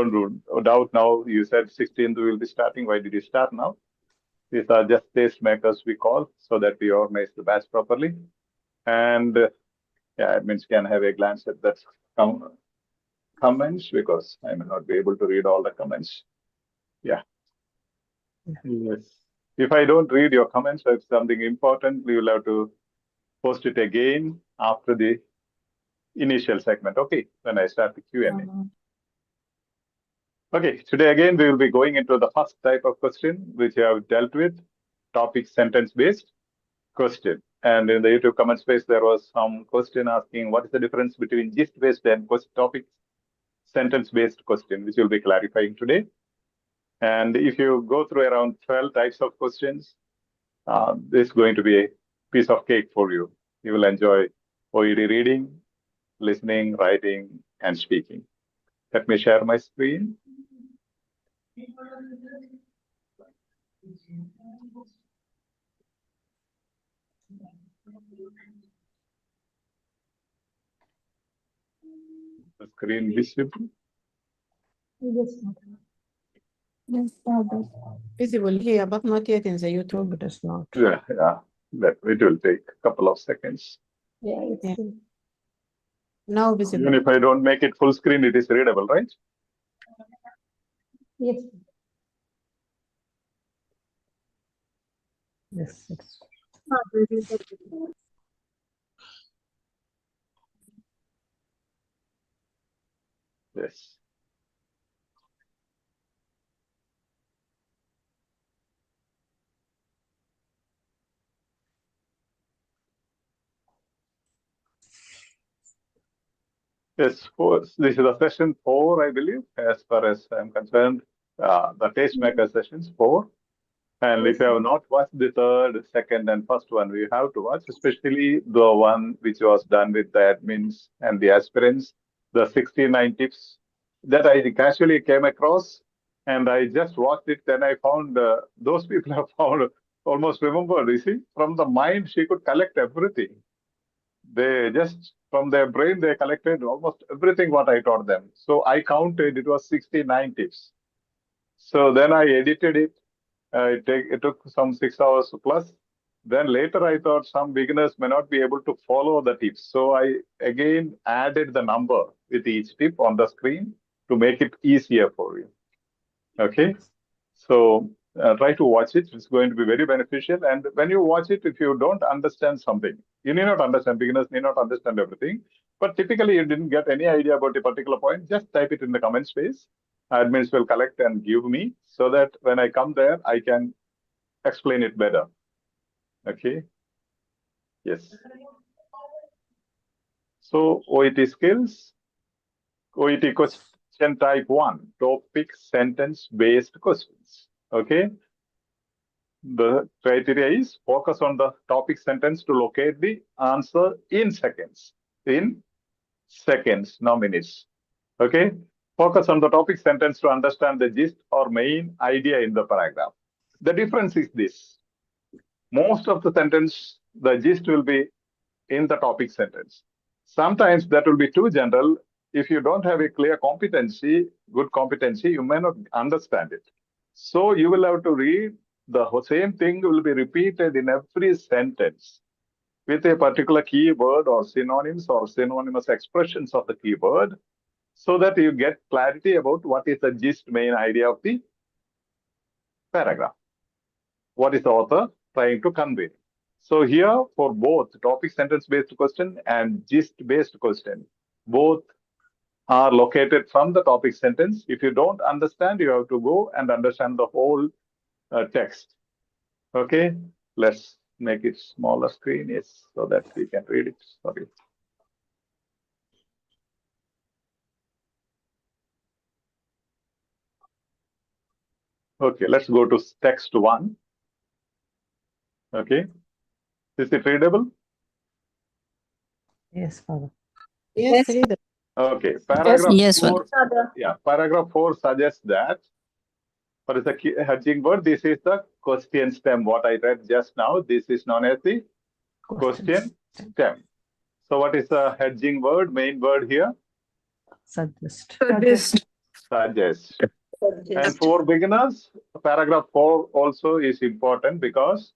don't doubt now. You said 16th we will be starting. Why did you start now? These are just taste makers we call so that we organize the batch properly. And yeah, admins can have a glance at that comments because I may not be able to read all the comments. Yeah. Yes. If I don't read your comments, or if something important, we will have to post it again after the initial segment. Okay, when I start the Q&A. Okay, today again, we will be going into the first type of question, which I have dealt with, topic sentence-based question. And in the YouTube comment space, there was some question asking what is the difference between gist-based and topic sentence-based question, which we'll be clarifying today. And if you go through around 12 types of questions, this is going to be a piece of cake for you. You will enjoy OET reading, listening, writing, and speaking. Let me share my screen. The screen visible? Yes, visible here, but not yet in the YouTube. It is not. Yeah, that it will take a couple of seconds. Yeah, it's now visible. Even if I don't make it full screen, it is readable, right? Yes. Yes, it's Yes. Yes, this is the session 4, I believe, as far as I'm concerned. The tastemaker sessions 4. And if you have not watched the third, second, and first one, we have to watch, especially the one which was done with the admins and the aspirants, the 69 tips that I casually came across, and I just watched it. Then I found those people have found almost remembered. You see, from the mind, she could collect everything. They just from their brain, they collected almost everything what I taught them. So I counted, it was 69 tips. So then I edited it. It took some 6 hours plus. Then later I thought some beginners may not be able to follow the tips. So I again added the number with each tip on the screen to make it easier for you. Okay. So try to watch it. It's going to be very beneficial. And when you watch it, if you don't understand something, you need not understand, beginners need not understand everything. But typically you didn't get any idea about a particular point, just type it in the comment space. Admins will collect and give me so that when I come there, I can explain it better. Okay. Yes. So OET skills, OET question type 1, topic sentence based questions. Okay. The criteria is focus on the topic sentence to locate the answer in seconds. In seconds, no minutes. Okay. Focus on the topic sentence to understand the gist or main idea in the paragraph. The difference is this. Most of the sentence, the gist will be in the topic sentence. Sometimes that will be too general. If you don't have a clear competency, good competency, you may not understand it. So you will have to read the same thing will be repeated in every sentence with a particular keyword or synonyms or synonymous expressions of the keyword so that you get clarity about what is the gist main idea of the paragraph. What is the author trying to convey? So here for both topic sentence based question and gist based question, both are located from the topic sentence. If you don't understand, you have to go and understand the whole text. Okay, let's make it smaller screen, yes, so that we can read it. Sorry. Okay, let's go to text 1. Okay, is it readable? yes, Father. Yes, readable. Okay, paragraph Yes, 4. Yeah, paragraph 4 suggests that what is the key hedging word? This is the question stem. What I read just now, this is known as the question stem. So what is the hedging word, main word here? Suggest. Suggest. And for beginners, paragraph 4 also is important because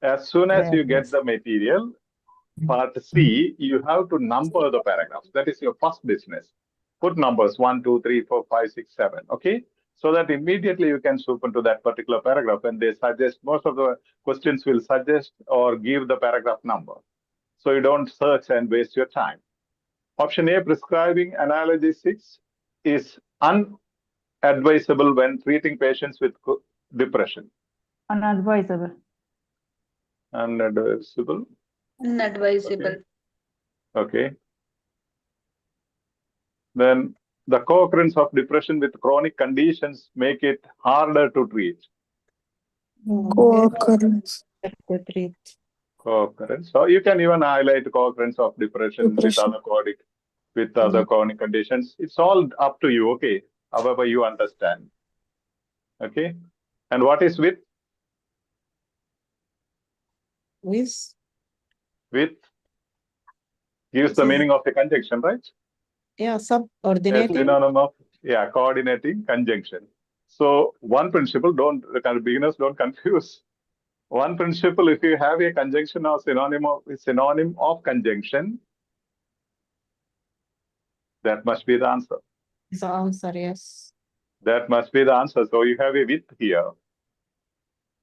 as soon as you get the material, part C, you have to number the paragraphs. That is your first business. Put numbers 1, 2, 3, 4, 5, 6, 7. Okay. So that immediately you can swoop into that particular paragraph and they suggest, most of the questions will suggest or give the paragraph number. So you don't search and waste your time. Option A, prescribing analogy 6 is unadvisable when treating patients with depression. Unadvisable. Unadvisable. Unadvisable. Okay. Then the co-occurrence of depression with chronic conditions make it harder to treat. Co-occurrence. To treat. Co-occurrence. So you can even highlight co-occurrence of depression. With other chronic conditions. It's all up to you. Okay. However you understand. Okay. And what is with? With. With gives the meaning of a conjunction, right? Yeah, subordinating. Synonym of coordinating conjunction. So one principle, beginners don't confuse. One principle, if you have a conjunction or synonym of conjunction, that must be the answer. Is the answer, yes. That must be the answer. So you have a with here.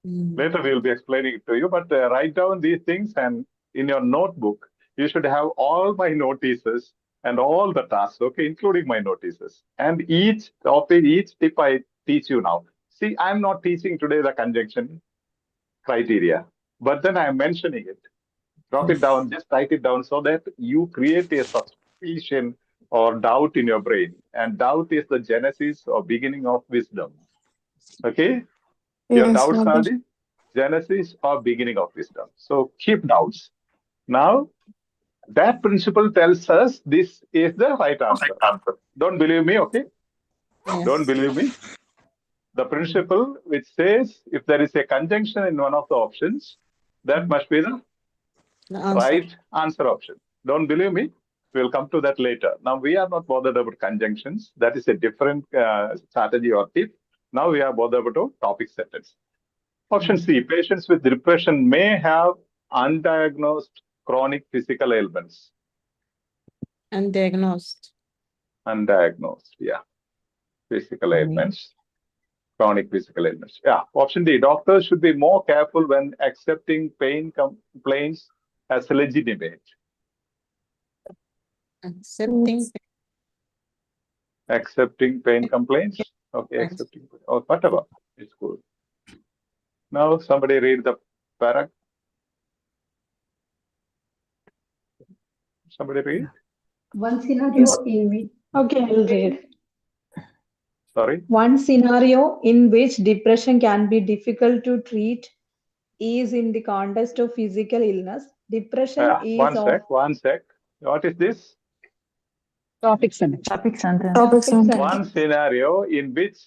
Later we will be explaining it to you, but write down these things and in your notebook, you should have all my notices and all the tasks, okay, including my notices. And each topic, each tip I teach you now. See, I'm not teaching today the conjunction criteria, but then I'm mentioning it. Drop it down, just write it down so that you create a suspicion or doubt in your brain. And doubt is the genesis or beginning of wisdom. Okay? Your doubts are the genesis or beginning of wisdom. So keep doubts. Now, that principle tells us this is the right answer. Don't believe me, okay? Yes. Don't believe me. The principle which says if there is a conjunction in one of the options, that must be the right answer option. Don't believe me? We'll come to that later. Now, we are not bothered about conjunctions. That is a different strategy or tip. Now, we are bothered about topic sentence. Option C, patients with depression may have undiagnosed chronic physical ailments. Undiagnosed. Undiagnosed, yeah. Physical ailments. Chronic physical ailments. Yeah. Option D, doctors should be more careful when accepting pain complaints as legitimate. Accepting pain complaints. Okay, accepting or whatever. It's good. Now somebody read the paragraph. Somebody read. One scenario in which. Okay, I'll read. Sorry. One scenario in which depression can be difficult to treat is in the context of physical illness. Depression is One sec. What is this? Topic sentence. One scenario in which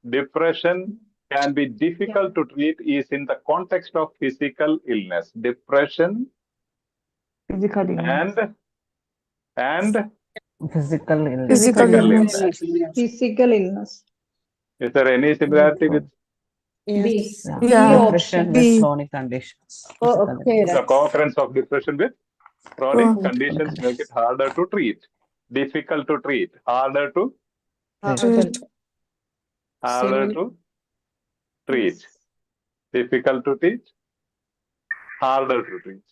depression can be difficult to treat is in the context of physical illness. Depression Physical illness. and Physical illness. Physical illness. Is there any similarity with Yes. Depression with chronic conditions. the co-occurrence of depression with chronic conditions make it harder to treat. Difficult to treat. Harder to treat. Difficult to teach. Harder to treat.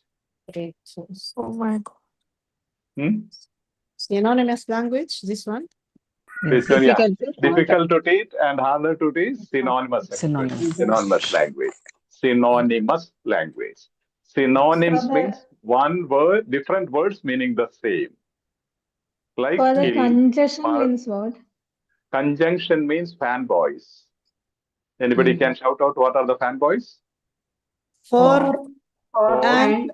Oh my God. Synonymous language, this one? This one, yeah. Difficult to teach and harder to teach. Synonymous language. Synonymous language. Synonyms means one word, different words meaning the same. Like conjunction means what? Conjunction means fanboys. Anybody can shout out what are the fanboys? For and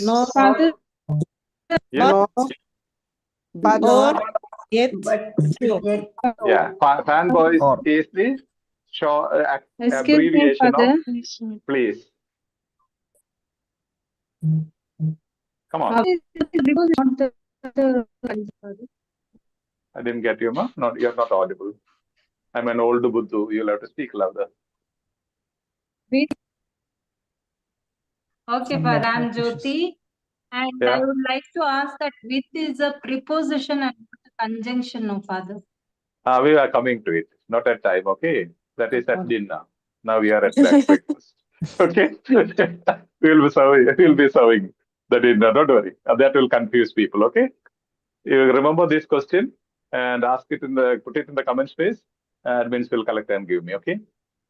no, Yes. but or yet. Yeah, fanboys is the short abbreviation of. Please. Come on. I didn't get you, ma. Not, you're not audible. I'm an old Buddhu. You'll have to speak louder. With okay, Some Father, I'm network issues. Jyoti, and I Yeah. would like to ask that with is a preposition and conjunction, no, Father. We are coming to it. Not at time, okay? That is at dinner. Now we are at breakfast. Okay? We'll be serving the dinner. Don't worry. That will confuse people, okay? You remember this question and ask it put it in the comment space. Admins will collect and give me, okay?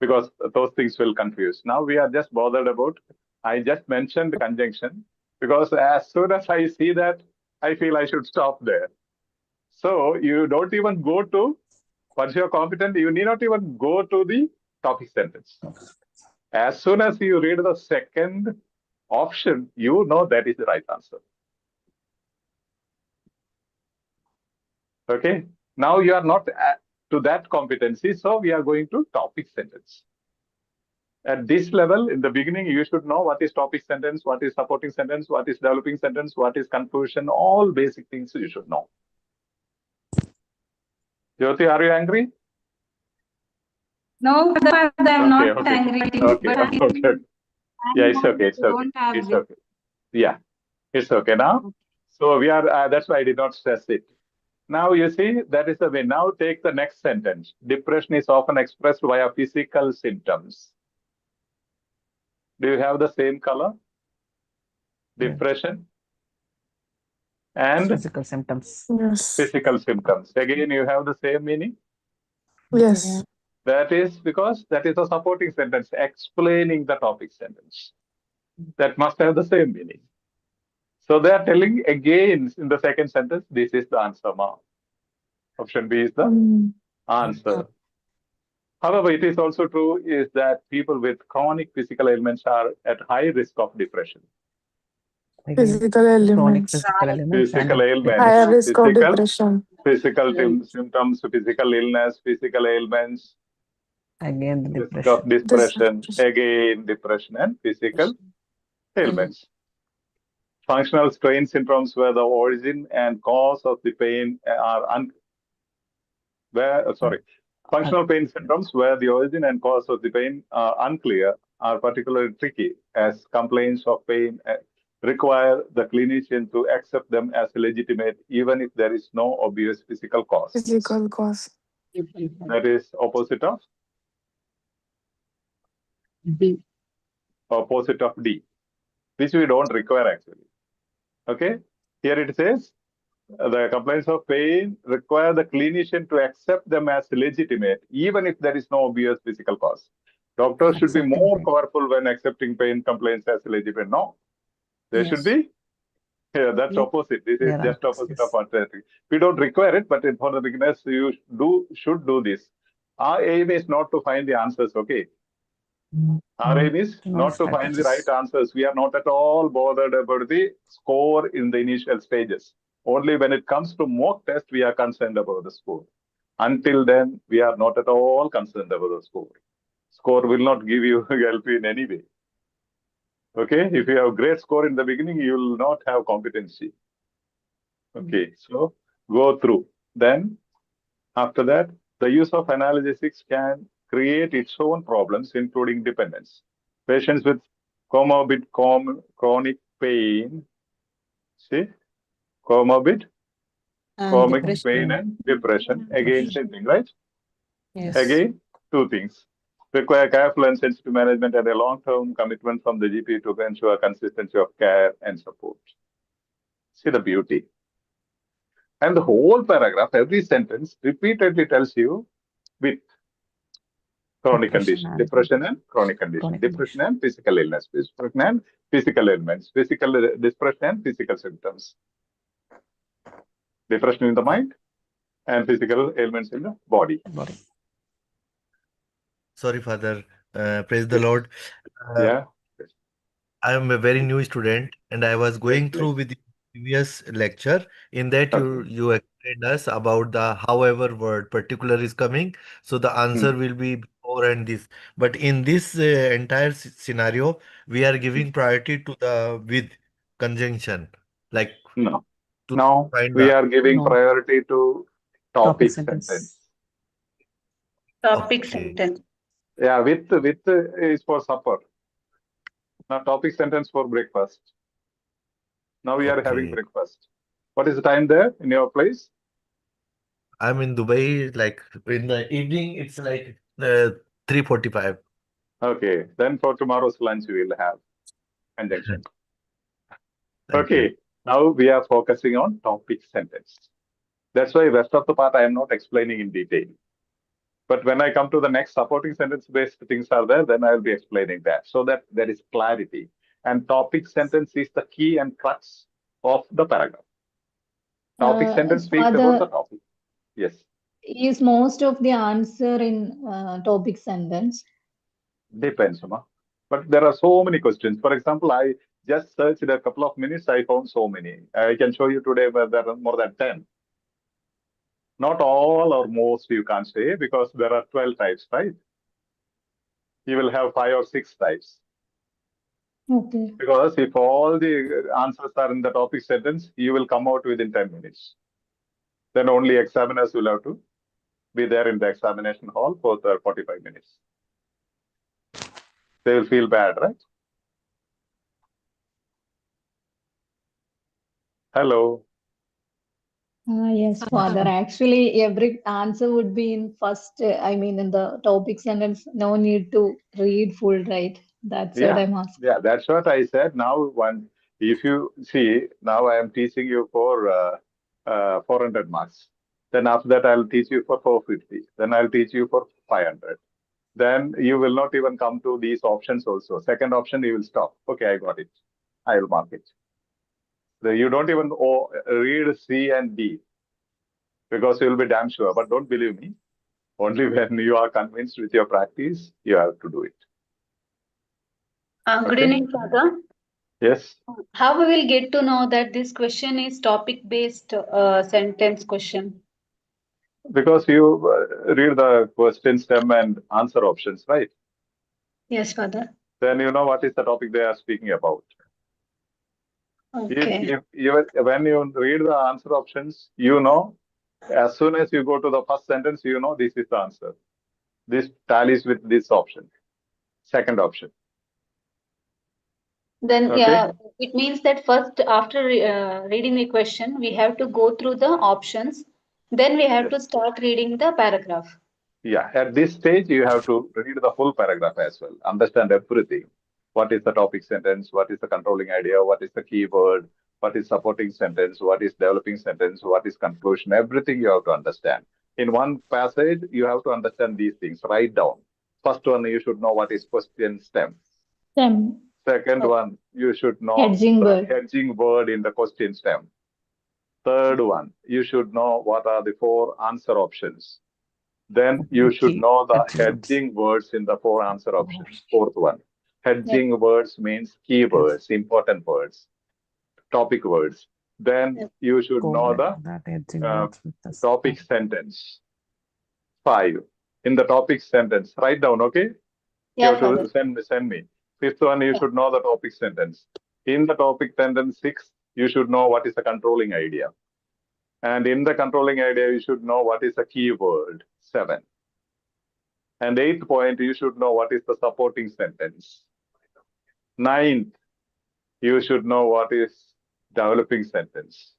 Because those things will confuse. Now we are just bothered about, I just mentioned conjunction because as soon as I see that, I feel I should stop there. So you don't even go to, once you're competent, you need not even go to the topic sentence. As soon as you read the second option, you know that is the right answer. Okay. Now you are not to that competency, so we are going to topic sentence. At this level, in the beginning, you should know what is topic sentence, what is supporting sentence, what is developing sentence, what is conclusion, all basic things you should know. Jyoti, are you angry? No, Father, I'm not Okay. angry. Okay. But Okay. Yeah, it's okay. It's okay. don't have It's this. okay. Yeah, it's okay now. So we are, that's why I did not stress it. Now you see, that is the way. Now take the next sentence. Depression is often expressed via physical symptoms. Do you have the same color? Depression and Physical symptoms. Yes. physical symptoms. Again, you have the same meaning. Yes. That is because that is a supporting sentence explaining the topic sentence. That must have the same meaning. So they are telling again in the second sentence, this is the answer, ma. Option B is the answer. However, it is also true is that people with chronic physical ailments are at high risk of depression. Again, Physical chronic elements. physical elements Physical and ailments, Higher risk of physical depression. symptoms, physical illness, physical ailments, again the risk depression. of depression, again depression and physical ailments. Functional strain syndromes where the origin and cause of the pain are functional pain syndromes where the origin and cause of the pain are unclear are particularly tricky as complaints of pain require the clinician to accept them as legitimate even if there is no obvious physical cause. Physical cause. That is opposite of D. Opposite of D, which we don't require actually. Okay, here it says the complaints of pain require the clinician to accept them as legitimate, even if there is no obvious physical cause. Doctors should be Accepting more pain. powerful when accepting pain complaints as legitimate. No, they should be. Yeah, that's opposite. This is just opposite of alternative. We don't require it, but for the beginners, you should do this. Our aim is not to find the answers. Okay. Our aim is not to find the right answers. We are not at all bothered about the score in the initial stages. Only when it comes to mock test, we are concerned about the score. Until then, we are not at all concerned about the score. Score will not give you help in any way. Okay, if you have great score in the beginning, you will not have competency. Okay, so go through. Then, after that, the use of analgesics can create its own problems, including dependence. Patients with comorbid chronic pain, see, comorbid chronic pain and depression. Again, same thing, right? Yes. Again, two things. Require careful and sensitive management and a long-term commitment from the GP to ensure consistency of care and support. See the beauty. And the whole paragraph, every sentence repeatedly tells you with chronic condition, depression and chronic condition, depression and physical illness, depression and physical ailments, depression and physical symptoms, depression in the mind and physical ailments in the body. Sorry, Father. Praise the Lord. Yeah. I am a very new student, and I was going through with the previous lecture. In that, you explained us about the however word particular is coming, so the answer will be before and this. But in this entire scenario, we are giving priority to the with conjunction, like No. to Now find we the are giving priority to Topic sentence. sentence. Topic Okay. sentence. Yeah, with is for supper. Now topic sentence for breakfast. Now we are having Okay. breakfast. What is the time there in your place? I'm in Dubai, like in the evening, it's like 3:45. Okay, then for tomorrow's lunch we will have conjunction. Thank you. Okay, now we are focusing on topic sentence. That's why rest of the part I am not explaining in detail. But when I come to the next supporting sentence based things are there, then I will be explaining that so that there is clarity. And topic sentence is the key and crux of the paragraph. Topic sentence speaks about the topic. Yes. Is most of the answer in topic sentence? Depends, Uma. But there are so many questions. For example, I just searched a couple of minutes, I found so many. I can show you today where there are more than 10. Not all or most you can't say because there are 12 types, right? You will have 5 or 6 types. Okay. Because if all the answers are in the topic sentence, you will come out within 10 minutes. Then only examiners will have to be there in the examination hall for the 45 minutes. They will feel bad, right? Hello. Yes, Father. Actually, every answer would be in first, in the topic sentence. No need to read full, right? That's what I'm asking. Yeah, that's what I said. Now, if you see, now I am teaching you for 400 marks. Then after that, I'll teach you for 450. Then I'll teach you for 500. Then you will not even come to these options also. Second option, you will stop. Okay, I got it. I will mark it. You don't even read C and D because you will be damn sure. But don't believe me. Only when you are convinced with your practice, you have to do it. Good Okay. evening, Father. Yes. How we will get to know that this question is topic-based sentence question? Because you read the question stem and answer options, right? Yes, Father. Then you know what is the topic they are speaking about. Okay. When you read the answer options, you know, as soon as you go to the first sentence, you know this is the answer. This tallies with this option. Second option. Then Okay. it means that first, after reading the question, we have to go through the options. Then we have to start reading the paragraph. Yeah, at this stage, you have to read the full paragraph as well, understand everything. What is the topic sentence? What is the controlling idea? What is the keyword? What is supporting sentence? What is developing sentence? What is conclusion? Everything you have to understand. In one passage, you have to understand these things. Write down. First one, you should know what is question stem. Stem. Second one, you should know Hedging the word. hedging word in the question stem. Third one, you should know what are the 4 answer options. Then you should know the hedging words in the 4 answer options. Fourth one, hedging words means keywords, important words, topic words. Then you should know the topic sentence. 5. In the topic sentence, write down, okay? Yeah, You have to send me. Fifth one, you should know the topic sentence. In the topic sentence 6, you should know what is the controlling idea. And in the controlling idea, you should know what is the keyword. 7. And 8th point, you should know what is the supporting sentence. 9th, you should know what is developing sentence.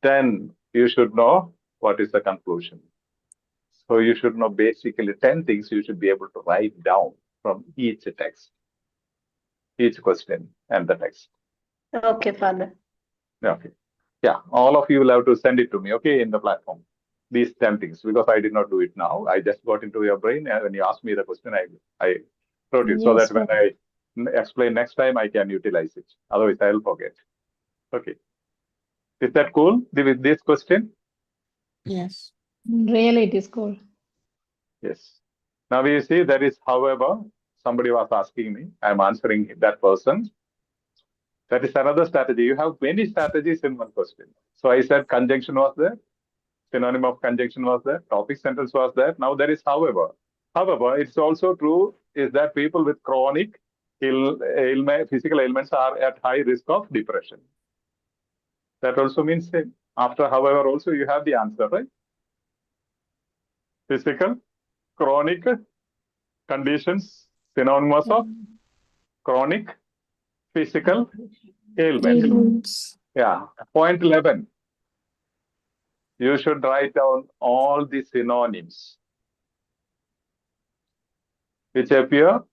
10, you should know what is the conclusion. So you should know basically 10 things you should be able to write down from each text, each question and the text. Okay, Father. Okay. Yeah, all of you will have to send it to me, okay, in the platform. These 10 things, because I did not do it now. I just got into your brain, and when you asked me the question, I wrote it so that when I explain next time, I can utilize it. Otherwise, I will forget. Okay. Is that cool with this question? Yes. Really, it is cool. Yes. Now you see that is, however, somebody was asking me, I'm answering that person. That is another strategy. You have many strategies in one question. So I said conjunction was there. Synonym of conjunction was there, topic sentence was there. Now there is however. However, it's also true is that people with chronic physical ailments are at high risk of depression. That also means after however also you have the answer, right? Physical, chronic conditions, synonymous of chronic, physical ailments. Yeah. Point 11. You should write down all the synonyms which appear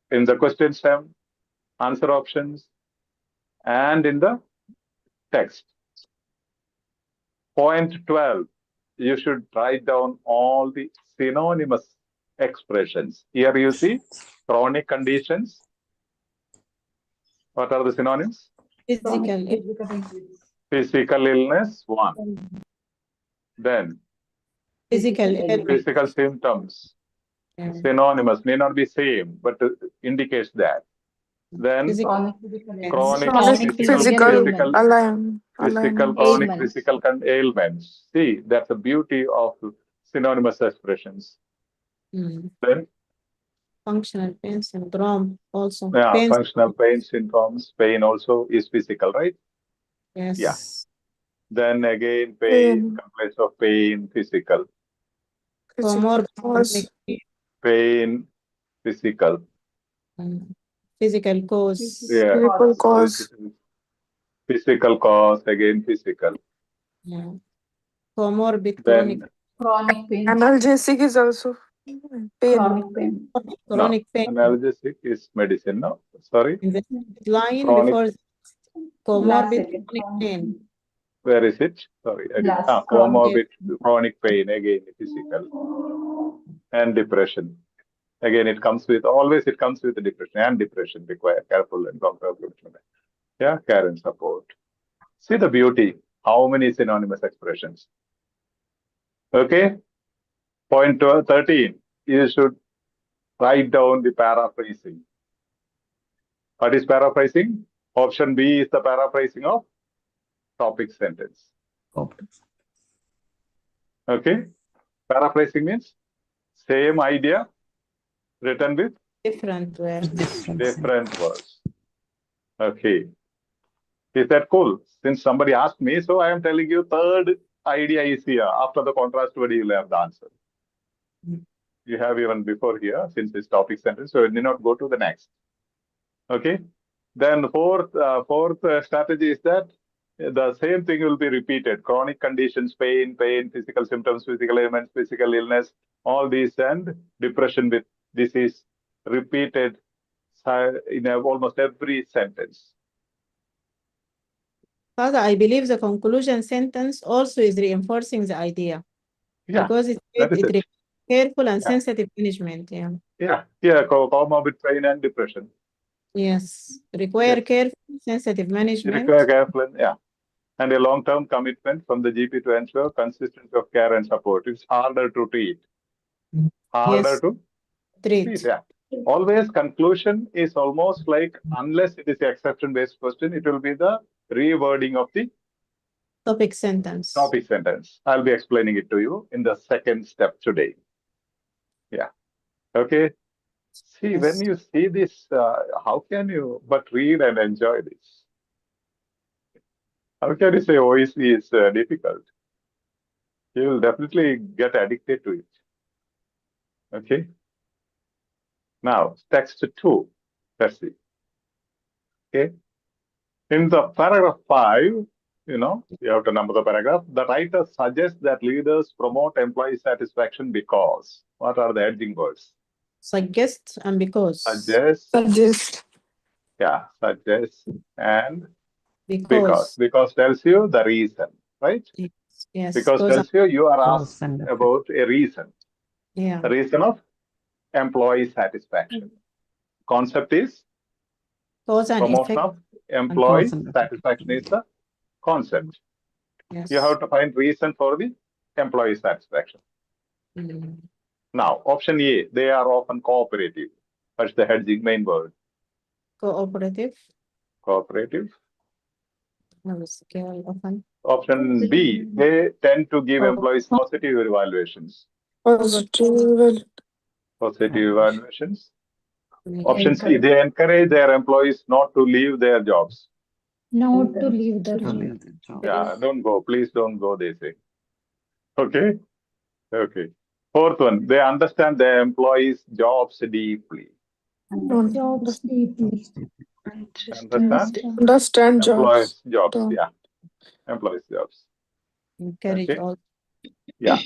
in the question stem, answer options, and in the text. Point 12. You should write down all the synonymous expressions. Here you see chronic conditions. What are the synonyms? Physical illness, one. Then physical symptoms. Synonymous, may not be same, but indicates that. Then chronic physical chronic physical ailments. See, that's the beauty of synonymous expressions. Then Functional pain syndrome also. yeah, Pain, functional pain syndromes. Pain also is physical, right? yes. Yeah. Then again, pain, complaints of pain, physical. Pain, physical. Physical cause. Yeah. Physical cause, again physical. Yeah. Comorbid Then Chronic pain. Analgesic is also pain. Chronic pain. chronic pain. analgesic is medicine, no? Sorry. In the line Chronic. before Last comorbid second. chronic pain. Where is it? Sorry. Again. Last, Comorbid chronic pain, again physical. And depression. Again, it comes with, always it comes with depression, and depression require careful and long-term treatment. Yeah, care and support. See the beauty. How many synonymous expressions? Okay. Point 13. You should write down the paraphrasing. What is paraphrasing? Option B is the paraphrasing of topic sentence. Okay. Paraphrasing means same idea written with Different words. different words. Okay. Is that cool? Since somebody asked me, so I am telling you third idea is here. After the contrast word, you will have the answer. You have even before here, since it's topic sentence, so you need not go to the next. Okay. Then fourth strategy is that the same thing will be repeated. Chronic conditions, pain, physical symptoms, physical ailments, physical illness, all these, and depression with this is repeated in almost every sentence. Father, I believe the conclusion sentence also is reinforcing the idea. Yeah, Because it that is it. requires careful and sensitive management. Yeah. Yeah, comorbid pain and depression. Yes. Require Yes. careful, sensitive management. Require careful, and a long-term commitment from the GP to ensure consistency of care and support. It's harder to treat. Harder Yes. to Treat. treat. Yeah. Always conclusion is almost like, unless it is the exception-based question, it will be the rewording of the Topic sentence. topic sentence. I'll be explaining it to you in the second step today. Yeah. Okay. See, Yes. when you see this, how can you but read and enjoy this? How can you say OEC is difficult? You will definitely get addicted to it. Okay. Now, text 2. Let's see. Okay. In the paragraph 5, you have to number the paragraph. The writer suggests that leaders promote employee satisfaction because. What are the heading words? Suggest and because. Suggest. Yeah, suggest and Because. Because tells you the reason, right? Yes. Because cause tells you are asked and effect. about a reason. yeah. The reason of employee satisfaction. Concept is Cause and promotion effect. of employee cause and effect. satisfaction is the concept. Yes. You have to find reason for the employee satisfaction. Mm. Now, option A, they are often cooperative. That's the heading main word. Cooperative. Cooperative. Often. Option B, they tend to give employees positive evaluations. Positive. Positive evaluations. Option C, they encourage their employees not to leave their jobs. Not to leave the To room. leave the job. Yeah, don't go. Please don't go, they say. Okay. Okay. Fourth one, they understand their employees' jobs deeply. Jobs deeply. Understand Understand employees' jobs. jobs. Don't. Yeah, employees' jobs. Encourage Okay. all. Yeah.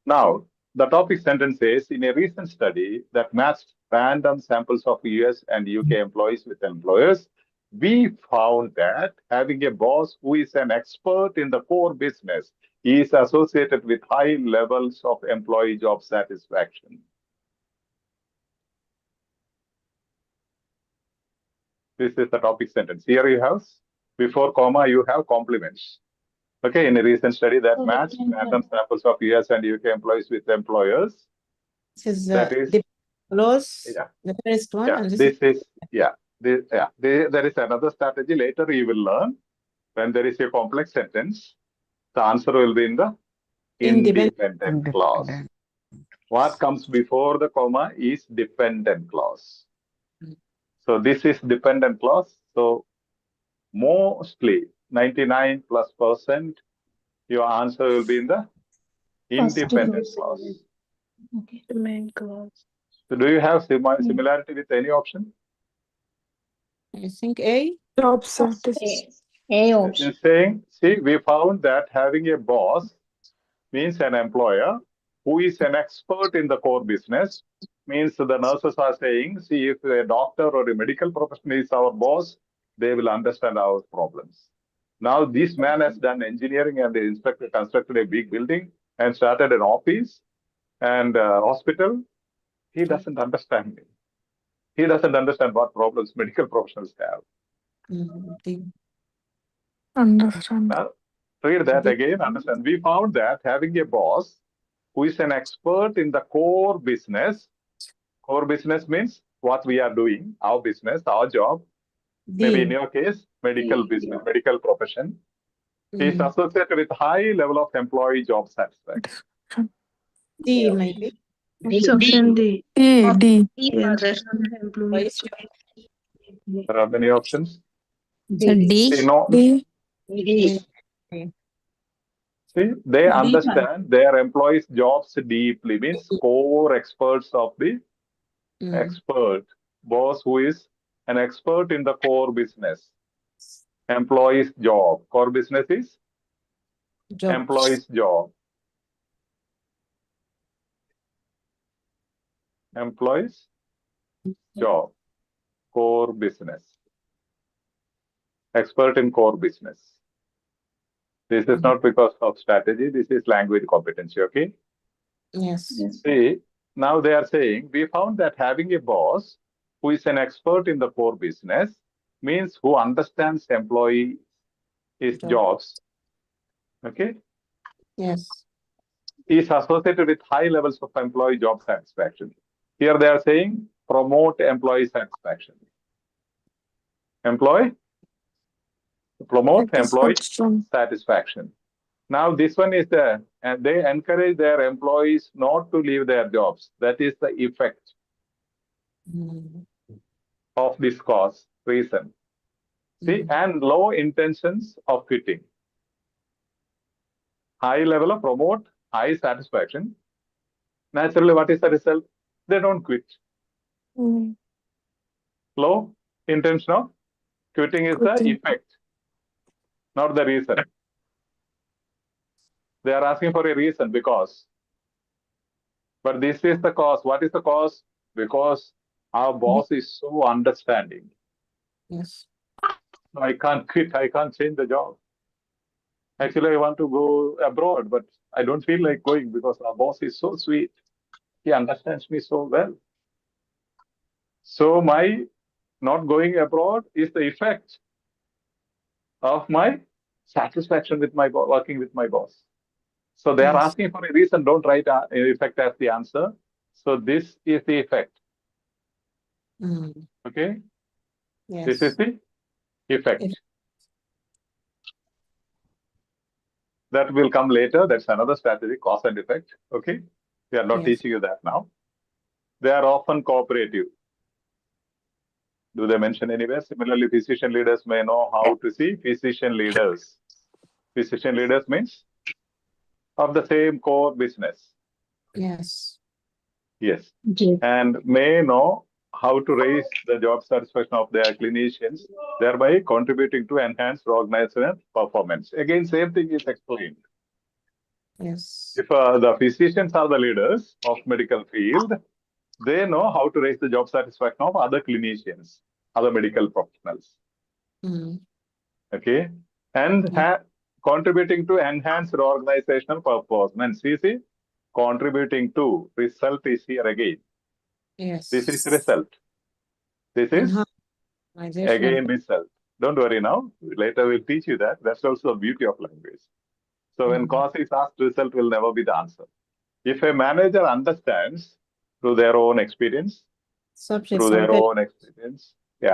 Now, the topic sentence says, in a recent study that matched random samples of US and UK employees with employers, we found that having a boss who is an expert in the core business is associated with high levels of employee job satisfaction. This is the topic sentence. Here you have, before comma, you have complements. Okay, in a recent study that matched random samples of US and UK employees with employers. This is That is, the clause, yeah. the first one, Yeah, and this is, yeah. There is another strategy later you will learn. When there is a complex sentence, the answer will be in the independent clause. What comes before the comma is dependent clause. So this is dependent clause. So mostly 99+%, your answer will be in the independent clause. Okay. The main clause. So do you have similarity with any option? I think A. Job satisfaction. A option. In saying, see, we found that having a boss means an employer who is an expert in the core business, means the nurses are saying, see, if a doctor or a medical professional is our boss, they will understand our problems. Now, this man has done engineering and constructed a big building and started an office and hospital. He doesn't understand me. He doesn't understand what problems medical professionals have. The Understand. Now, read that again, understand. We found that having a boss who is an expert in the core business means what we are doing, our business, our job, maybe in your case, medical business, medical profession, is associated with high level of employee job satisfaction. D maybe. It's option D. D. Yes. There are many options. So D. See, no, D. see, they understand their employees' jobs deeply, means core experts of the expert. Boss who is an expert in the core business. Employee's job. Core business is employee's job. Employee's job. Core business. Expert in core business. This is not because of strategy. This is language competency, okay? Yes. See, now they are saying, we found that having a boss who is an expert in the core business means who understands employees' jobs, okay? Yes. Is associated with high levels of employee job satisfaction. Here they are saying promote employee satisfaction. Promote employee satisfaction. Now this one is and they encourage their employees not to leave their jobs. That is the effect of this cause, reason. See, and low intentions of quitting. High level of promote, high satisfaction. Naturally, what is the result? They don't quit. Low intention of quitting is the effect, not the reason. They are asking for a reason because. But this is the cause. What is the cause? Because our boss is so understanding. Yes. No, I can't quit. I can't change the job. Actually, I want to go abroad, but I don't feel like going because our boss is so sweet. He understands me so well. So my not going abroad is the effect of my satisfaction with my working with my boss. So they are asking for a reason. Don't write effect as the answer. So this is the effect. Okay. Yes. This is the effect. That will come later. That's another strategy, cause and effect. Okay. We are not teaching you that now. They are often cooperative. Do they mention anywhere? Similarly, physician leaders may know how to see physician leaders. Physician leaders means of the same core business. Yes. Yes. Yes. And may know how to raise the job satisfaction of their clinicians, thereby contributing to enhanced organizational performance. Again, same thing is explained. Yes. If the physicians are the leaders of medical field, they know how to raise the job satisfaction of other clinicians, other medical professionals. Mm. Okay, and contributing to enhanced organizational performance. You see, contributing to result is here again. Yes. This is result. This is again result. Don't worry now. Later we'll teach you that. That's also the beauty of language. So when cause is asked, result will never be the answer. If a manager understands through their own experience, Subject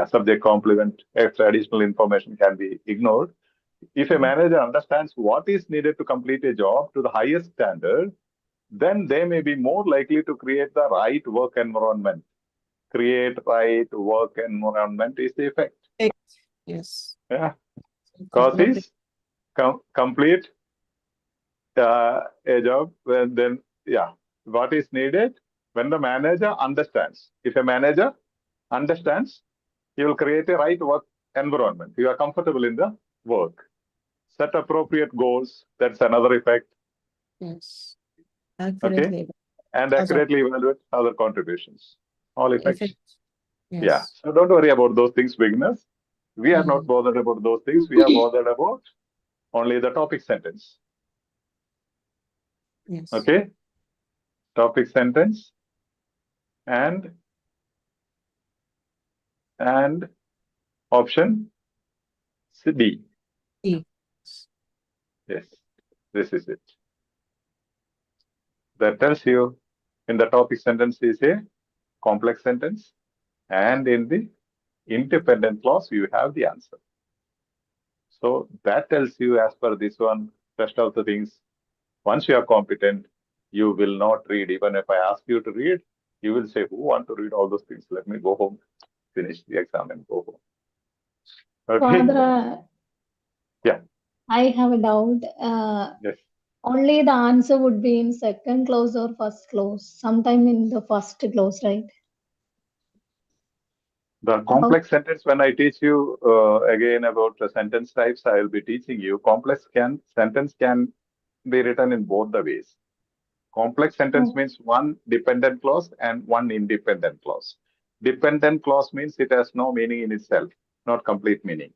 subject complement, extra additional information can be ignored. If a manager understands what is needed to complete a job to the highest standard, then they may be more likely to create the right work environment. Create right work environment is the effect. Yes. Yeah. Cause is complete a job, then what is needed when the manager understands. If a manager understands, he will create a right work environment. You are comfortable in the work. Set appropriate goals. That's another effect. Yes. Okay. And accurately evaluate other contributions. All effects. Yes. Yeah. So don't worry about those things, beginners. We are not bothered about those things. We are bothered about only the topic sentence. Yes. Okay. Topic sentence and option D. D. Yes. This is it. That tells you in the topic sentence is a complex sentence, and in the independent clause you have the answer. So that tells you, as per this one, rest of the things, once you are competent, you will not read. Even if I ask you to read, you will say, who want to read all those things? Let me go home, finish the exam and go home. Okay. Father, Yeah. I have a doubt. Yes. Only the answer would be in second clause or first clause. Sometime in the first clause, right? The complex sentence, when I teach you again about the sentence types, I will be teaching you complex sentence can be written in both the ways. Complex sentence means one dependent clause and one independent clause. Dependent clause means it has no meaning in itself, not complete meaning.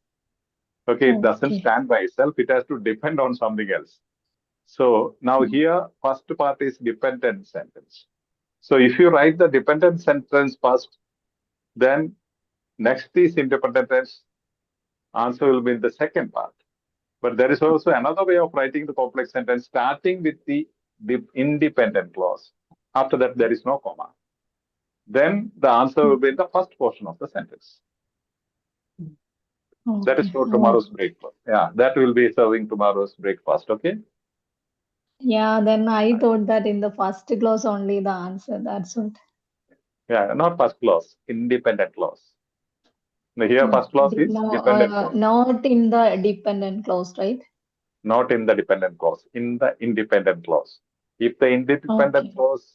Okay, it doesn't stand by itself. It has to depend on something else. So now here, first part is dependent sentence. So if you write the dependent sentence first, then next is independent tense. Answer will be in the second part. But there is also another way of writing the complex sentence, starting with the independent clause. After that, there is no comma. Then the answer will be in the first portion of the sentence. That is for tomorrow's breakfast. Yeah, that will be serving tomorrow's breakfast. Okay. Yeah, then I thought that in the first clause only the answer. That's what. Yeah, not first clause, independent clause. Now here, first clause is dependent clause. Not in the dependent clause, right? Not in the dependent clause, in the independent clause. If the independent clause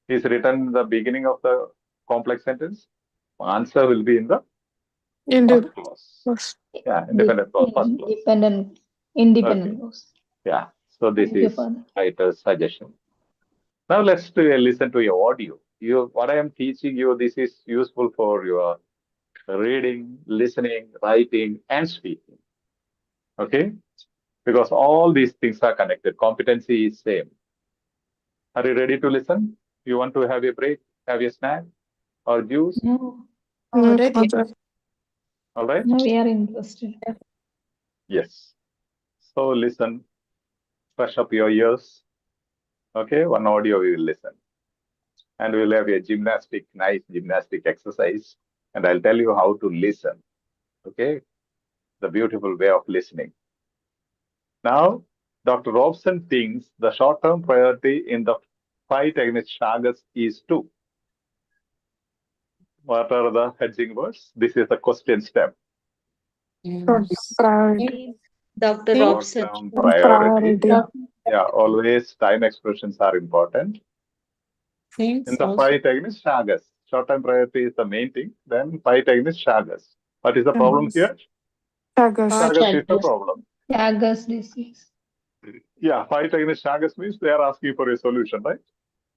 is written in the beginning of the complex sentence, answer will be in the first clause. Yeah, independent clause, first clause. Independent clause. Yeah, so this is writer's suggestion. Now let's listen to your audio. What I am teaching you, this is useful for your reading, listening, writing, and speaking. Okay? Because all these things are connected. Competency is same. Are you ready to listen? You want to have a break, have a snack or juice? No. Ready. All right? No, we are interested. Yes. So listen, brush up your ears. Okay, one audio we will listen. And we'll have a nice gymnastic exercise. And I'll tell you how to listen. Okay? The beautiful way of listening. Now, Dr. Robson thinks the short-term priority in the fight against shagas is to. What are the hedging words? This is the question step. Priority. Dr. Robson. Short-term priority. Yeah, always time expressions are important. Things In the also. 5 techniques, shagas. Short-term priority is the main thing. Then 5 techniques, shagas. What is the problem here? Shagas. Shagas is the problem. Chagas disease. Yeah, 5 techniques, shagas means they are asking for a solution, right?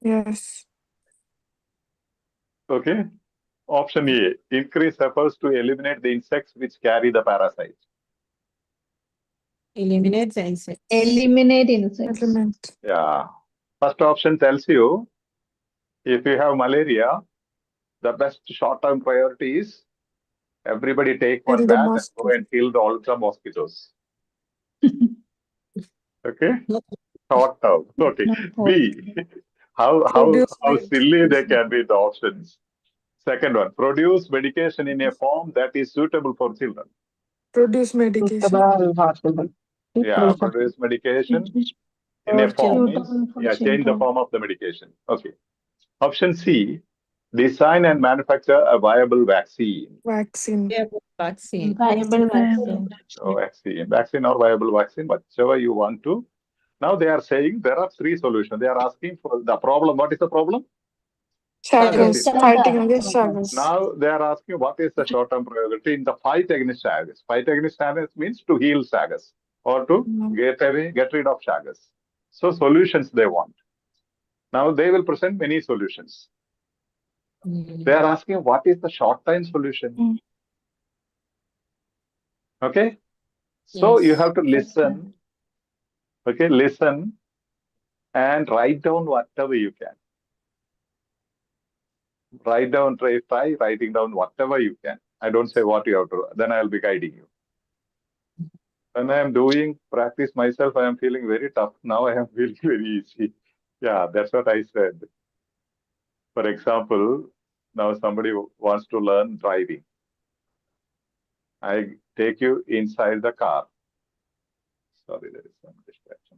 Yes. Okay. Option A, increase efforts to eliminate the insects which carry the parasite. Eliminate the insects. Eliminate insects. Element. Yeah. First option tells you if you have malaria, the best short-term priority is everybody take Kill one the bat and go mosquito. and kill all the mosquitoes. Okay. Short term. Okay. B. How Produce silly they medication. can be the options. Second one, produce medication in a form that is suitable for children. Produce medication. Yeah, produce medication in a form means change the form of the medication. Okay. Option C, design and manufacture a viable vaccine. Vaccine. Vaccine. Viable vaccine. Vaccine or viable vaccine, whichever you want to. Now they are saying there are 3 solutions. They are asking for the problem. What is the problem? Shagas. Shagas. Fighting against Shagas. Now they are asking what is the short-term priority in the fight against Shagas. Fight against Shagas means to heal Shagas or to get rid of Shagas. So solutions they want. Now they will present many solutions. They are asking what is the short-term solution. Okay. So you have to listen. Okay, listen and write down whatever you can. Write down, try writing down whatever you can. I don't say what you have to, then I'll be guiding you. When I am doing practice myself, I am feeling very tough. Now I am feeling very easy. Yeah, that's what I said. For example, now somebody wants to learn driving. I take you inside the car. Sorry, there is some distraction.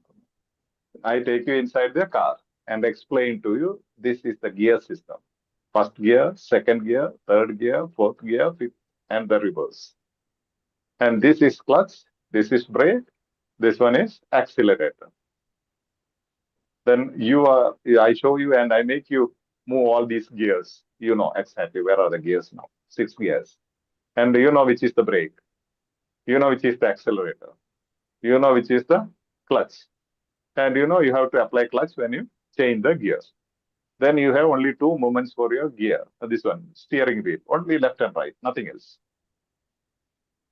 I take you inside the car and explain to you, this is the gear system. First gear, second gear, third gear, fourth gear, fifth, and the reverse. And this is clutch, this is brake, this one is accelerator. Then I show you and I make you move all these gears. You know exactly where are the gears now, 6 gears. And you know which is the brake. You know which is the accelerator. You know which is the clutch. And you know you have to apply clutch when you change the gears. Then you have only 2 movements for your gear. This one, steering wheel, only left and right, nothing else.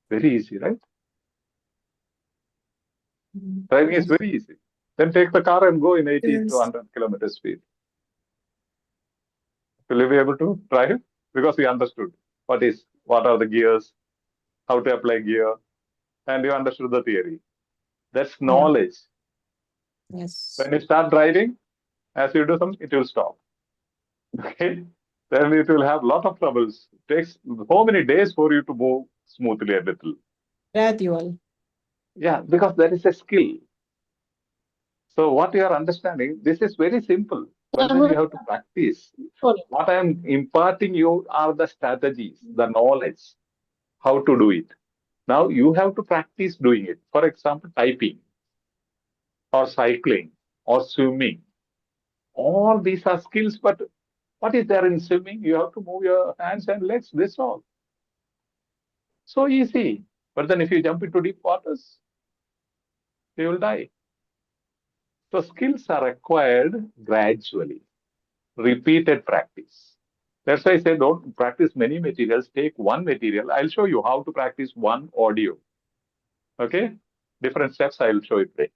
Very easy, right? Driving is very easy. Then take the car and go in 80 to 100 kilometers speed. Will you be able to drive? Because we understood what are the gears, how to apply gear, and you understood the theory. That's knowledge. Yes. When you start driving, as you do something, it will stop. Okay? Then it will have a lot of troubles. It takes so many days for you to move smoothly a little. Gradual. Yeah, because that is a skill. So what you are understanding, this is very simple. But then you have to practice. What I am imparting you are the strategies, the knowledge, how to do it. Now you have to practice doing it. For example, typing or cycling or swimming. All these are skills, but what is there in swimming? You have to move your hands and legs, this all. So easy. But then if you jump into deep waters, you will die. So skills are acquired gradually, repeated practice. That's why I say don't practice many materials, take one material. I'll show you how to practice one audio. Okay? Different steps I will show you today.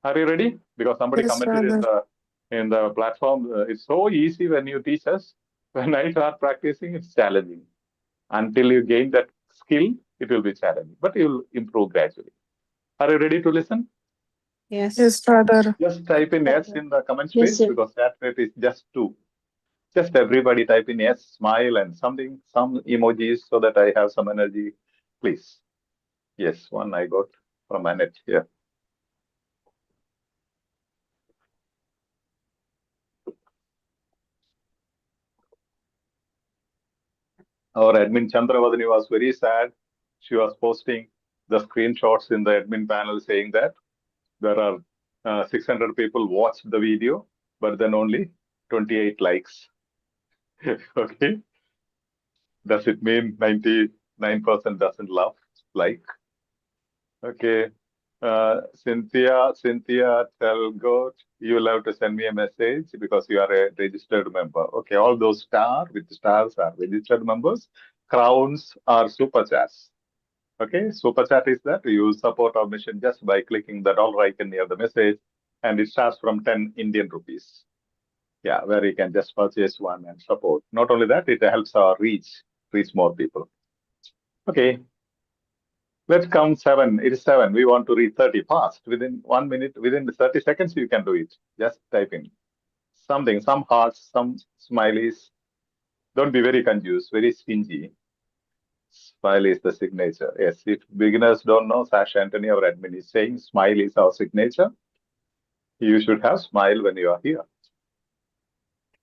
Are you ready? Because somebody commented in the platform, it's so easy when you teach us. When I start practicing, it's challenging. Until you gain that skill, it will be challenging, but you will improve gradually. Are you ready to listen? Yes. Yes, Father. Just type in yes in the comment space because that rate is just 2. Just everybody type in yes, smile and some emojis so that I have some energy. Please. Yes, one I got from Annette here. Our admin Chandravadini was very sad. She was posting the screenshots in the admin panel saying that there are 600 people watched the video, but then only 28 likes. Okay. Does it mean 99% doesn't love, like? Okay. Cynthia, tell God you will have to send me a message because you are a registered member. Okay, all those stars are registered members. Crowns are super chats. Okay, super chat is that you support our mission just by clicking the dollar icon near the message, and it starts from 10 Indian rupees. Yeah, where you can just purchase one and support. Not only that, it helps our reach more people. Okay. Let's come 7. It is 7. We want to read 30 fast. Within 1 minute, within the 30 seconds, you can do it. Just type in something, some hearts, some smileys. Don't be very confused, very stingy. Smile is the signature. Yes, if beginners don't know, Sasha Anthony, our admin, is saying smile is our signature. You should have smile when you are here.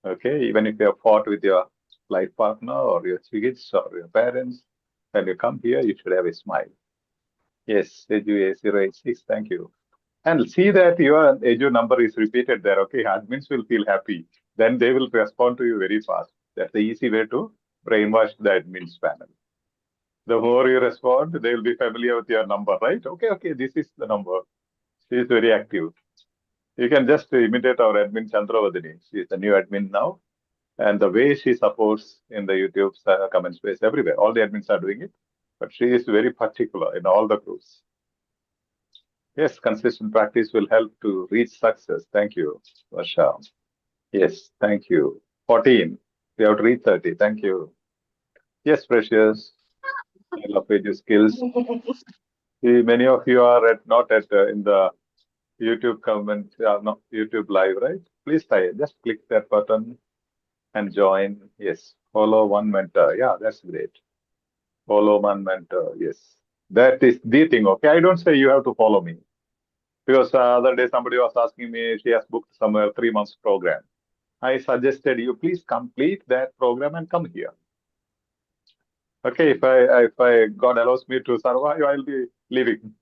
Okay, even if you have fought with your life partner or your kids or your parents, when you come here, you should have a smile. Yes, Edu A086, thank you. And see that your Edu number is repeated there, okay? Admins will feel happy. Then they will respond to you very fast. That's the easy way to brainwash the admins panel. The more you respond, they will be familiar with your number, right? Okay, this is the number. She is very active. You can just imitate our admin Chandravadini. She is the new admin now. And the way she supports in the YouTube comment space everywhere, all the admins are doing it. But she is very particular in all the groups. Yes, consistent practice will help to reach success. Thank you, Varsha. Yes, thank you. 14. We have to read 30. Thank you. Yes, Precious. I love Edu Skills. See, many of you are not at in the YouTube comment, not YouTube live, right? Please just click that button and join. Yes, follow one mentor. Yeah, that's great. Follow one mentor. Yes, that is the thing. Okay, I don't say you have to follow me. Because the other day somebody was asking me, she has booked somewhere 3 months program. I suggested you please complete that program and come here. Okay, if I God allows me to survive, I'll be leaving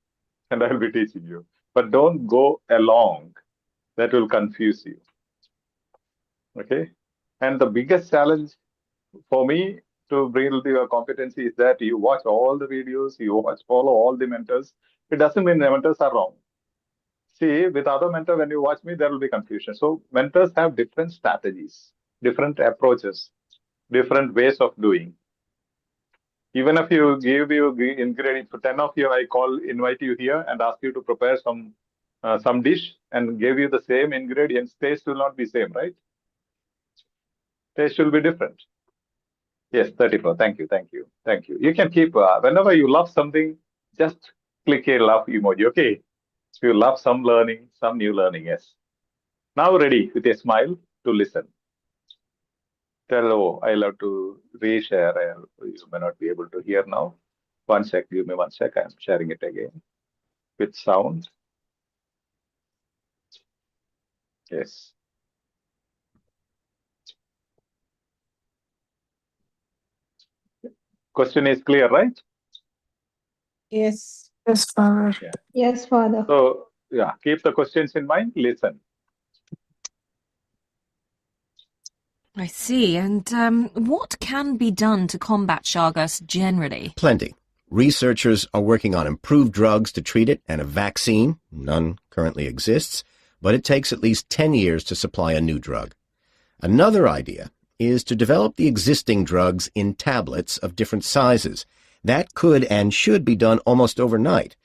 and I'll be teaching you. But don't go along. That will confuse you. Okay. And the biggest challenge for me to build your competency is that you watch all the videos, follow all the mentors. It doesn't mean the mentors are wrong. See, with other mentor, when you watch me, there will be confusion. So mentors have different strategies, different approaches, different ways of doing. Even if you give you ingredients, for 10 of you, invite you here and ask you to prepare some dish and give you the same ingredients, taste will not be same, right? Taste will be different. Yes, 34. Thank you. You can keep, whenever you love something, just click a love emoji, okay? If you love some learning, some new learning, yes. Now ready with a smile to listen. Tell, I love to reshare. You may not be able to hear now. One sec, give me 1 sec. I'm sharing it again with sound. Yes. Question is clear, right? Yes. Yes, Father. Yeah. Yes, Father. So, yeah, keep the questions in mind. Listen. I see. And what can be done to combat Chagas generally? Plenty. Researchers are working on improved drugs to treat it and a vaccine. None currently exists, but it takes at least 10 years to supply a new drug. Another idea is to develop the existing drugs in tablets of different sizes. That could and should be done almost overnight.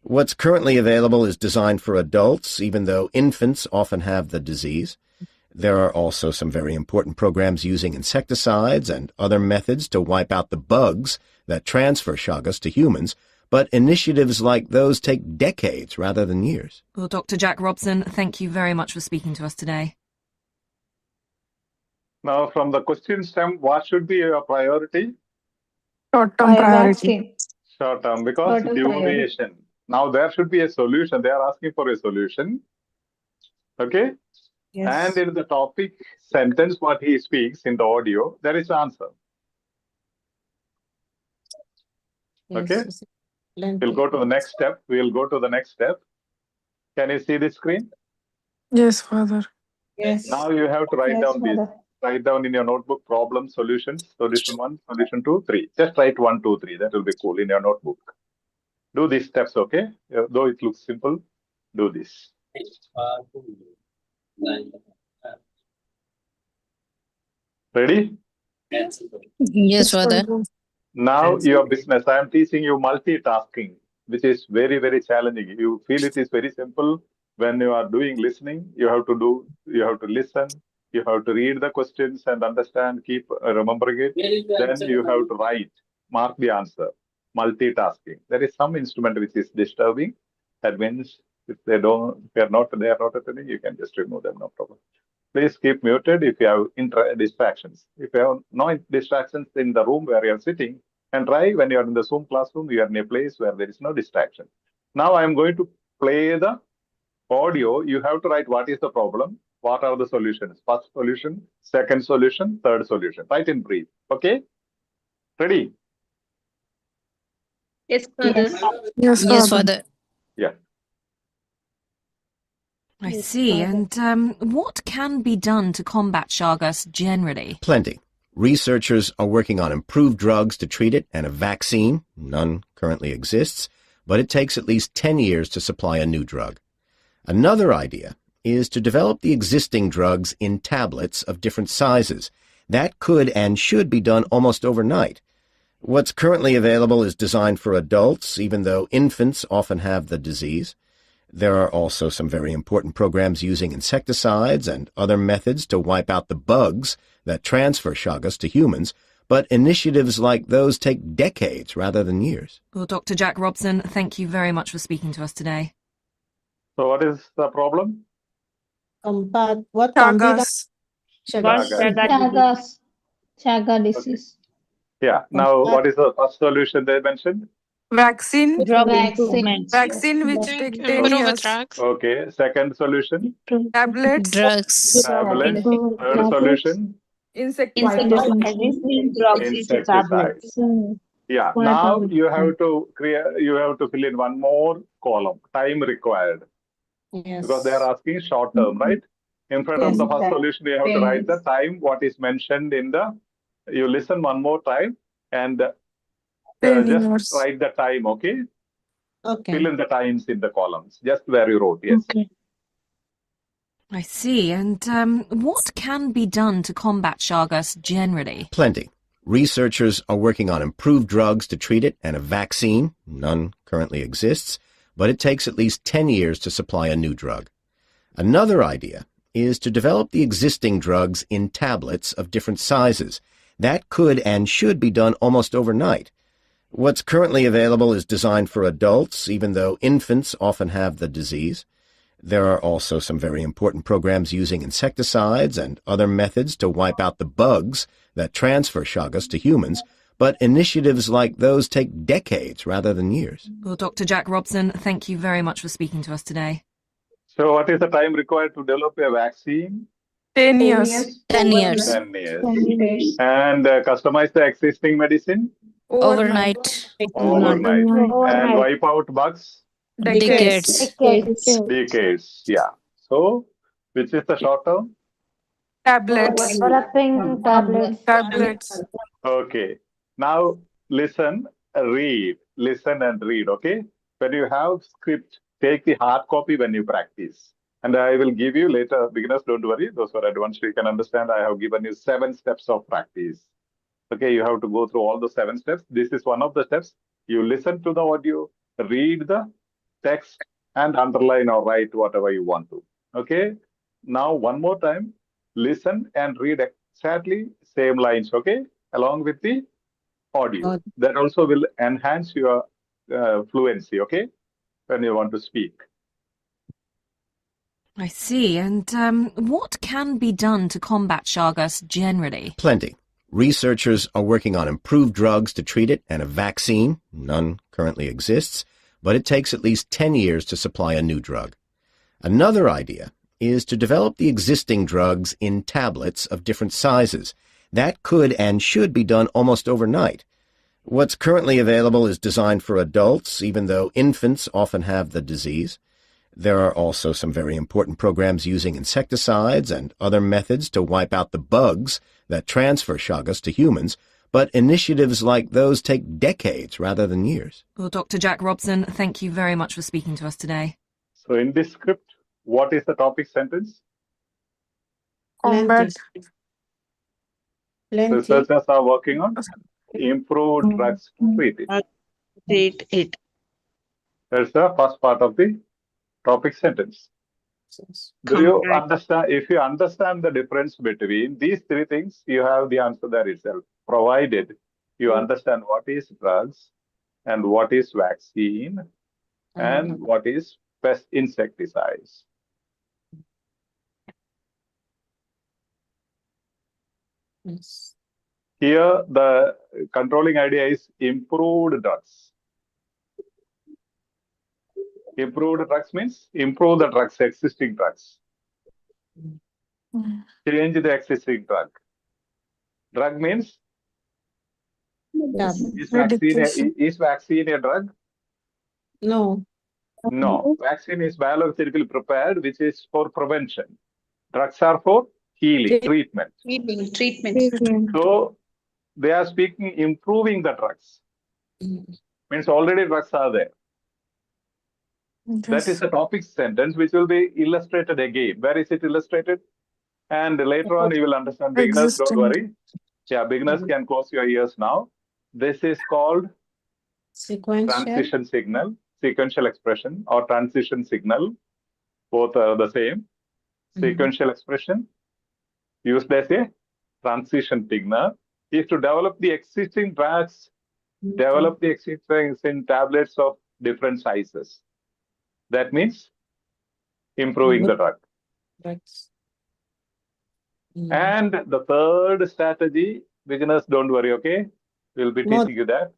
What's currently available is designed for adults, even though infants often have the disease. There are also some very important programs using insecticides and other methods to wipe out the bugs that transfer Chagas to humans, but initiatives like those take decades rather than years. Well, Dr. Jack Robson, thank you very much for speaking to us today. Now, from the question stem, what should be your priority? Short-term priority. Vaccine. Short term, because Short-term priority. duration. Now, there should be a solution. They are asking for a solution. Okay? Yes. And in the topic sentence, what he speaks in the audio, there is the answer. Yes, Okay? it's plenty. We'll go to the next step. Can you see the screen? Yes, Father. Yes. Now you have to write Yes, down this. Father. Write down in your notebook problem solutions. Solution 1, solution 2, 3. Just write 1, 2, 3. That will be cool in your notebook. Do these steps, okay? Though it looks simple, do this. Ready? Yes, Father. Now your business. I am teaching you multitasking, which is very, very challenging. You feel it is very simple. When you are doing listening, you have to listen, you have to read the questions and understand, keep remembering it. Then you have to write, mark the answer. Multitasking. There is some instrument which is disturbing. That means if they are not attending, you can just remove them, no problem. Please keep muted if you have distractions. If you have no distractions in the room where you are sitting, and try when you are in the Zoom classroom, you are in a place where there is no distraction. Now I am going to play the audio. You have to write what is the problem, what are the solutions. First solution, second solution, third solution. Write in brief. Okay? Ready? Yes, Father. Yes, Yes, Father. Father. Yeah. I see. And what can be done to combat Chagas generally? Plenty. Researchers are working on improved drugs to treat it and a vaccine. None currently exists, but it takes at least 10 years to supply a new drug. Another idea is to develop the existing drugs in tablets of different sizes. That could and should be done almost overnight. What's currently available is designed for adults, even though infants often have the disease. There are also some very important programs using insecticides and other methods to wipe out the bugs that transfer Chagas to humans, but initiatives like those take decades rather than years. Well, Dr. Jack Robson, thank you very much for speaking to us today. So what is the problem? What can be done? Chagas. Chaga disease. Yeah. Now what is the first solution they mentioned? Vaccine. Vaccine. Which take 10 years. Okay. Second solution, Tablets. Drugs. tablets. Third solution, Insecticides. insecticides. Yeah. Now you have to fill in one more column, time required, Yes. because they are asking short term, right? In front of the first solution, you have to write the time, what is mentioned in you listen one more time and 10 just years. write the time, okay? Okay. Fill in the times in the columns, just where you wrote, yes. I see. And what can be done to combat Chagas generally? Plenty. Researchers are working on improved drugs to treat it and a vaccine. None currently exists, but it takes at least 10 years to supply a new drug. Another idea is to develop the existing drugs in tablets of different sizes. That could and should be done almost overnight. What's currently available is designed for adults, even though infants often have the disease. There are also some very important programs using insecticides and other methods to wipe out the bugs that transfer Chagas to humans, but initiatives like those take decades rather than years. Well, Dr. Jack Robson, thank you very much for speaking to us today. So what is the time required to develop a vaccine? 10 years. 10 years. 10 years. And customize the existing medicine? Overnight. Overnight. And wipe out bugs? Decades. Decades, yeah. So, which is the short term? Tablets. Tablets. Okay. Now, listen and read, okay? When you have script, take the hard copy when you practice. And I will give you later, beginners, don't worry, those who are advanced, you can understand, I have given you 7 steps of practice. Okay, you have to go through all the 7 steps. This is one of the steps. You listen to the audio, read the text, and underline or write whatever you want to. Okay, now one more time, listen and read exactly same lines, okay, along with the audio. That also will enhance your fluency, okay, when you want to speak. I see. And what can be done to combat Chagas generally? Plenty. Researchers are working on improved drugs to treat it and a vaccine. None currently exists, but it takes at least 10 years to supply a new drug. Another idea is to develop the existing drugs in tablets of different sizes. That could and should be done almost overnight. What's currently available is designed for adults, even though infants often have the disease. There are also some very important programs using insecticides and other methods to wipe out the bugs that transfer Chagas to humans, but initiatives like those take decades rather than years. Well, Dr. Jack Robson, thank you very much for speaking to us today. So in this script, what is the topic sentence? Combat. Plenty. Researchers are working on improved drugs to treat it. Treat it. That's the first part of the topic sentence. Do you Combat. understand? If you understand the difference between these three things, you have the answer there itself, provided you understand what is drugs and what is vaccine and what is pest insecticides. Yes. Here, the controlling idea is improved drugs. Improved drugs means improve the drugs, existing drugs. Change the existing drug. Drug means is vaccine a drug? No. No. Vaccine is biologically prepared, which is for prevention. Drugs are for healing, treatment. Treatment. So they are speaking improving the drugs. Means already drugs are there. That is a topic sentence which will be illustrated again. Where is it illustrated? And later on you will understand. Beginners, don't worry. Yeah, beginners can close your ears now. This is called Sequential. transition signal, sequential expression or transition signal. Both are the same. Sequential expression used as a transition signal is to develop the existing drugs, develop the existing tablets of different sizes. That means improving the drug. Drugs. And the third strategy, beginners, don't worry, okay? We'll be teaching you that.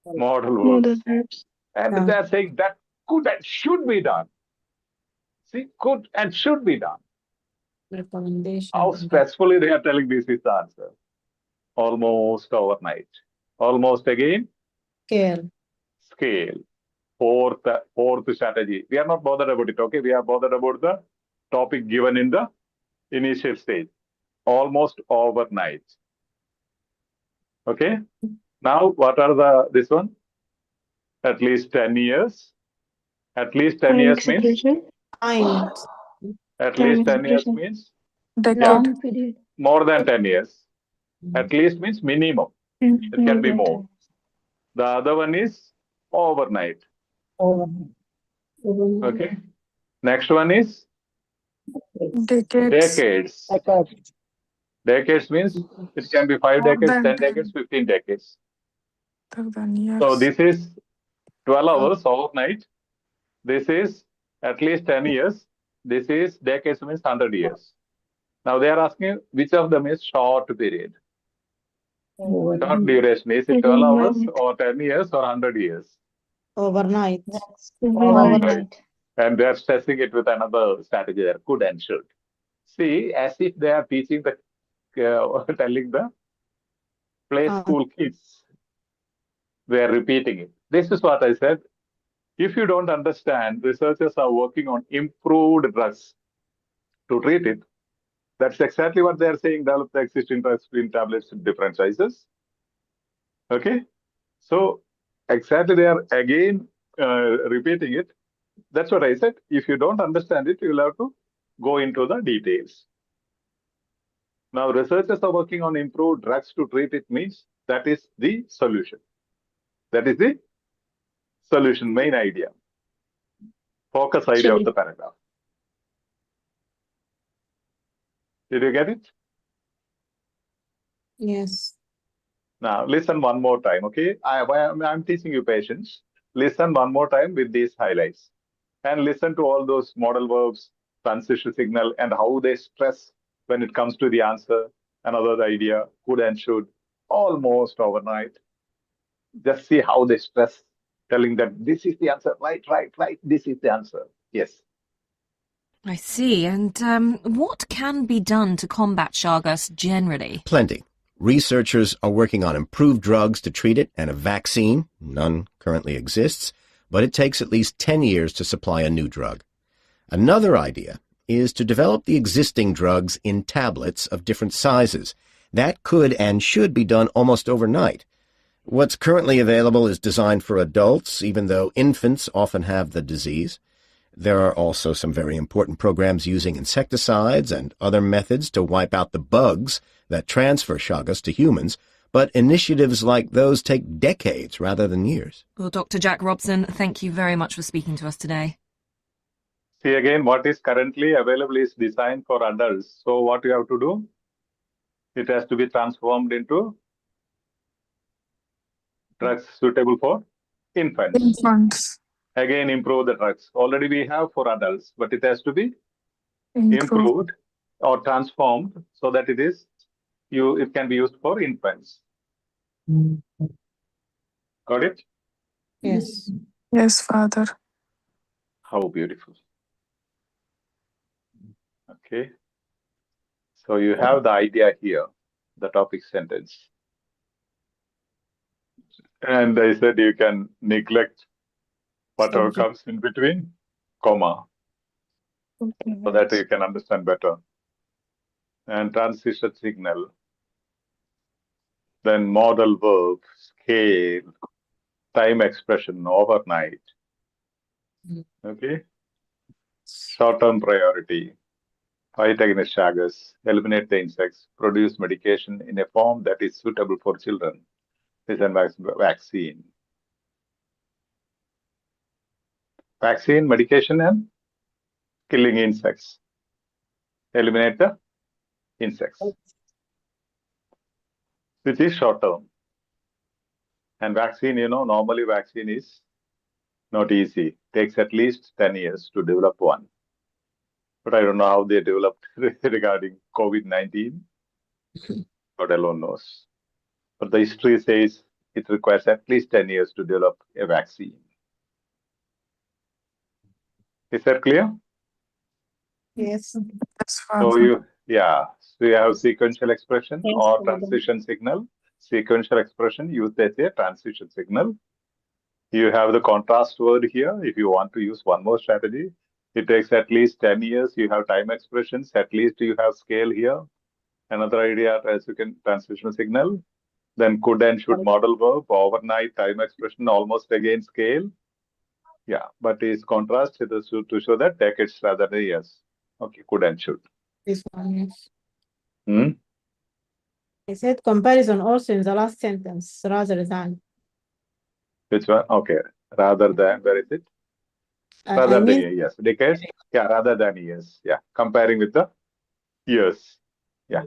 Model verbs. And they're saying that could and should be done. See, could and should be done. Recommendation. How stressfully they are telling this is the answer. Almost overnight. Almost again. Scale. Fourth strategy. We are not bothered about it, okay? We are bothered about the topic given in the initial stage. Almost overnight. Okay? Now, what are this one? At least 10 years. At least 10 years means? At least 10 years means? Decade. More than 10 years. At least means minimum. It can be more. The other one is overnight. Okay. Next one is decades. Decades means it can be 5 decades, 10 decades, 15 decades. So this is 12 hours overnight. This is at least 10 years. This is decades means 100 years. Now they are asking which of them is short period. Short duration. Is it 12 hours or 10 years or 100 years? Overnight. Overnight. And they are stressing it with another strategy there, could and should. See, as if they are teaching the, telling the play school kids. They are repeating it. This is what I said. If you don't understand, researchers are working on improved drugs to treat it. That's exactly what they are saying, develop the existing drugs in tablets in different sizes. Okay? So, exactly they are again repeating it. That's what I said. If you don't understand it, you will have to go into the details. Now, researchers are working on improved drugs to treat it means that is the solution. That is the solution, main idea. Focus idea of the paragraph. Did you get it? Yes. Now, listen one more time, okay? I'm teaching you patience. Listen one more time with these highlights. And listen to all those modal verbs, transition signal, and how they stress when it comes to the answer. Another idea, could and should, almost overnight. Just see how they stress, telling that this is the answer, right, this is the answer. Yes. I see. And what can be done to combat Chagas generally? Plenty. Researchers are working on improved drugs to treat it and a vaccine. None currently exists, but it takes at least 10 years to supply a new drug. Another idea is to develop the existing drugs in tablets of different sizes. That could and should be done almost overnight. What's currently available is designed for adults, even though infants often have the disease. There are also some very important programs using insecticides and other methods to wipe out the bugs that transfer Chagas to humans, but initiatives like those take decades rather than years. Well, Dr. Jack Robson, thank you very much for speaking to us today. See, again, what is currently available is designed for adults. So what you have to do? It has to be transformed into drugs suitable for infants. Infants. Again, improve the drugs. Already we have for adults, but it has to be improved or transformed so that it can be used for infants. Got it? Yes. Yes, Father. How beautiful. Okay. So you have the idea here, the topic sentence. And I said you can neglect whatever comes in between, comma, so that you can understand better. And transition signal. Then modal verb, scale, time expression, overnight. Okay. Short-term priority. Fight against Chagas, eliminate the insects, produce medication in a form that is suitable for children. This is a vaccine. Vaccine, medication, and killing insects. Eliminate the insects. This is short term. And vaccine, normally vaccine is not easy. Takes at least 10 years to develop one. But I don't know how they developed regarding COVID-19. God alone knows. But the history says it requires at least 10 years to develop a vaccine. Is that clear? Yes. Yes, So Father. so you have sequential expression Yes, or Father. transition signal. Sequential expression used as a transition signal. You have the contrast word here. If you want to use one more strategy, it takes at least 10 years. You have time expressions. At least you have scale here. Another idea as you can transition signal. Then could and should model verb, overnight, time expression, almost again scale. Yeah, but is contrast to show that decades rather than years. Okay, could and should. This one, yes. Hmm? I said comparison also in the last sentence rather than. Which one? Okay, rather than, where is it? Rather I than mean, yes, decades. Yeah, rather than years. Yeah, comparing with the years. Yeah,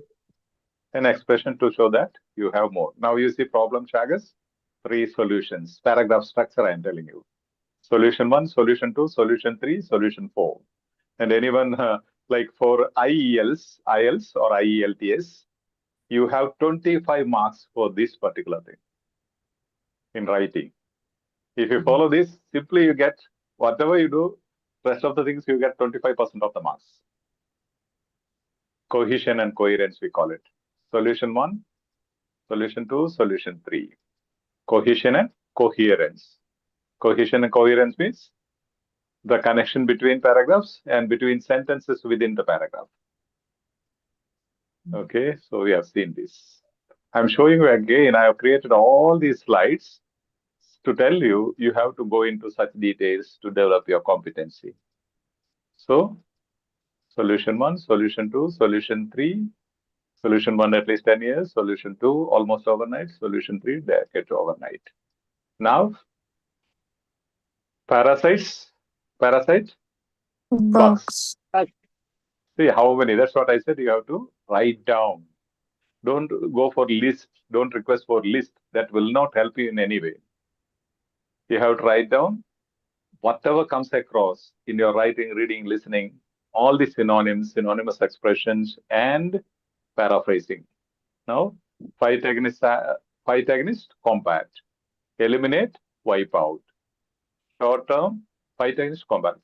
an expression to show that you have more. Now you see problem, Chagas. 3 solutions. Paragraph structure, I am telling you. Solution 1, solution 2, solution 3, solution 4. And anyone like for IELTS or IELTS, you have 25 marks for this particular thing in writing. If you follow this, simply you get whatever you do, rest of the things you get 25% of the marks. Cohesion and coherence, we call it. Solution 1, solution 2, solution 3. Cohesion and coherence. Cohesion and coherence means the connection between paragraphs and between sentences within the paragraph. Okay, so we have seen this. I'm showing you again, I have created all these slides to tell you, you have to go into such details to develop your competency. So, solution 1, solution 2, solution 3, solution 1 at least 10 years, solution 2 almost overnight, solution 3 decade overnight. Now, parasite, Bugs. See how many, that's what I said, you have to write down. Don't go for list, don't request for list, that will not help you in any way. You have to write down whatever comes across in your writing, reading, listening, all the synonyms, synonymous expressions, and paraphrasing. Now, fight against, combat. Eliminate, wipe out. Short term, fight against, combat.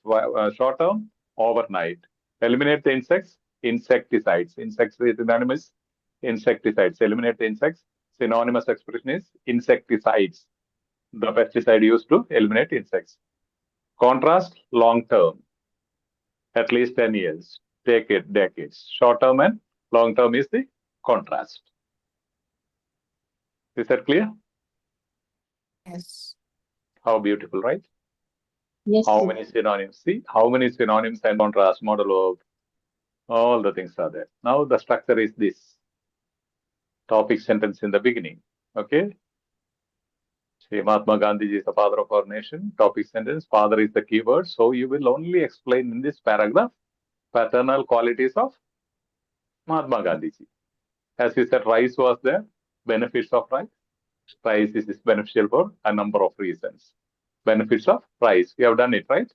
Short term, overnight. Eliminate the insects, insecticides. Insects is synonymous, insecticides. Eliminate the insects. Synonymous expression is insecticides. The pesticide used to eliminate insects. Contrast, long term, at least 10 years, take it decades. Short term and long term is the contrast. Is that clear? Yes. How beautiful, right? Yes. How many synonyms? See, how many synonyms and contrast, model verb, all the things are there. Now the structure is this. Topic sentence in the beginning. Okay. See, Mahatma Gandhi is the father of our nation. Topic sentence, father is the keyword. So you will only explain in this paragraph paternal qualities of Mahatma Gandhi. As you said, rice was there. Benefits of rice. Rice is beneficial for a number of reasons. Benefits of rice. You have done it, right?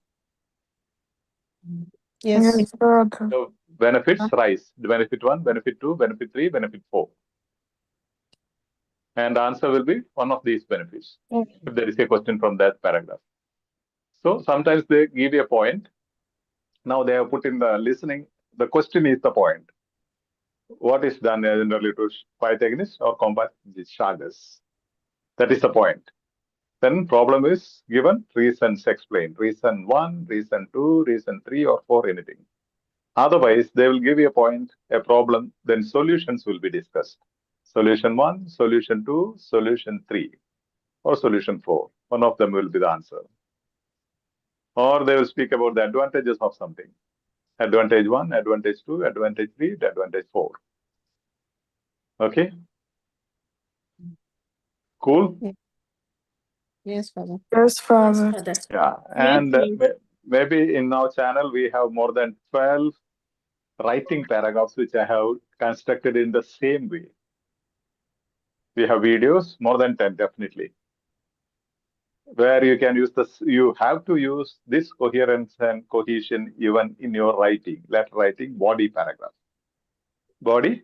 Yes. Yes, Father. So benefits, rice. Benefit 1, benefit 2, benefit 3, benefit 4. And the answer will be one of these benefits. If there is a question from that paragraph. So sometimes they give you a point. Now they have put in the listening. The question is the point. What is done generally to fight against or combat the Chagas? That is the point. Then problem is given, reasons explained. Reason 1, reason 2, reason 3 or 4, anything. Otherwise, they will give you a point, a problem, then solutions will be discussed. Solution 1, solution 2, solution 3, or solution 4. One of them will be the answer. Or they will speak about the advantages of something. Advantage 1, advantage 2, advantage 3, advantage 4. Okay? Cool? Yes, Father. Yes, Father. Yeah. And maybe in our channel, we have more than 12 writing paragraphs which I have constructed in the same way. We have videos, more than 10 definitely, where you can use this. You have to use this coherence and cohesion even in your writing, letter writing, body paragraphs. Body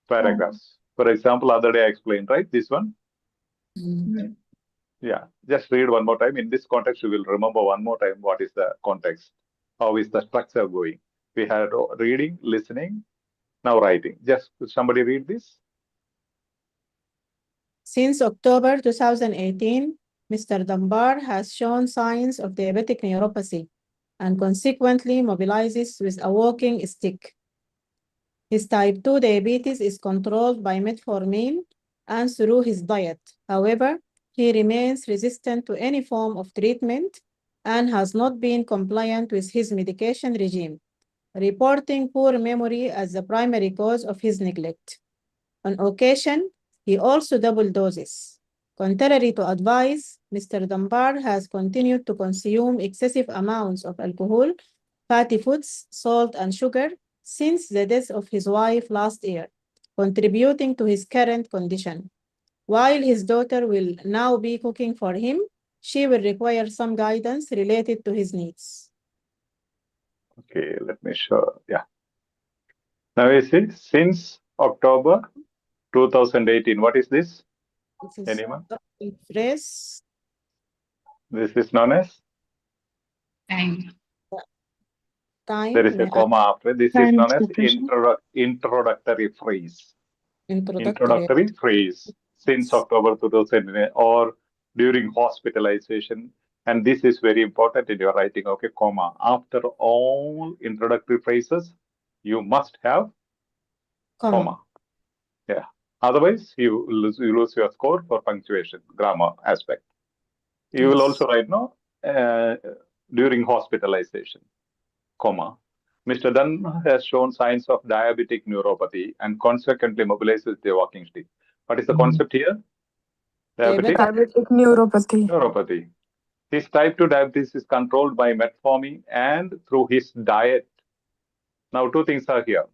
paragraphs. For example, other day I explained, right? This one. Yeah, just read one more time. In this context, you will remember one more time what is the context. How is the structure going? We had reading, listening, now writing. Just somebody read this. Since October 2018, Mr. Dunbar has shown signs of diabetic neuropathy and consequently mobilizes with a walking stick. His type 2 diabetes is controlled by metformin and through his diet. However, he remains resistant to any form of treatment and has not been compliant with his medication regime, reporting poor memory as the primary cause of his neglect. On occasion, he also double doses. Contrary to advice, Mr. Dunbar has continued to consume excessive amounts of alcohol, fatty foods, salt, and sugar since the death of his wife last year, contributing to his current condition. While his daughter will now be cooking for him, she will require some guidance related to his needs. Okay, let me show. Yeah. Now you see, since October 2018, what is this? This is Anyone? phrase. This is known as? Time. There is a comma after. This is known as introductory phrase. Introductory phrase since October 2018 or during hospitalization. And this is very important in your writing. Okay, comma. After all introductory phrases, you must have comma. Yeah. Otherwise, you lose your score for punctuation, grammar aspect. You will also write no during hospitalization, comma. Mr. Dunn has shown signs of diabetic neuropathy and consequently mobilizes the walking stick. What is the concept here? Diabetic neuropathy. Neuropathy. His type 2 diabetes is controlled by metformin and through his diet. Now, two things are here.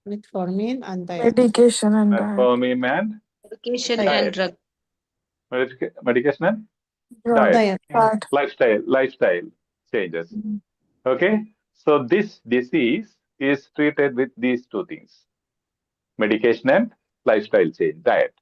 Metformin and diet. Medication and diet. Metformin and Medication diet. and drug. Medication and Diet. Lifestyle changes. Okay, so this disease is treated with these two things: medication and lifestyle change, diet.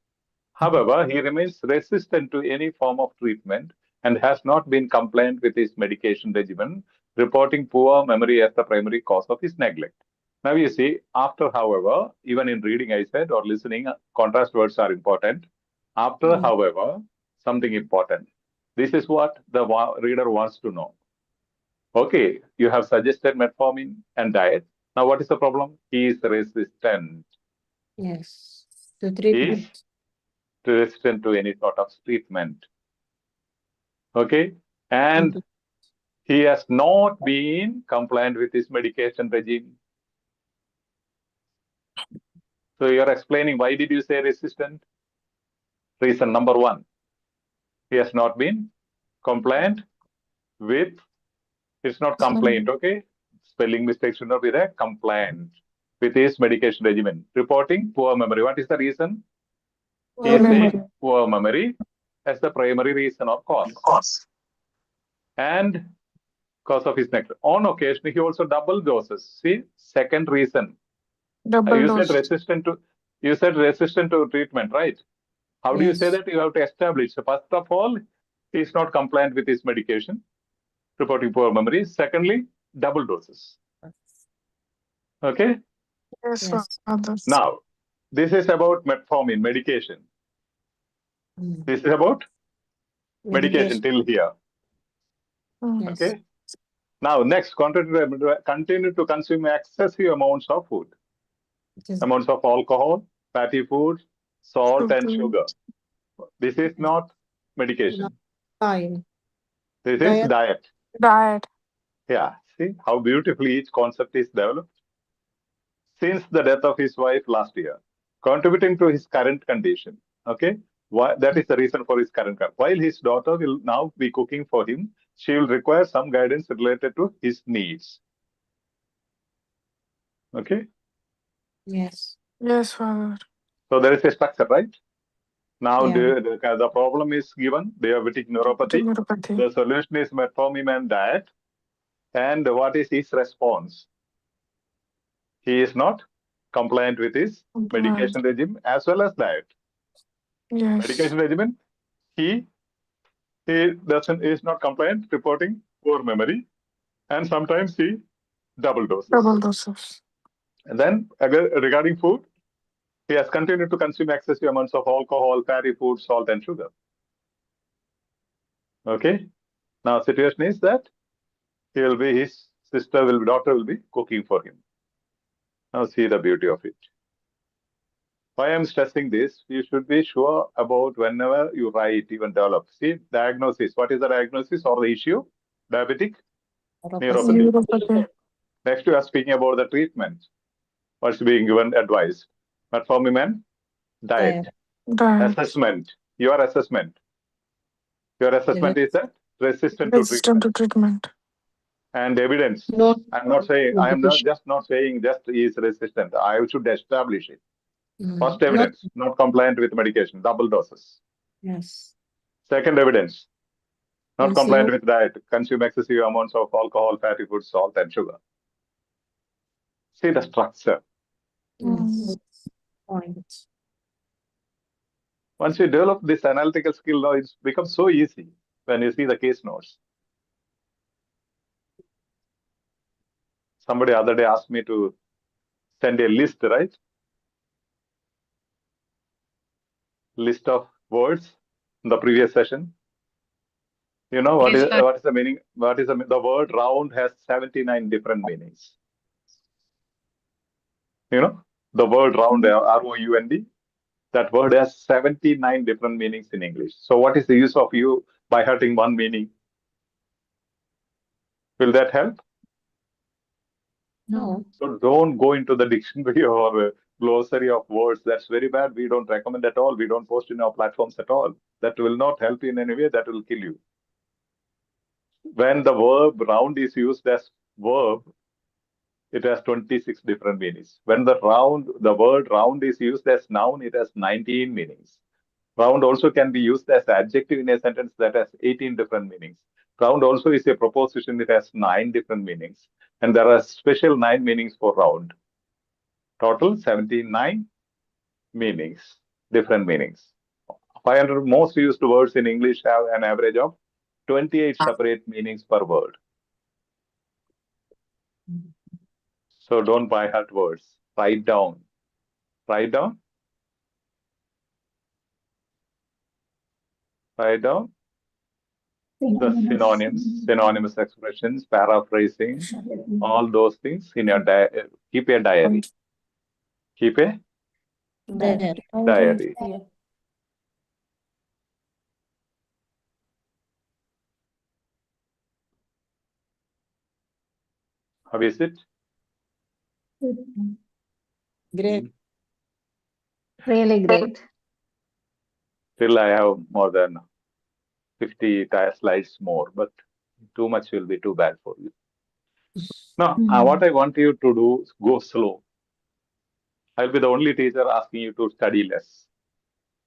However, he remains resistant to any form of treatment and has not been compliant with his medication regimen, reporting poor memory as the primary cause of his neglect. Now you see, after, however, even in reading I said or listening, contrast words are important. After, however, something important. This is what the reader wants to know. Okay, you have suggested metformin and diet. Now, what is the problem? He is resistant. Yes. To He is treatment. resistant to any sort of treatment. Okay, and he has not been compliant with his medication regime. So you're explaining why did you say resistant? Reason number one, he has not been compliant with, it's not complaint, okay? Spelling mistake should not be there, compliant with his medication regimen. Reporting poor memory. What is the reason? He is saying poor memory as the primary reason or cause. And cause of his neck. On occasion, he also double doses. See, second reason. Double dose. You said resistant to treatment, right? How do you say that? You have to establish. So first of all, he is not compliant with his medication, reporting poor memory. Secondly, double doses. Okay? Yes, Father. Now, this is about metformin, medication. This is about medication till here. Okay? Now, next, continue to consume excessive amounts of food. Amounts of alcohol, fatty food, salt, and sugar. This is not medication. This is diet. Diet. Yeah, see how beautifully each concept is developed. Since the death of his wife last year, contributing to his current condition. Okay, that is the reason for his current condition. While his daughter will now be cooking for him, she will require some guidance related to his needs. Okay. Yes. Yes, Father. So there is a structure, right? Now the problem is given diabetic neuropathy. The solution is metformin and diet. And what is his response? He is not compliant with his medication regime as well as diet. Yes. Medication regimen, he is not compliant, reporting poor memory, and sometimes he double doses. Double doses. And then regarding food, he has continued to consume excessive amounts of alcohol, fatty food, salt, and sugar. Okay. Now situation is that his daughter will be cooking for him. Now see the beauty of it. Why I'm stressing this, you should be sure about whenever you write, even develop. See, diagnosis. What is the diagnosis or the issue? Diabetic neuropathy. Next, you are speaking about the treatment. What's being given advice? Metformin and diet. Assessment. Your assessment. Your assessment is that resistant to treatment. And evidence. No. I'm not saying, not saying just he is resistant. I should establish it. First evidence, not compliant with medication, double doses. Yes. Second evidence, not compliant with diet, consume excessive amounts of alcohol, fatty food, salt, and sugar. See the structure. Point. Once you develop this analytical skill, now it becomes so easy when you see the case notes. Somebody other day asked me to send a list, right? List of words in the previous session. You know what is the meaning? What is the word round has 79 different meanings. You know, the word round, R-O-U-N-D, that word has 79 different meanings in English. So what is the use of you by hurting one meaning? Will that help? No. So don't go into the dictionary or glossary of words. That's very bad. We don't recommend at all. We don't post in our platforms at all. That will not help you in any way. That will kill you. When the verb round is used as verb, it has 26 different meanings. When the word round is used as noun, it has 19 meanings. Round also can be used as adjective in a sentence that has 18 different meanings. Round also is a preposition, it has 9 different meanings. And there are special 9 meanings for round. Total 79 meanings, different meanings. 500 most used words in English have an average of 28 separate meanings per word. So don't by heart words. Write down. Write down. Write down. the synonymous expressions, paraphrasing, all those things in your keep a diary. Keep a There. diary. How is it? Great. Really great. Still, I have more than 50 slides more, but too much will be too bad for you. Now, what I want you to do is go slow. I'll be the only teacher asking you to study less.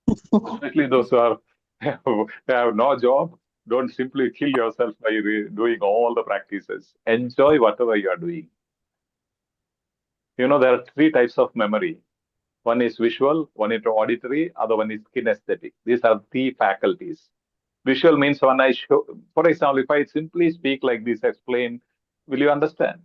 Especially those who have no job, don't simply kill yourself by doing all the practices. Enjoy whatever you are doing. You know, there are 3 types of memory. One is visual, one is auditory, other one is kinesthetic. These are 3 faculties. Visual means when I show, for example, if I simply speak like this, explain, will you understand?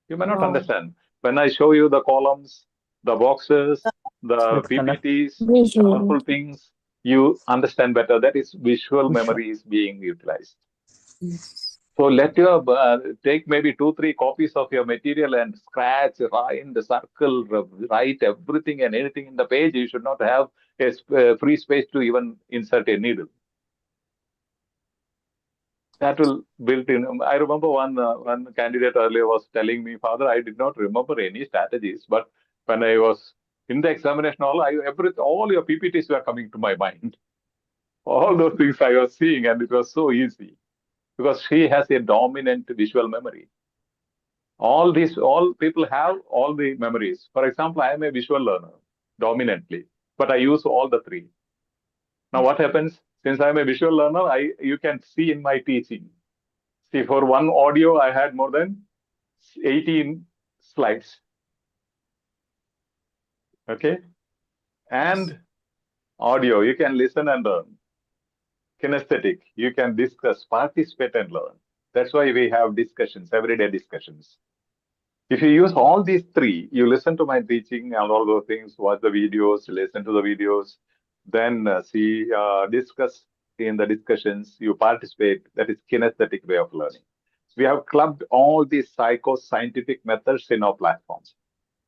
You may not understand. When I show you the columns, the boxes, the PPTs, colorful things, you understand better. That is visual memory is being utilized. So let your take maybe 2-3 copies of your material and scratch, write, circle, write everything and anything in the page. You should not have a free space to even insert a needle. That will build in. I remember one candidate earlier was telling me, Father, I did not remember any strategies, but when I was in the examination, all your PPTs were coming to my mind. All those things I was seeing, and it was so easy because she has a dominant visual memory. All people have all the memories. For example, I am a visual learner dominantly, but I use all the 3. Now, what happens? Since I am a visual learner, you can see in my teaching. See, for one audio, I had more than 18 slides. Okay? And audio, you can listen and learn. Kinesthetic, you can discuss, participate and learn. That's why we have discussions, everyday discussions. If you use all these 3, you listen to my teaching and all those things, watch the videos, listen to the videos, then discuss in the discussions, you participate. That is kinesthetic way of learning. We have clubbed all these psycho-scientific methods in our platforms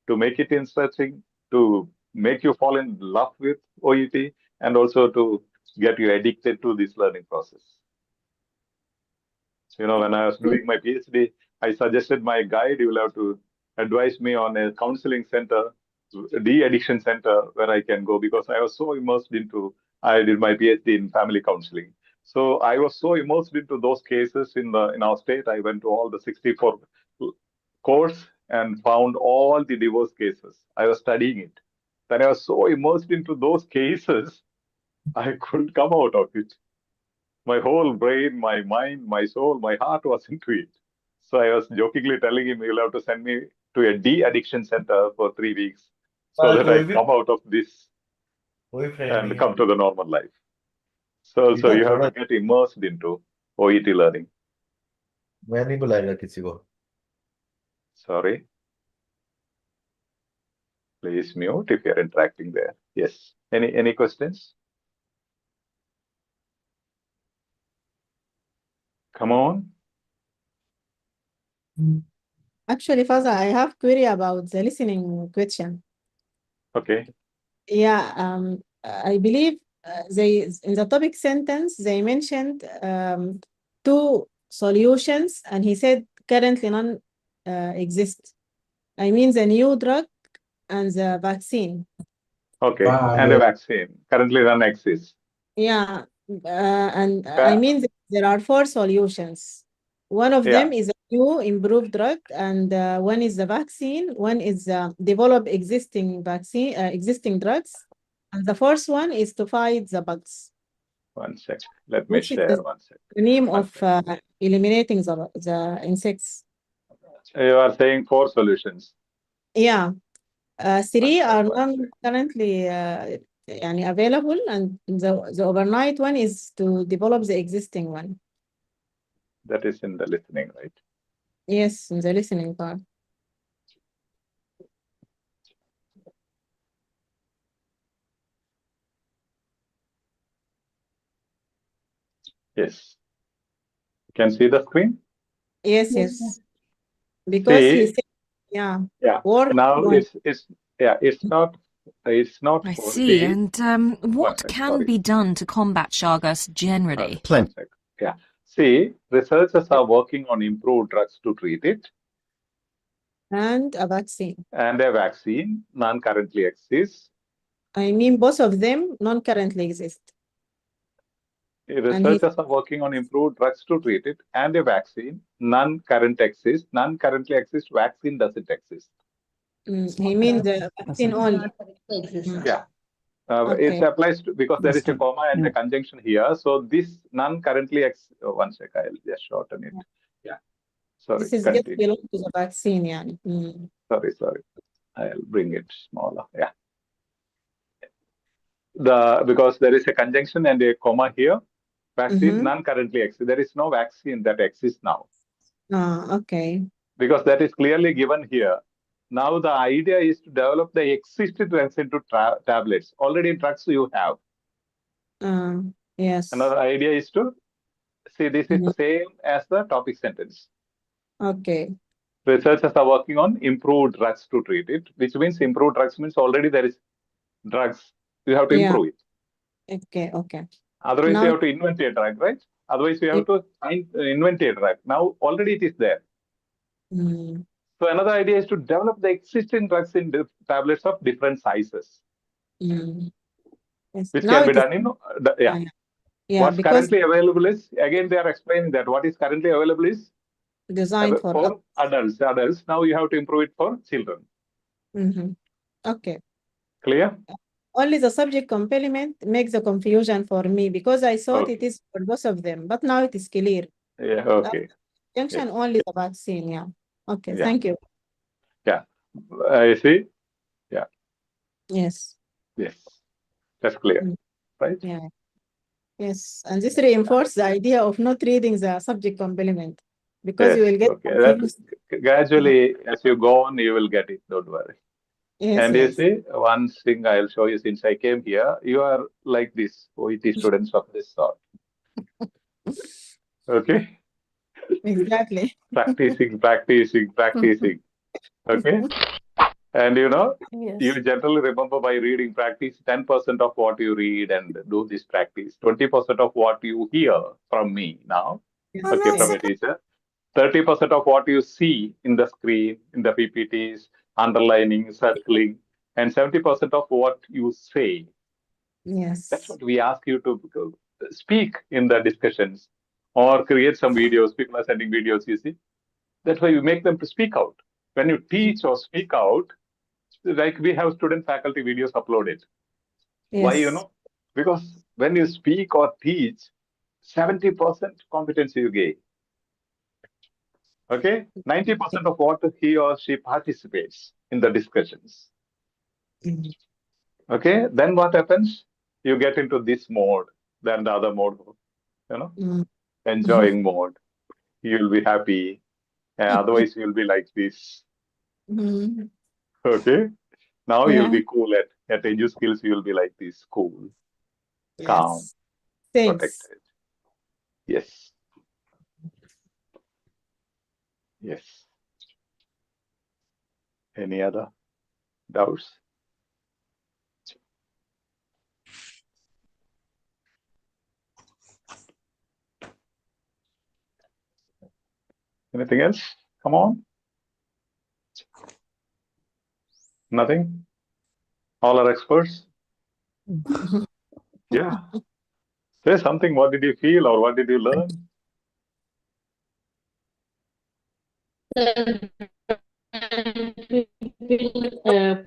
to make it interesting, to make you fall in love with OET, and also to get you addicted to this learning process. You know, when I was doing my PhD, I suggested my guide, you will have to advise me on a counseling center, de-addiction center where I can go, because I was so immersed into, I did my PhD in family counseling. So I was so immersed into those cases in our state. I went to all the 64 courts and found all the divorce cases. I was studying it. Then I was so immersed into those cases, I couldn't come out of it. My whole brain, my mind, my soul, my heart was into it. So I was jokingly telling him, you'll have to send me to a de-addiction center for 3 weeks so that I come out of this and come to the normal life. So you have to get immersed into OET learning. Sorry. Please mute if you're interacting there. Yes. Any questions? Come on. Actually, Faza, I have query about the listening question. Okay. Yeah, I believe they in the topic sentence they mentioned 2 solutions, and he said currently none exist. I mean the new drug and the vaccine. Okay, and a vaccine currently none exists. Yeah, and I mean there are 4 solutions. One of them is a new improved drug, and one is the vaccine. One is develop existing drugs, and the first one is to fight the bugs. One sec. Let me share one sec. The name of eliminating the insects. You are saying 4 solutions. Yeah, 3 are not currently available, and the overnight one is to develop the existing one. That is in the listening, right? Yes, in the listening part. Yes. Can see the screen? Yes, Yes, yes. Because he See, said, yeah, yeah. word Now one. it's not I for see. see. And One what sec, can sorry. be done to combat Chagas generally? One sec. Yeah. See, researchers are working on improved drugs to treat it, And a vaccine. and a vaccine none currently exists. I mean, both of them non-currently exist. And he, Researchers are working on improved drugs to treat it, and a vaccine none currently exists. None currently exists. Vaccine doesn't exist. he means the vaccine only. Yeah. It Okay. applies to, because there is a comma and a conjunction here. So this none currently one sec, I'll just shorten it. Yeah. Sorry, This is just continue. belong to the vaccine, yeah. Sorry. I'll bring it smaller. Yeah. Because there is a conjunction and a comma here. Vaccine none currently exists. There is no vaccine that exists now. Okay. Because that is clearly given here. Now the idea is to develop the existing drugs into tablets. Already drugs you have. Yes. Another idea is to see this is the same as the topic sentence. Okay. Researchers are working on improved drugs to treat it, which means improved drugs means already there is drugs. You have to improve it. Okay. Otherwise, Now, you have to invent a drug, right? Otherwise, you have to invent a drug. Now, already it is there. So another idea is to develop the existing drugs in tablets of different sizes, yes. which Now can be it is, done in, what's because currently available is, again, they are explaining that what is currently available is designed for adults. Now you have to improve it for children. Okay. Clear? Only the subject complement makes the confusion for me because I thought it is for both of them, but now it is clear. Yeah, okay. Junction only the vaccine, yeah. Okay, Yeah. thank you. Yeah. I see. Yeah. Yes. Yes. That's clear. Right? Yeah. Yes. And this reinforces the idea of not reading the subject complement because you will get confused. Gradually, as you go on, you will get it. Don't worry. Yes, And yes. you see, one thing I'll show you since I came here, you are like this, OET students of this sort. Okay? Exactly. Practicing. Okay? And you generally remember by reading practice 10% of what you read and do this practice, 20% of what you hear from me now, okay, from a teacher, 30% of what you see in the screen, in the PPTs, underlining, circling, and 70% of what you say. Yes. That's what we ask you to speak in the discussions or create some videos. People are sending videos, you see. That's why you make them to speak out. When you teach or speak out, like we have student faculty videos uploaded. Yes. Why, because when you speak or teach, 70% competency you gain. Okay? 90% of what he or she participates in the discussions. Okay? Then what happens? You get into this mode, then the other mode, enjoying mode. You'll be happy. Otherwise, you'll be like this. Okay? Now you'll be cool at Edu Skills, you'll be like this, cool, calm, protected. Yes. Yes. Any other doubts? Anything else? Come on. Nothing? All are experts? Yeah. Say something. What did you feel or what did you learn?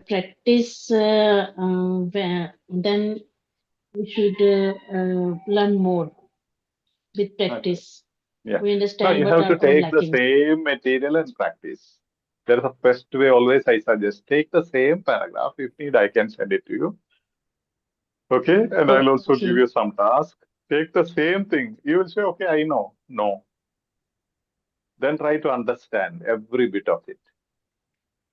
Practice, then we should learn more with practice. Yeah. We No, understand you what have to are take the lacking. same material and practice. There is a best way always I suggest. Take the same paragraph. If need, I can send it to you. Okay? And I'll also give you some task. Take the same thing. You will say, okay, I know. No. Then try to understand every bit of it.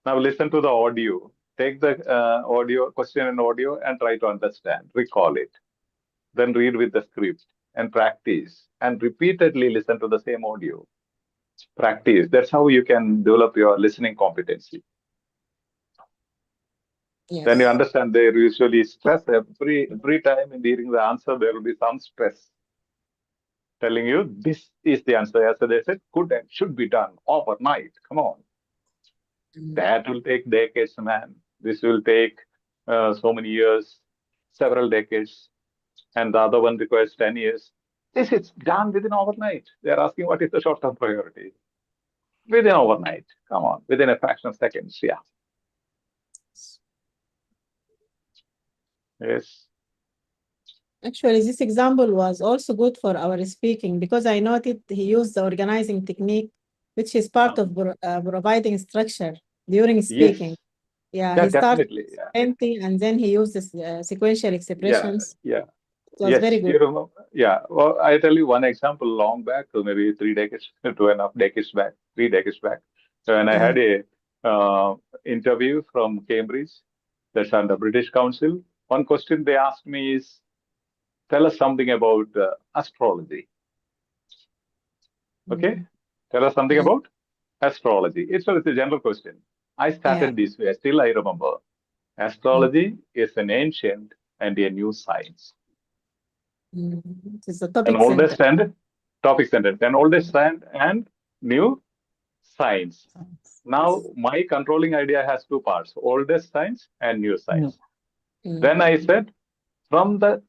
Now listen to the audio. Take the audio, question and audio, and try to understand. Recall it. Then read with the script and practice and repeatedly listen to the same audio. Practice. That's how you can develop your listening competency. Then you understand there usually stress every time in hearing the answer, there will be some stress telling you this is the answer. As they said, could and should be done overnight. Come on. That will take decades, man. This will take so many years, several decades. And the other one requires 10 years. This is done within overnight. They're asking what is the short-term priority. Within overnight. Come on, within a fraction of seconds. Yeah. Yes. Actually, this example was also good for our speaking because I noted he used the organizing technique, which is part of providing structure during speaking. Yes. Yeah, he started definitely. Yeah. empty and then he used the sequential expressions. Yeah. It was very good. You remember? Yeah. Well, I tell you one example long back, maybe 3 decades, 2.5 decades back, 3 decades back. So when I had a interview from Cambridge, that's under British Council, one question they asked me is, tell us something about astrology. Okay? Tell us something about astrology. It's a general question. I started this way. Still, I remember. Astrology is an ancient and a new science. It's the topic An oldest center. and topic sentence. An oldest and new science. Now, my controlling idea has 2 parts: oldest science and new science. Then I said, from the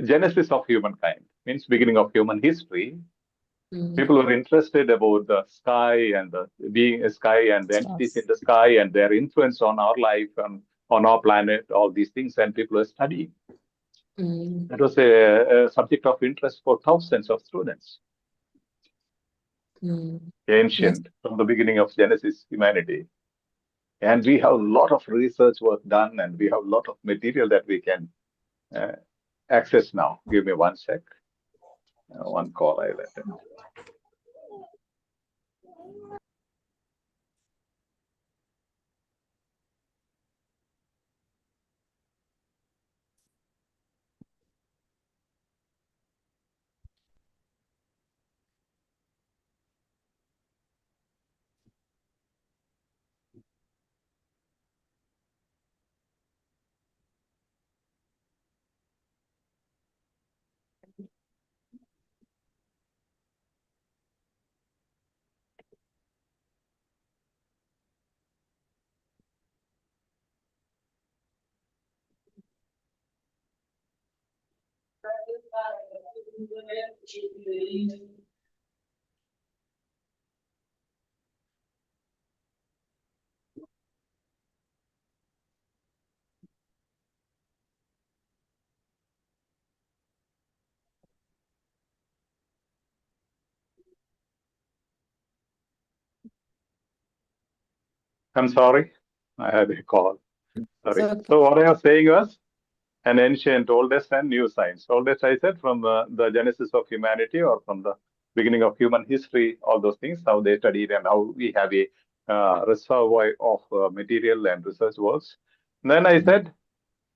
genesis of humankind, means beginning of human history, people were interested about the sky and the being a sky and the entities in the sky and their influence on our life and on our planet, all these things, and people were studying. That was a subject of interest for thousands of students. Ancient, from the beginning of Genesis humanity. And we have a lot of research work done, and we have a lot of material that we can access now. Give me 1 sec. One call I attend. I'm sorry, I had a call. Sorry. Okay. So what I was saying was an ancient, oldest and new science. Oldest, I said, from the genesis of humanity or from the beginning of human history, all those things, how they studied and how we have a reservoir of material and research works. And then I said,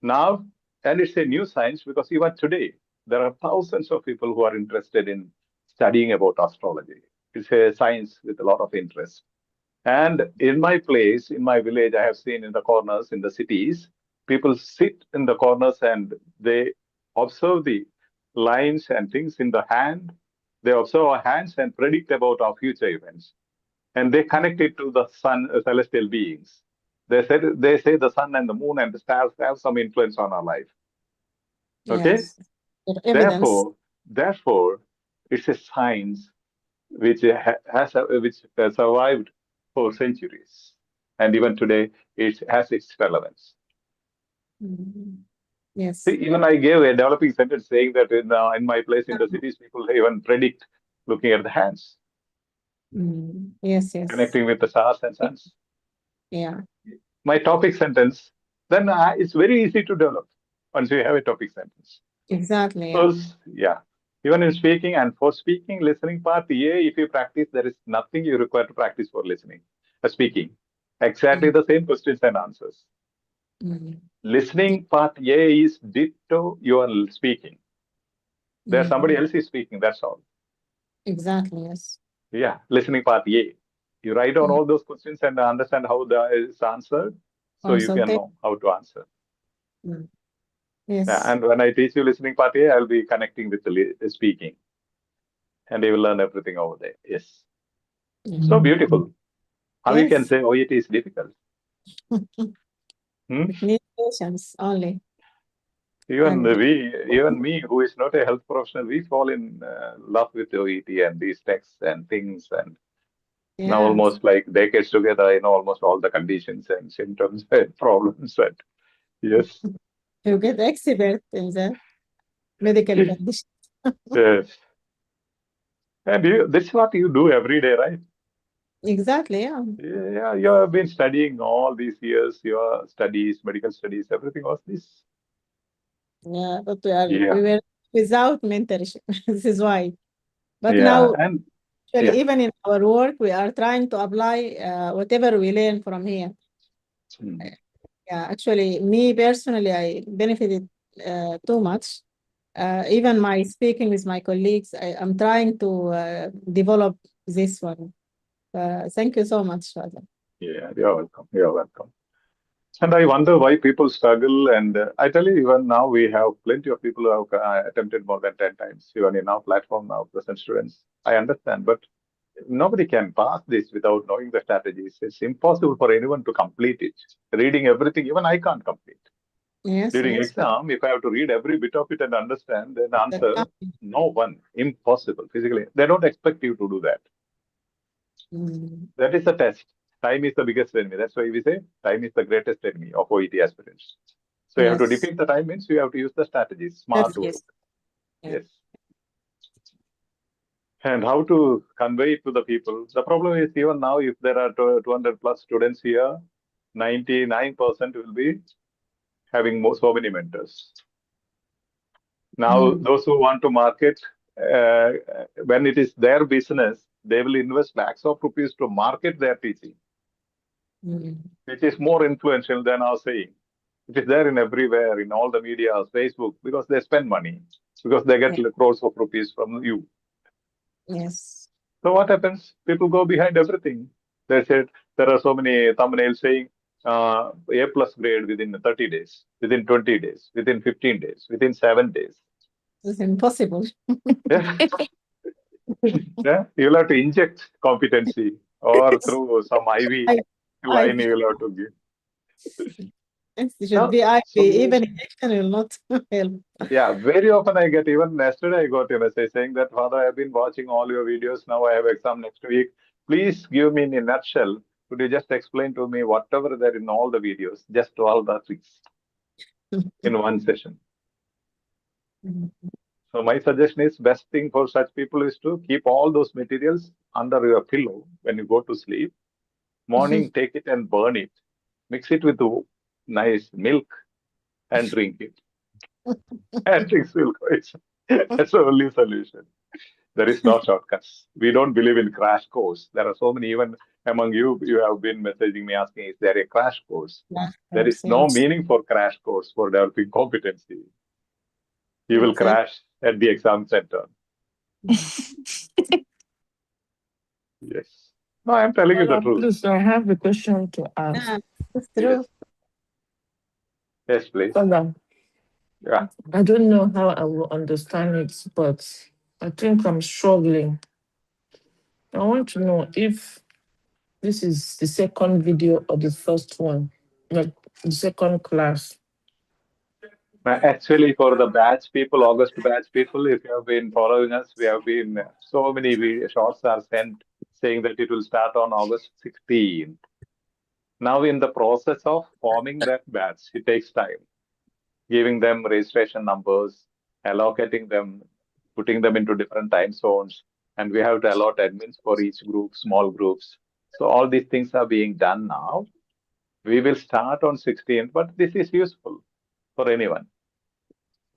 now, and it's a new science because even today, there are thousands of people who are interested in studying about astrology. It's a science with a lot of interest. And in my place, in my village, I have seen in the corners, in the cities, people sit in the corners and they observe the lines and things in the hand. They observe our hands and predict about our future events. And they connect it to the sun, celestial beings. They say the sun and the moon and the stars have some influence on our life. Okay? Evidence. Therefore, it's a science which has survived for centuries, and even today it has its relevance. Yes. See, even I gave a developing sentence saying that in my place in the cities, people even predict looking at the hands. Yes. Connecting with the stars and suns. Yeah. My topic sentence, then it's very easy to develop once you have a topic sentence. Exactly. So, yeah. Even in speaking, and for speaking, listening part, if you practice, there is nothing you require to practice for listening. Speaking, exactly the same questions and answers. Listening part A is ditto your speaking. There's somebody else is speaking, that's all. Exactly, yes. Yeah, listening part A. You write down all those questions and understand how is answered, so you can know how to answer. Yes. Yeah, and when I teach you listening part A, I'll be connecting with the speaking. And you will learn everything over there. Yes. So beautiful. How you can say OET is difficult? It needs patience only. Even me, who is not a health professional, we fall in love with OET and these texts and things, and now almost like decades together, I know almost all the conditions and symptoms and problems. And yes, You get expert in the medical condition. yes, and this is what you do every day, right? Exactly, yeah. Yeah, you have been studying all these years, your studies, medical studies, everything was this. Yeah, but we were without mentorship. This is why. But Yeah, now, and actually, even in our work, we are trying to apply whatever we learn from here. Yeah, actually, me personally, I benefited too much. Even my speaking with my colleagues, I'm trying to develop this one. Thank you so much, Father. Yeah, you're welcome. You're welcome. And I wonder why people struggle. And I tell you, even now we have plenty of people who have attempted more than 10 times, even in our platform now, present students. I understand, but nobody can pass this without knowing the strategies. It's impossible for anyone to complete it. Reading everything, even I can't complete. Yes, During exam, if I have to read every bit of it and understand, then answer, no one, impossible physically. They don't expect you to do that. That is the test. Time is the biggest enemy. That's why we say time is the greatest enemy of OET aspirants. So you have to defeat the time means you have to use the strategies, smart work. Yes. And how to convey it to the people. The problem is even now, if there are 200 plus students here, 99% will be having so many mentors. Now, those who want to market, when it is their business, they will invest lakhs of rupees to market their teaching, which is more influential than our saying. It is there in everywhere, in all the media, Facebook, because they spend money, because they get crores of rupees from you. Yes. So what happens? People go behind everything. They said there are so many thumbnails saying A plus grade within 30 days, within 20 days, within 15 days, within 7 days. It's impossible. Yeah. Yeah, you'll have to inject competency or through some IV line you'll have to give. It should be IV. Even injection will not help. Yeah, very often I get, even yesterday I got a message saying that, Father, I've been watching all your videos. Now I have exam next week. Please give me in a nutshell. Could you just explain to me whatever there in all the videos, just all the tricks in one session? So my suggestion is, best thing for such people is to keep all those materials under your pillow when you go to sleep. Morning, take it and burn it. Mix it with nice milk and drink it. And things will go. That's the only solution. There is no shortcuts. We don't believe in crash course. There are so many, even among you, you have been messaging me asking, is there a crash course? There is no meaning for crash course for developing competency. You will crash at the exam center. Yes. No, I'm telling you the truth. Please, I have a question to ask. That's true. Yes, please. Yeah. I don't know how I will understand it, but I think I'm struggling. I want to know if this is the second video or the first one, like the second class. Actually, for the batch people, August batch people, if you have been following us, we have been, so many shorts are sent saying that it will start on August 16th. Now, in the process of forming that batch, it takes time. Giving them registration numbers, allocating them, putting them into different time zones, and we have to allot admins for each group, small groups. So all these things are being done now. We will start on 16th, but this is useful for anyone.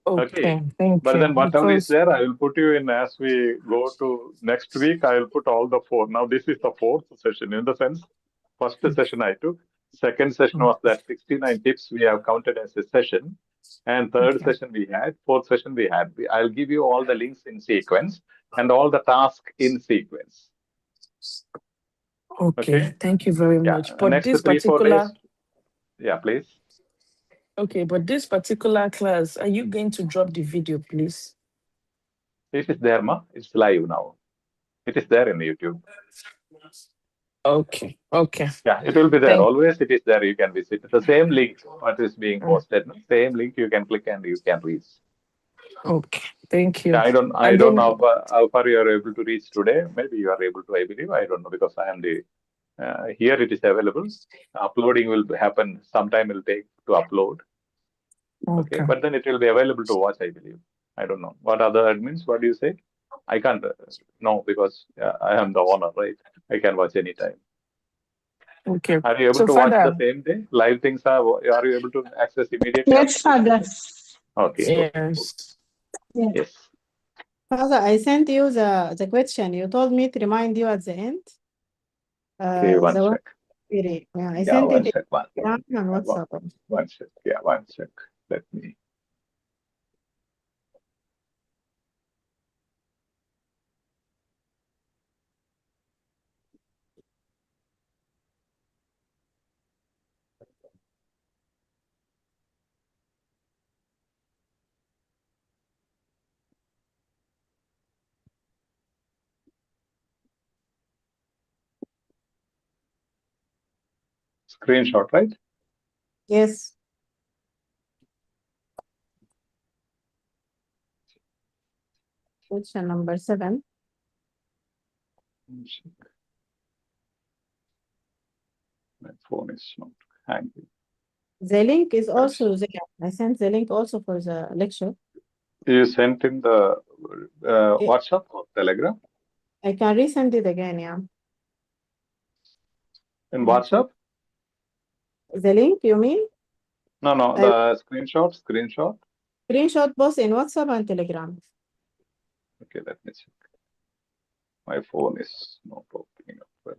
Okay, thank but you. then whatever is there, I will put you in as we go to next week. I will put all the 4. Now, this is the 4th session in the sense, first session I took. Second session was that 69 tips we have counted as a session. And third Okay. session we had, fourth session we had. I'll give you all the links in sequence and all the tasks in sequence. Okay. Thank you very Yeah. much. But Next this 3-4 days. particular, Yeah, please. okay, but this particular class, are you going to drop the video, please? It is there, ma. It's live now. It is there in YouTube. Okay. Okay. Yeah, it will be there. Thank- Always it is there. You can visit. The same link what is being posted. No? Same link you can click and you can reach. Okay. Thank you. Yeah, I don't And then- know how far you are able to reach today. Maybe you are able to, I believe. I don't know because I am the here it is available. Uploading will happen. Sometime it will take to upload. Okay. But then it will be available to watch, I believe. I don't know. What other admins? What do you say? I can't know because I am the owner, right? I can watch anytime. Okay. Are you able to watch the same day? Live things are you able to access immediately? Yes, Father. Okay. Yes. Yes. Father, I sent you the question. You told me to remind you at the end. Okay, one the sec. Yeah, I Yeah, sent one it sec. on WhatsApp. One sec. Yeah, one sec. Let me. Screenshot, right? Yes. Question number 7. My phone is not hanging. The link is also there. I sent the link also for the lecture. You sent in the WhatsApp or Telegram? I can resend it again, yeah. In WhatsApp? The link, you mean? No, the screenshot. Screenshot both in WhatsApp and Telegram. Okay, let me check. My phone is not opening up well.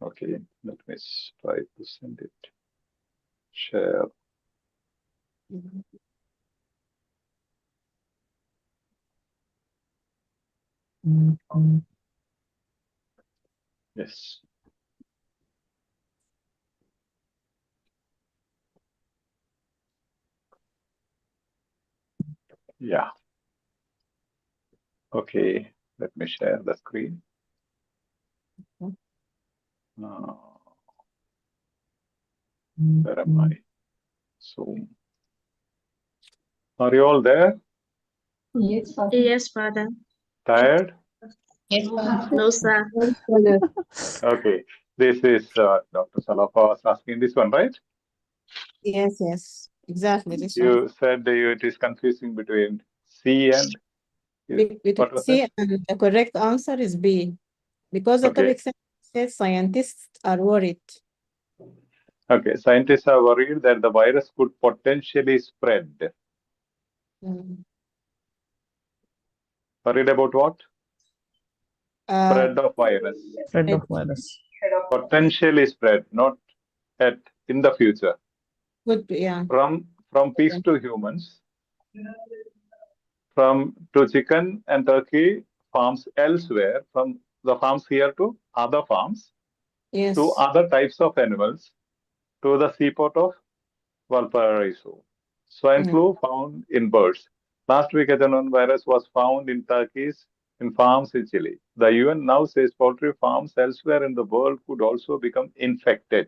Okay, let me try to send it. Share. Yes. Yeah. Okay, let me share the screen. Where am I? Zoom. Are you all there? Yes, Father. Yes, Father. Tired? Yes, no, sir. Okay. This is Dr. Salafa was asking this one, right? Yes, exactly. This one. You said it is confusing between C and what was C, it? and the correct answer is B. Because the topic says scientists are worried. Okay, scientists are worried that the virus could potentially spread. Worried about what? Spread of virus. Spread of virus. Potentially spread, not in the future. Could be, yeah. From pigs to humans, to chicken and turkey farms elsewhere, from the farms here to other farms, to other types of animals, to the seaport of Valparaiso. Swine flu found in birds. Last week, H1N1 virus was found in turkeys in farms in Chile. The UN now says poultry farms elsewhere in the world could also become infected.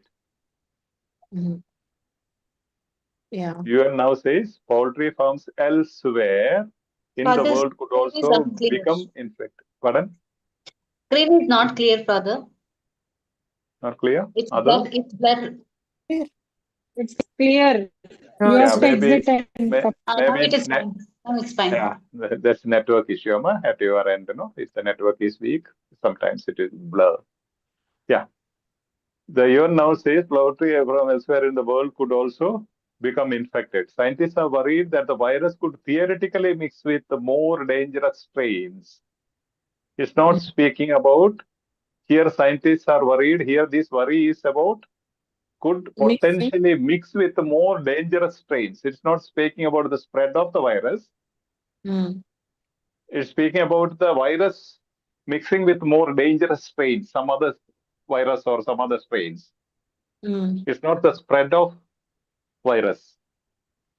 Yeah. UN now says poultry farms elsewhere in the world could also become infected. Pardon? Screen is not clear, Father. Not clear? It's Others? blur. It's blur. It's clear. Yeah, Yours maybe exit and Now it is fine. Now it's fine. Yeah, that's network issue, at your end, if the network is weak, sometimes it is blur. Yeah. The UN now says poultry from elsewhere in the world could also become infected. Scientists are worried that the virus could theoretically mix with the more dangerous strains. It's not speaking about, here scientists are worried, here this worry is about could potentially mix with the more dangerous strains. It's not speaking about the spread of the virus. It's speaking about the virus mixing with more dangerous strains, some other virus or some other strains. It's not the spread of virus.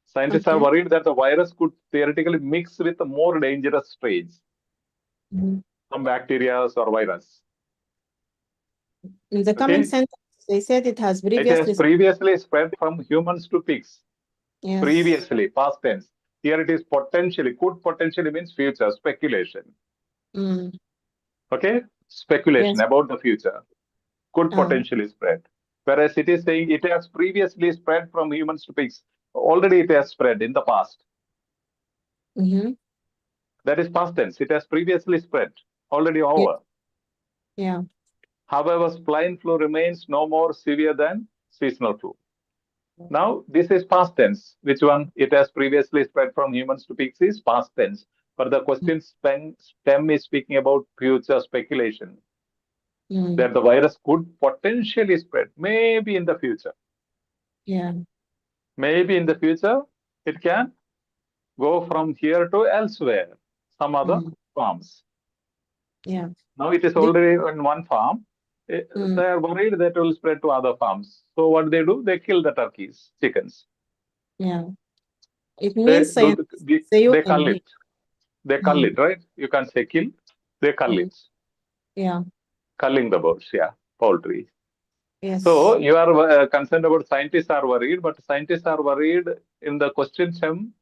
Scientists are worried that the virus could theoretically mix with the more dangerous strains, some bacteria or virus. In the comment sentence, they said it has previously spread from humans to pigs. Yes. Previously, past tense. Here it is potentially, could potentially means future, speculation. Okay? Speculation about the future. Could potentially spread. Whereas it is saying it has previously spread from humans to pigs. Already it has spread in the past. That is past tense. It has previously spread. Already over. Yeah. However, swine flu remains no more severe than seasonal flu. Now, this is past tense. Which one? It has previously spread from humans to pigs is past tense. But the question stem is speaking about future speculation. That the virus could potentially spread, maybe in the future. Yeah. Maybe in the future, it can go from here to elsewhere, some other farms. Yeah. Now it is already in one farm. They are worried that it will spread to other farms. So what they do? They kill the turkeys, chickens. Yeah. It means they cull it. They cull it, right? You can't say kill. They cull it. Yeah. Culling the birds, yeah, poultry. Yes. So you are concerned about scientists are worried, but scientists are worried in the question stem,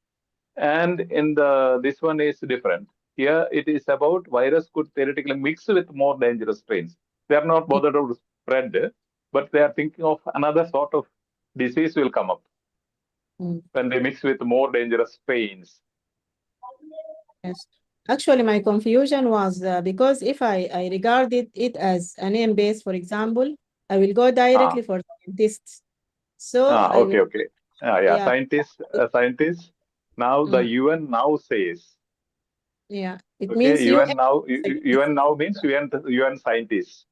and in the this one is different. Here it is about virus could theoretically mix with more dangerous strains. They are not bothered to spread, but they are thinking of another sort of disease will come up when they mix with more dangerous strains. Yes. Actually, my confusion was because if I regarded it as a name base, for example, I will go directly for scientists. So Okay. Scientists. Now the UN now says. Yeah, it means UN now. UN now means UN scientists.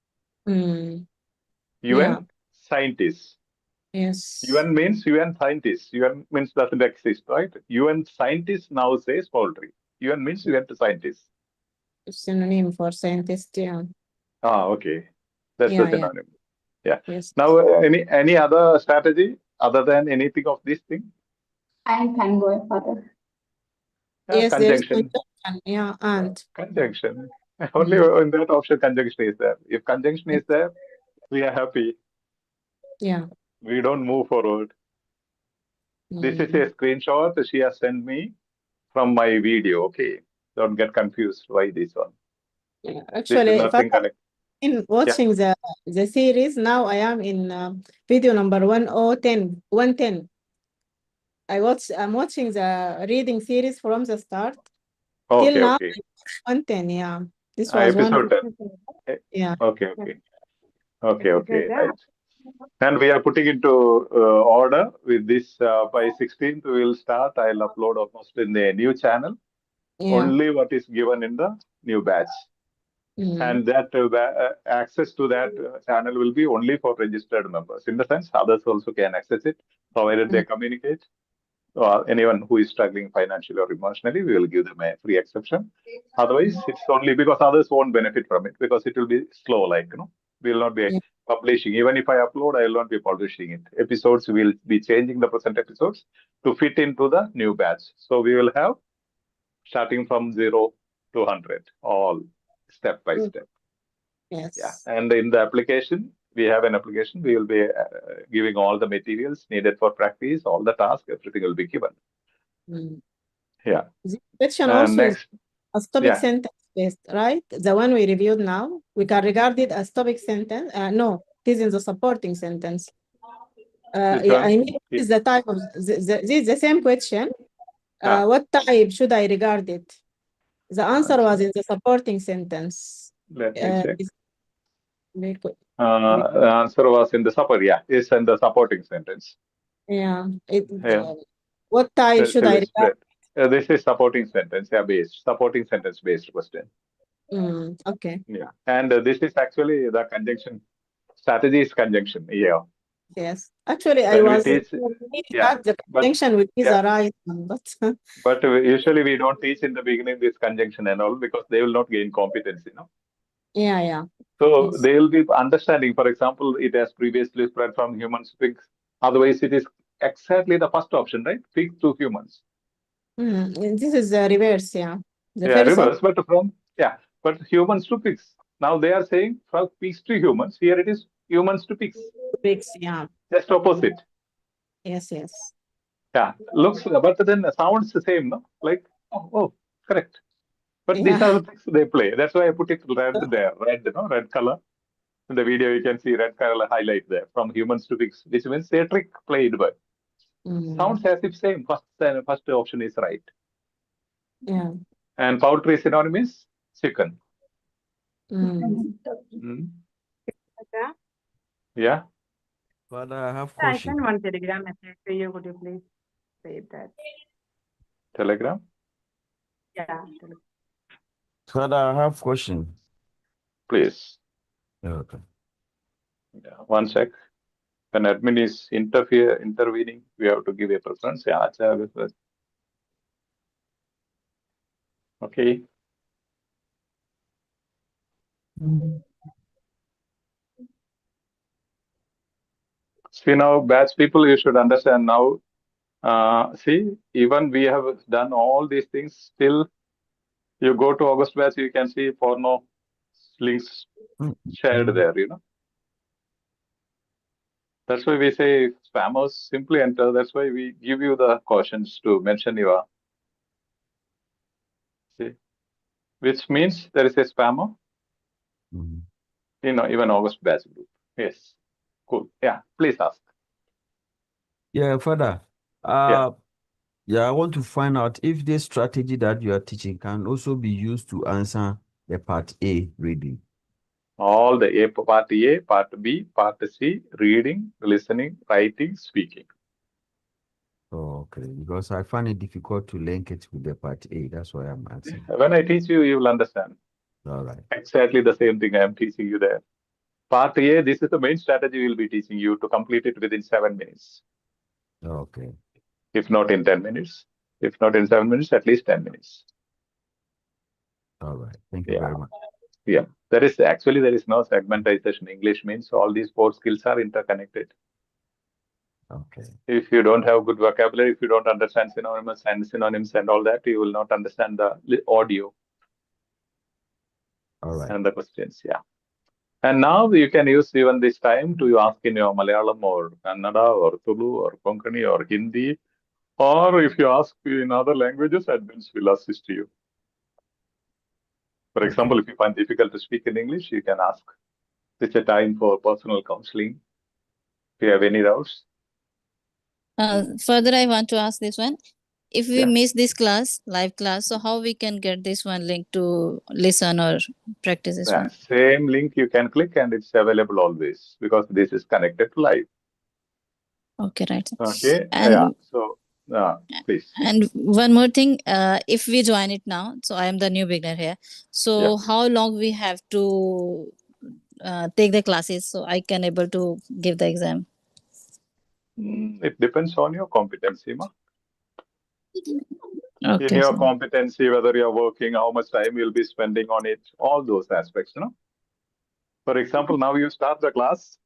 UN scientists. Yes. UN means UN scientists. UN means doesn't exist, right? UN scientists now says poultry. UN means UN scientists. Synonym for scientist, yeah. Okay. That's the synonym. Yeah. Yes. Now, any other strategy other than anything of this thing? I can go further. Yes, conjunction. Yeah, and conjunction. Only in that option conjunction is there. If conjunction is there, we are happy. Yeah. We don't move forward. This is a screenshot she has sent me from my video. Okay, don't get confused why this one. Yeah. Actually, in watching the series, now I am in video number 110. I'm watching the reading series from the start till now. 110, yeah. This was episode 10. Yeah. Okay. Right. And we are putting into order with this by 16th. We will start. I'll upload almost in the new channel. Only what is given in the new batch. And that access to that channel will be only for registered members. In the sense, others also can access it, provided they communicate. Anyone who is struggling financially or emotionally, we will give them a free exception. Otherwise, it's only because others won't benefit from it because it will be slow. Like we will not be publishing. Even if I upload, I will not be publishing it. Episodes will be changing the present episodes to fit into the new batch. So we will have starting from 0 to 100, all step by step. Yes. Yeah. And in the application, we have an application. We will be giving all the materials needed for practice, all the tasks, everything will be given. Yeah. This section also next, is a topic sentence based, right? The one we reviewed now, we can regard it as topic sentence. No, it is in the supporting sentence. I mean, this is the type of this is the same question. What type should I regard it? The answer was in the supporting sentence. Let me check. The answer was in the it's in the supporting sentence. Yeah. Yeah. What type should I Specialised. regard? This is supporting sentence, supporting sentence based question. Okay. Yeah. And this is actually the conjunction. Strategy is conjunction. Yeah. Yes. Actually, I When we was teach, yeah. that the But conjunction with is yeah. a right one, but But usually we don't teach in the beginning this conjunction and all because they will not gain competency, yeah. So Yes. they will be understanding. For example, it has previously spread from humans to pigs. Otherwise, it is exactly the first option, right? Pigs to humans. This is the reverse, yeah. The Yeah, first reverse, but humans to pigs. Now they are saying from pigs to humans. Here it is humans to pigs. pigs, yeah. Just opposite. Yes. Yeah, looks, but then sounds the same, no? Like, oh, correct. But these Yeah. are the things they play. That's why I put it red there, red color. In the video, you can see red color highlight there from humans to pigs, which means a trick played by. Sounds as if same. First option is right. Yeah. And poultry synonym is chicken. Yeah. But I have I question. sent one telegram message to you. Could you please save that? Telegram. Yeah. But I have question. Please. Okay. Yeah. One sec. When admin is intervening, we have to give a preference. Yeah. Okay. See now, batch people, you should understand now. See, even we have done all these things. Still, you go to August batch, you can see porno links shared there. That's why we say spammers simply enter. That's why we give you the cautions to mention your. See, which means there is a spammer. Even August batch group. Yes. Cool. Yeah. Please ask. Yeah, Father. Yeah. I want to find out if this strategy that you are teaching can also be used to answer the part A reading. All the part A, part B, part C, reading, listening, writing, speaking. Oh, okay. Because I find it difficult to link it with the part A. That's why I'm asking. When I teach you, you will understand. All right. Exactly the same thing I am teaching you there. Part A, this is the main strategy we will be teaching you to complete it within 7 minutes. Okay. If not in 10 minutes. If not in 7 minutes, at least 10 minutes. All right. Thank you very much. Yeah. There is no segmentization. English means all these 4 skills are interconnected. Okay. If you don't have good vocabulary, if you don't understand synonyms and all that, you will not understand the audio. All right. And the questions, yeah. And now you can use even this time to ask in your Malayalam or Kannada or Tulu or Konkani or Hindi. Or if you ask in other languages, admins will assist you. For example, if you find difficult to speak in English, you can ask. It's a time for personal counseling. If you have any doubts. Further, I want to ask this one. If we Yeah. miss this class, live class, so how we can get this one link to listen or practice this one? Same link you can click and it's available always because this is connected to live. Okay, right. Okay. And, yeah. So, please. And one more thing, if we join it now, so I am the new beginner here. So how long we have to take the classes so I can able to give the exam? It depends on your competency, ma. Okay, in your sir. competency, whether you're working, how much time you'll be spending on it, all those aspects, For example, now you start the class,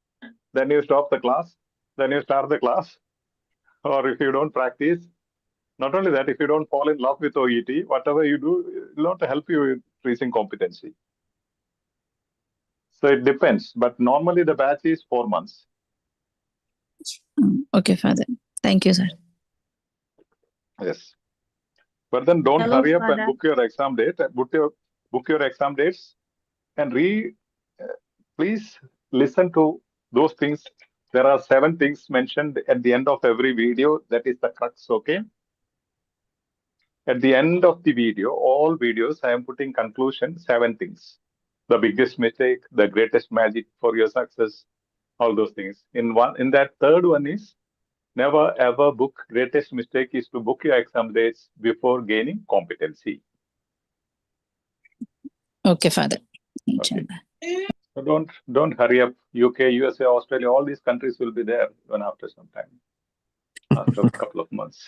then you stop the class, then you start the class. Or if you don't practice, not only that, if you don't fall in love with OET, whatever you do will not help you in increasing competency. So it depends, but normally the batch is 4 months. Okay, Father. Thank you, sir. Yes. But then don't Hello, hurry up Father. and book your exam date. Book your exam dates and please listen to those things. There are 7 things mentioned at the end of every video. That is the crux, okay? At the end of the video, all videos, I am putting conclusion, 7 things. The biggest mistake, the greatest magic for your success, all those things. In that third one is Never ever book. Greatest mistake is to book your exam dates before gaining competency. Okay, Father. Okay. So don't hurry up. UK, USA, Australia, all these countries will be there even after some time, after a couple of months.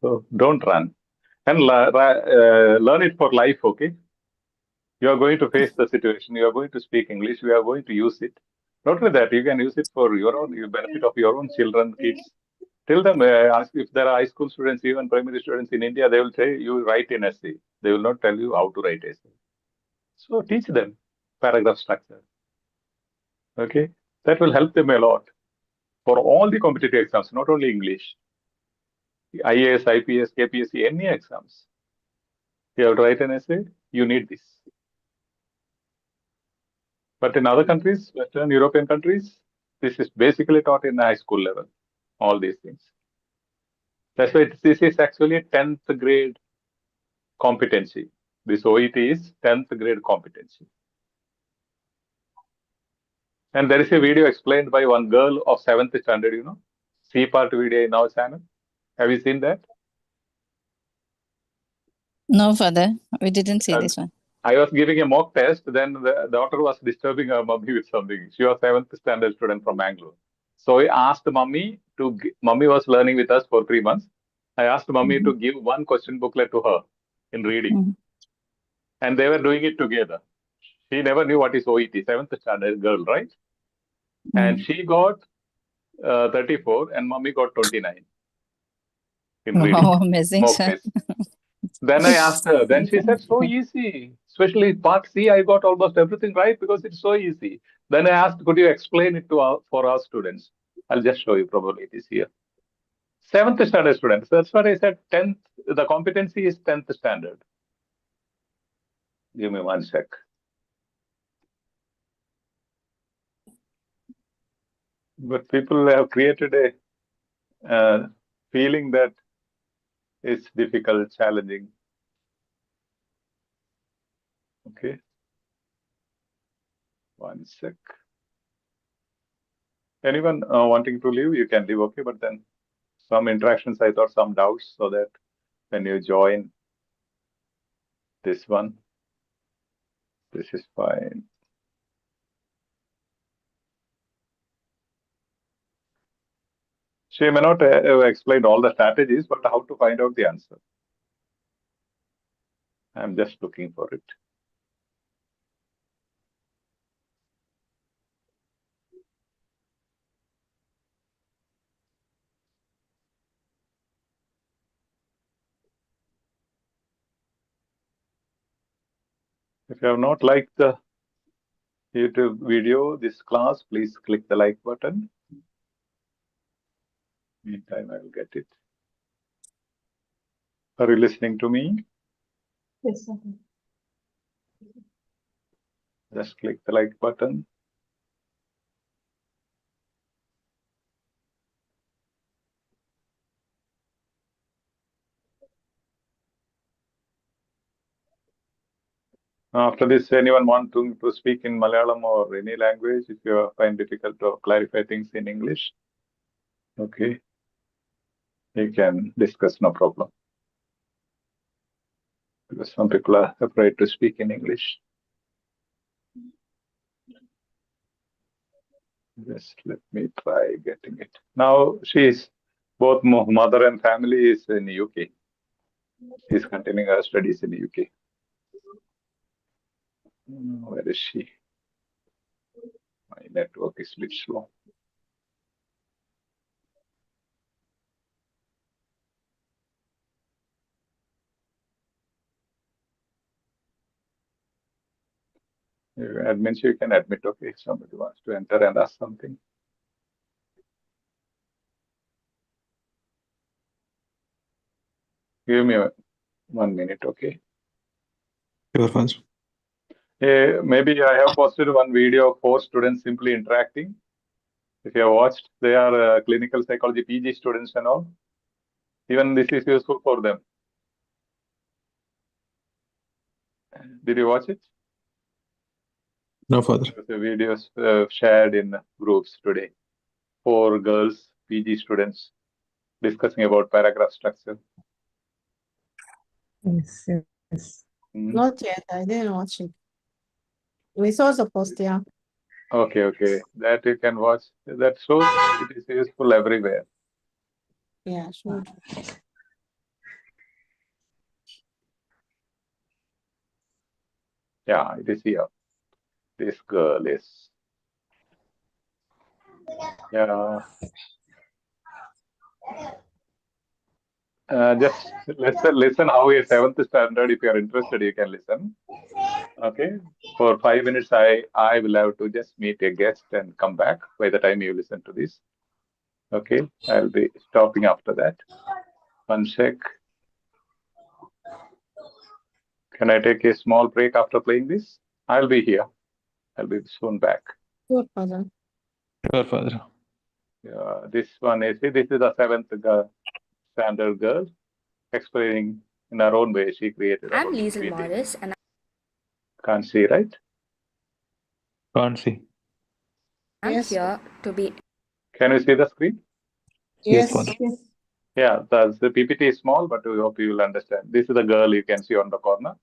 So don't run and learn it for life. Okay. You are going to face the situation. You are going to speak English. We are going to use it. Not only that, you can use it for your own benefit of your own children, kids. Tell them, ask if there are high school students, even primary students in India, they will say you write an essay. They will not tell you how to write essay. So teach them paragraph structure. Okay, that will help them a lot for all the competitive exams, not only English. IAS, IPS, KPSC, any exams. You have to write an essay. You need this. But in other countries, Western European countries, this is basically taught in the high school level, all these things. That's why this is actually a 10th grade competency. This OET is 10th grade competency. And there is a video explained by one girl of 7th standard, you know, C-part video in our channel. Have you seen that? No, Father, we didn't see this one. I was giving a mock test, then the daughter was disturbing her mummy with something. She was 7th standard student from Bangalore. So I asked mummy mummy was learning with us for 3 months. I asked mummy to give one question booklet to her in reading. And they were doing it together. She never knew what is OET, 7th standard girl, right? And she got 34 and mummy got 29 in reading. Wow, amazing, Mock sir. test. Then I asked her, then she said, so easy. Especially part C, I got almost everything right because it's so easy. Then I asked, could you explain it to for our students? I'll just show you, probably it is here. 7th standard students. That's what I said. 10th, the competency is 10th standard. Give me one sec. But people have created a feeling that it's difficult, challenging. Okay. One sec. Anyone wanting to leave, you can leave, okay? But then some interactions, I thought some doubts, so that when you join this one, this is fine. She may not have explained all the strategies, but how to find out the answer. I'm just looking for it. If you have not liked the YouTube video, this class, please click the like button. Meantime, I will get it. Are you listening to me? Yes, sir. Just click the like button. After this, anyone want to speak in Malayalam or any language, if you find difficult to clarify things in English, okay, you can discuss, no problem. Because some people are afraid to speak in English. Just let me try getting it. Now she's both mother and family is in the UK. She's continuing her studies in the UK. Where is she? My network is a bit slow. Admins, you can admit, okay, if somebody wants to enter and ask something. Give me 1 minute, okay? Maybe I have posted one video of 4 students simply interacting. If you have watched, they are clinical psychology PG students and all. Even this is useful for them. Did you watch it? No, Father. The videos shared in groups today. 4 girls PG students discussing about paragraph structure? Yes, yes. Not yet. I didn't watch it. We saw the post, yeah. Okay. That you can watch. That shows it is useful everywhere. Yeah, sure. Yeah, it is here. This girl is. Yeah. Just listen how a 7th standard, if you are interested, you can listen. Okay. For 5 minutes, I will have to just meet a guest and come back by the time you listen to this. Okay. I'll be stopping after that. One sec. Can I take a small break after playing this? I'll be here. I'll be soon back. Sure, Father. Sure, Father. This one is the 7th standard girl explaining in her own way. She created. I'm Liesl Morris, and can't see, right? Can't see. I'm here to be. Can you see the screen? Yes, Father. Yeah, the PPT is small, but we hope you will understand. This is the girl you can see on the corner.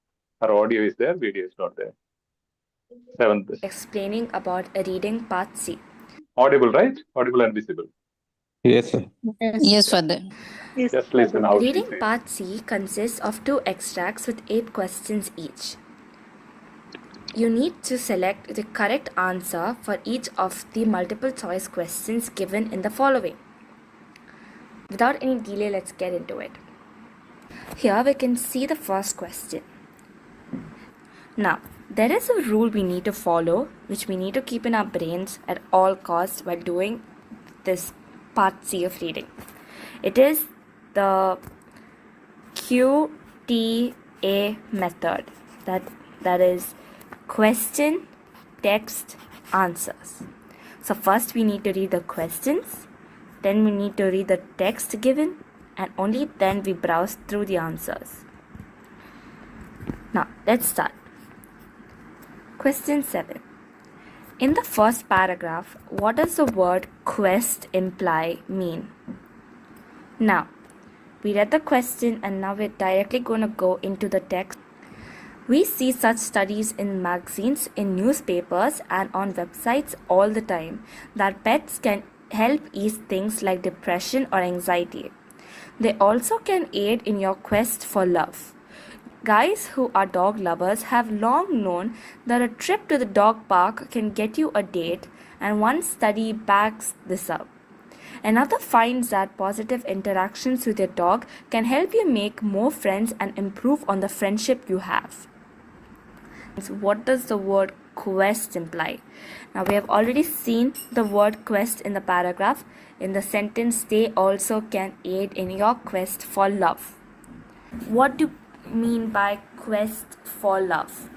Her audio is there, video is not there. 7th. Explaining about a reading part C. Audible, right? Audible and visible. Yes, sir. Yes, Father. Just listen how she Reading says. part C consists of 2 extracts with 8 questions each. You need to select the correct answer for each of the multiple choice questions given in the following. Without any delay, let's get into it. Here we can see the first question. Now, there is a rule we need to follow, which we need to keep in our brains at all costs while doing this part C of reading. It is the QTA method. That is question, text, answers. So first we need to read the questions, then we need to read the text given, and only then we browse through the answers. Now, let's start. Question 7. In the first paragraph, what does the word quest imply mean? Now, we read the question and now we're directly going to go into the text. We see such studies in magazines, in newspapers, and on websites all the time that pets can help ease things like depression or anxiety. They also can aid in your quest for love. Guys who are dog lovers have long known that a trip to the dog park can get you a date, and one study backs this up. Another finds that positive interactions with your dog can help you make more friends and improve on the friendship you have. So what does the word quest imply? Now we have already seen the word quest in the paragraph. In the sentence, they also can aid in your quest for love. What do you mean by quest for love?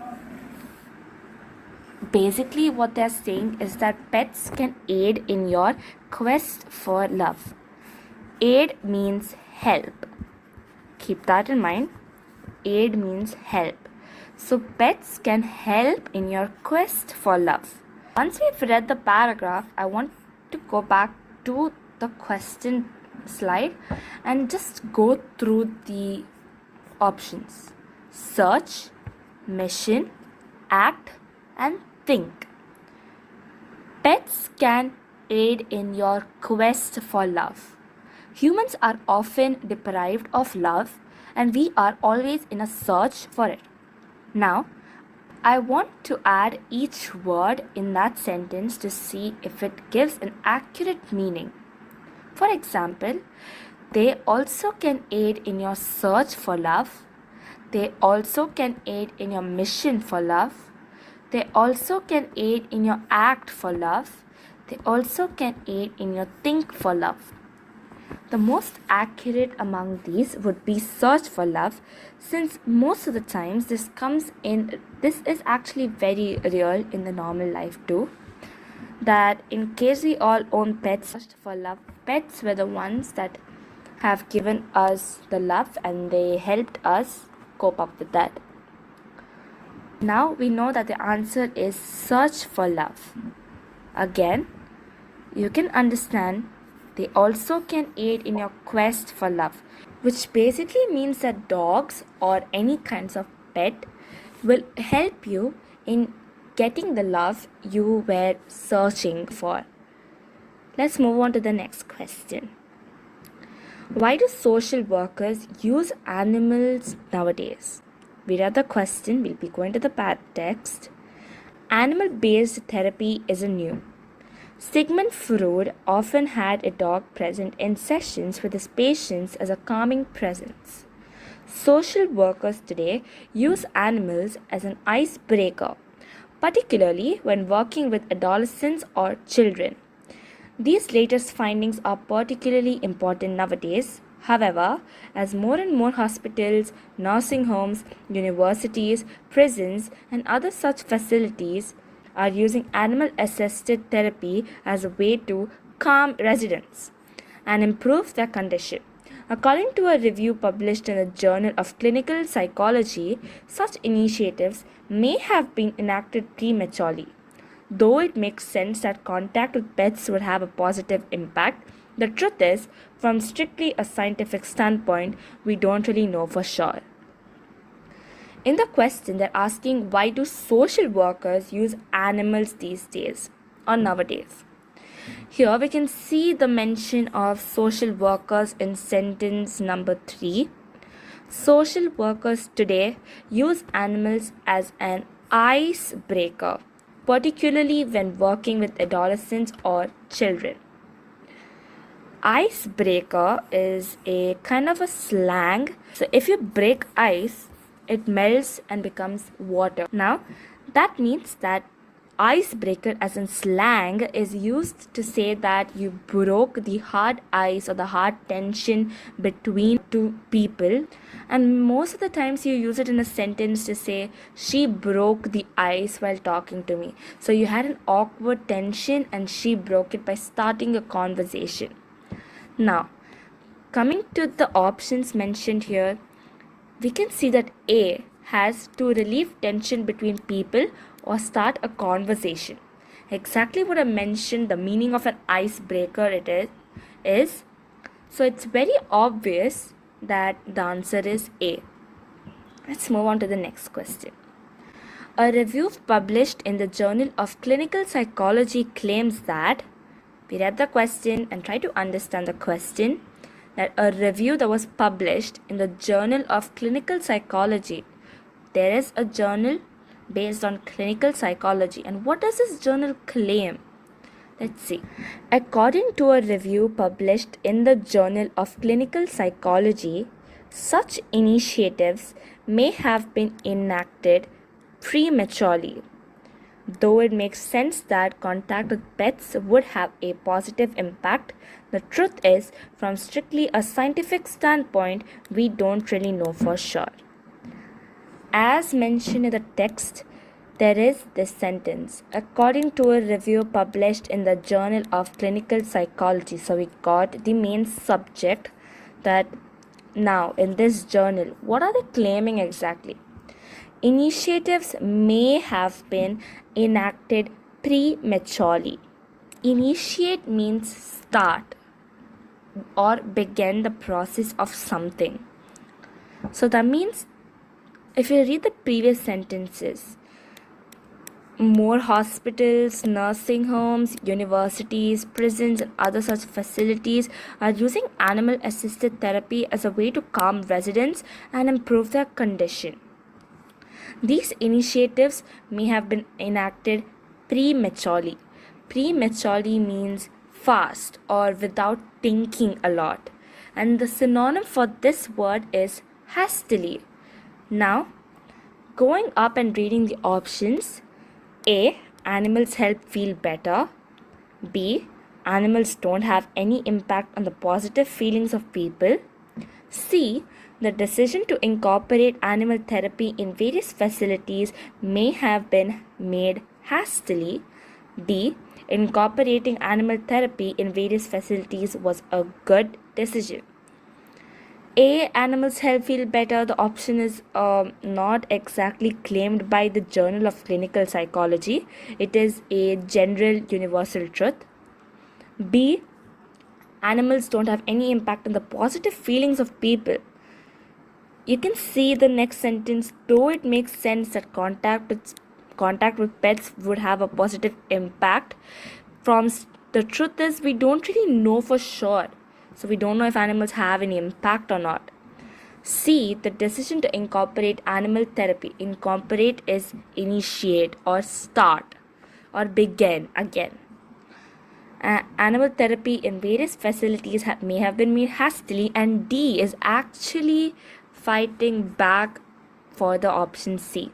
Basically, what they're saying is that pets can aid in your quest for love. Aid means help. Keep that in mind. Aid means help. So pets can help in your quest for love. Once we've read the paragraph, I want to go back to the question slide and just go through the options. Search, mission, act, and think. Pets can aid in your quest for love. Humans are often deprived of love, and we are always in a search for it. Now, I want to add each word in that sentence to see if it gives an accurate meaning. For example, they also can aid in your search for love. They also can aid in your mission for love. They also can aid in your act for love. They also can aid in your think for love. The most accurate among these would be search for love, since most of the times this is actually very real in the normal life too. That in case we all own pets, search for love, pets were the ones that have given us the love and they helped us cope up with that. Now we know that the answer is search for love. Again, you can understand They also can aid in your quest for love, which basically means that dogs or any kinds of pet will help you in getting the love you were searching for. Let's move on to the next question. Why do social workers use animals nowadays? We read the question, we'll be going to the text. Animal-based therapy isn't new. Sigmund Freud often had a dog present in sessions with his patients as a calming presence. Social workers today use animals as an icebreaker, particularly when working with adolescents or children. These latest findings are particularly important nowadays. However, as more and more hospitals, nursing homes, universities, prisons, and other such facilities are using animal-assisted therapy as a way to calm residents and improve their condition. According to a review published in the Journal of Clinical Psychology, such initiatives may have been enacted prematurely. Though it makes sense that contact with pets would have a positive impact, the truth is, from strictly a scientific standpoint, we don't really know for sure. In the question, they're asking why do social workers use animals these days or nowadays? Here we can see the mention of social workers in sentence number 3. Social workers today use animals as an icebreaker, particularly when working with adolescents or children. Icebreaker is a kind of a slang. So if you break ice, it melts and becomes water. Now, that means that icebreaker as in slang is used to say that you broke the hard ice or the hard tension between two people, and most of the times you use it in a sentence to say she broke the ice while talking to me. So you had an awkward tension and she broke it by starting a conversation. Now, coming to the options mentioned here, we can see that A has to relieve tension between people or start a conversation. Exactly what I mentioned, the meaning of an icebreaker it is. So it's very obvious that the answer is A. Let's move on to the next question. A review published in the Journal of Clinical Psychology claims that, we read the question and try to understand the question, that a review that was published in the Journal of Clinical Psychology, there is a journal based on clinical psychology. And what does this journal claim? Let's see. According to a review published in the Journal of Clinical Psychology, such initiatives may have been enacted prematurely. Though it makes sense that contact with pets would have a positive impact, the truth is, from strictly a scientific standpoint, we don't really know for sure. As mentioned in the text, there is this sentence, according to a review published in the Journal of Clinical Psychology. So we got the main subject, that now in this journal, what are they claiming exactly? Initiatives may have been enacted prematurely. Initiate means start or begin the process of something. So that means, if you read the previous sentences, more hospitals, nursing homes, universities, prisons, and other such facilities are using animal-assisted therapy as a way to calm residents and improve their condition. These initiatives may have been enacted prematurely. Prematurely means fast or without thinking a lot. And the synonym for this word is hastily. Now, going up and reading the options. A. Animals help feel better. B. Animals don't have any impact on the positive feelings of people. C. The decision to incorporate animal therapy in various facilities may have been made hastily. D. Incorporating animal therapy in various facilities was a good decision. A. Animals help feel better. The option is not exactly claimed by the Journal of Clinical Psychology. It is a general universal truth. B. animals don't have any impact on the positive feelings of people. You can see the next sentence, though it makes sense that contact with pets would have a positive impact. The truth is, we don't really know for sure. So we don't know if animals have any impact or not. C, the decision to incorporate animal therapy. Incorporate is initiate or start or begin again. Animal therapy in various facilities may have been made hastily, and D is actually fighting back for the option C.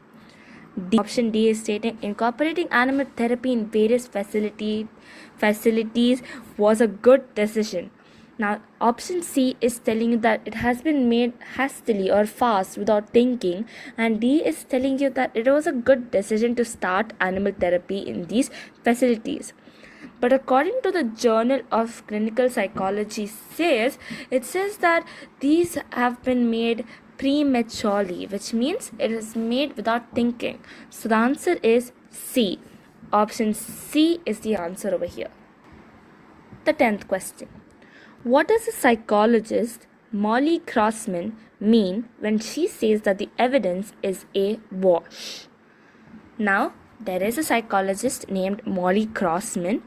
Option D is stating incorporating animal therapy in various facilities was a good decision. Now, option C is telling you that it has been made hastily or fast without thinking, and D is telling you that it was a good decision to start animal therapy in these facilities. But according to the Journal of Clinical Psychology it says that these have been made prematurely, which means it is made without thinking. So the answer is C. Option C is the answer over here. The 10th question. What does the psychologist Molly Crossman mean when she says that the evidence is a wash? Now, there is a psychologist named Molly Crossman.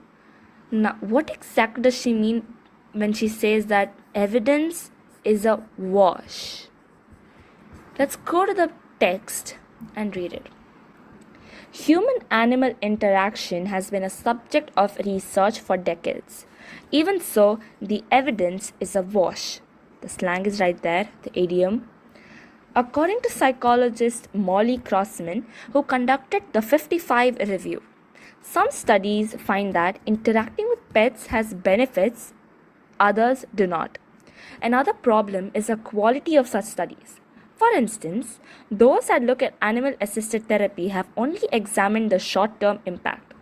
Now, what exactly does she mean when she says that evidence is a wash? Let's go to the text and read it. Human-animal interaction has been a subject of research for decades. Even so, the evidence is a wash. The slang is right there, the idiom. According to psychologist Molly Crossman, who conducted the 55 review, some studies find that interacting with pets has benefits, others do not. Another problem is the quality of such studies. For instance, those that look at animal-assisted therapy have only examined the short-term impact.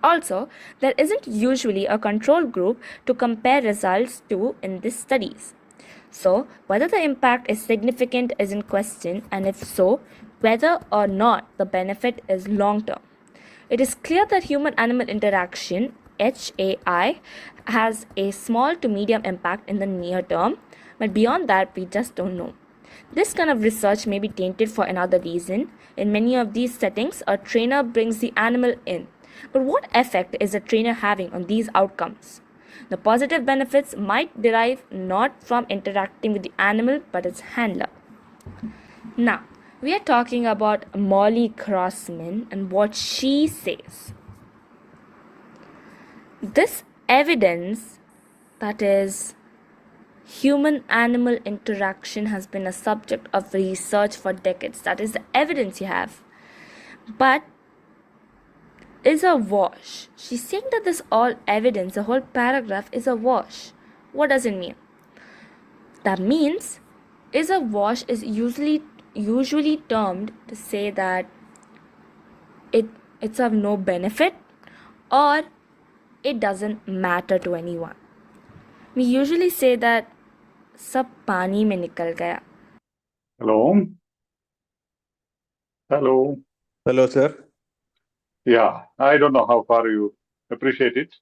Also, there isn't usually a control group to compare results to in these studies. So, whether the impact is significant is in question, and if so, whether or not the benefit is long-term. It is clear that human-animal interaction, HAI, has a small to medium impact in the near term, but beyond that, we just don't know. This kind of research may be tainted for another reason. In many of these settings, a trainer brings the animal in. But what effect is the trainer having on these outcomes? The positive benefits might derive not from interacting with the animal, but its handler. Now, we are talking about Molly Crossman and what she says. This evidence, that is, human-animal interaction, has been a subject of research for decades. That is the evidence you have. But is a wash. She's saying that this all evidence, the whole paragraph, is a wash. What does it mean? That means is a wash is usually termed to say that it's of no benefit or it doesn't matter to anyone. We usually say that सब पानी में निकल गया. Hello. Hello. Hello, sir. Yeah, I don't know how far you appreciate it.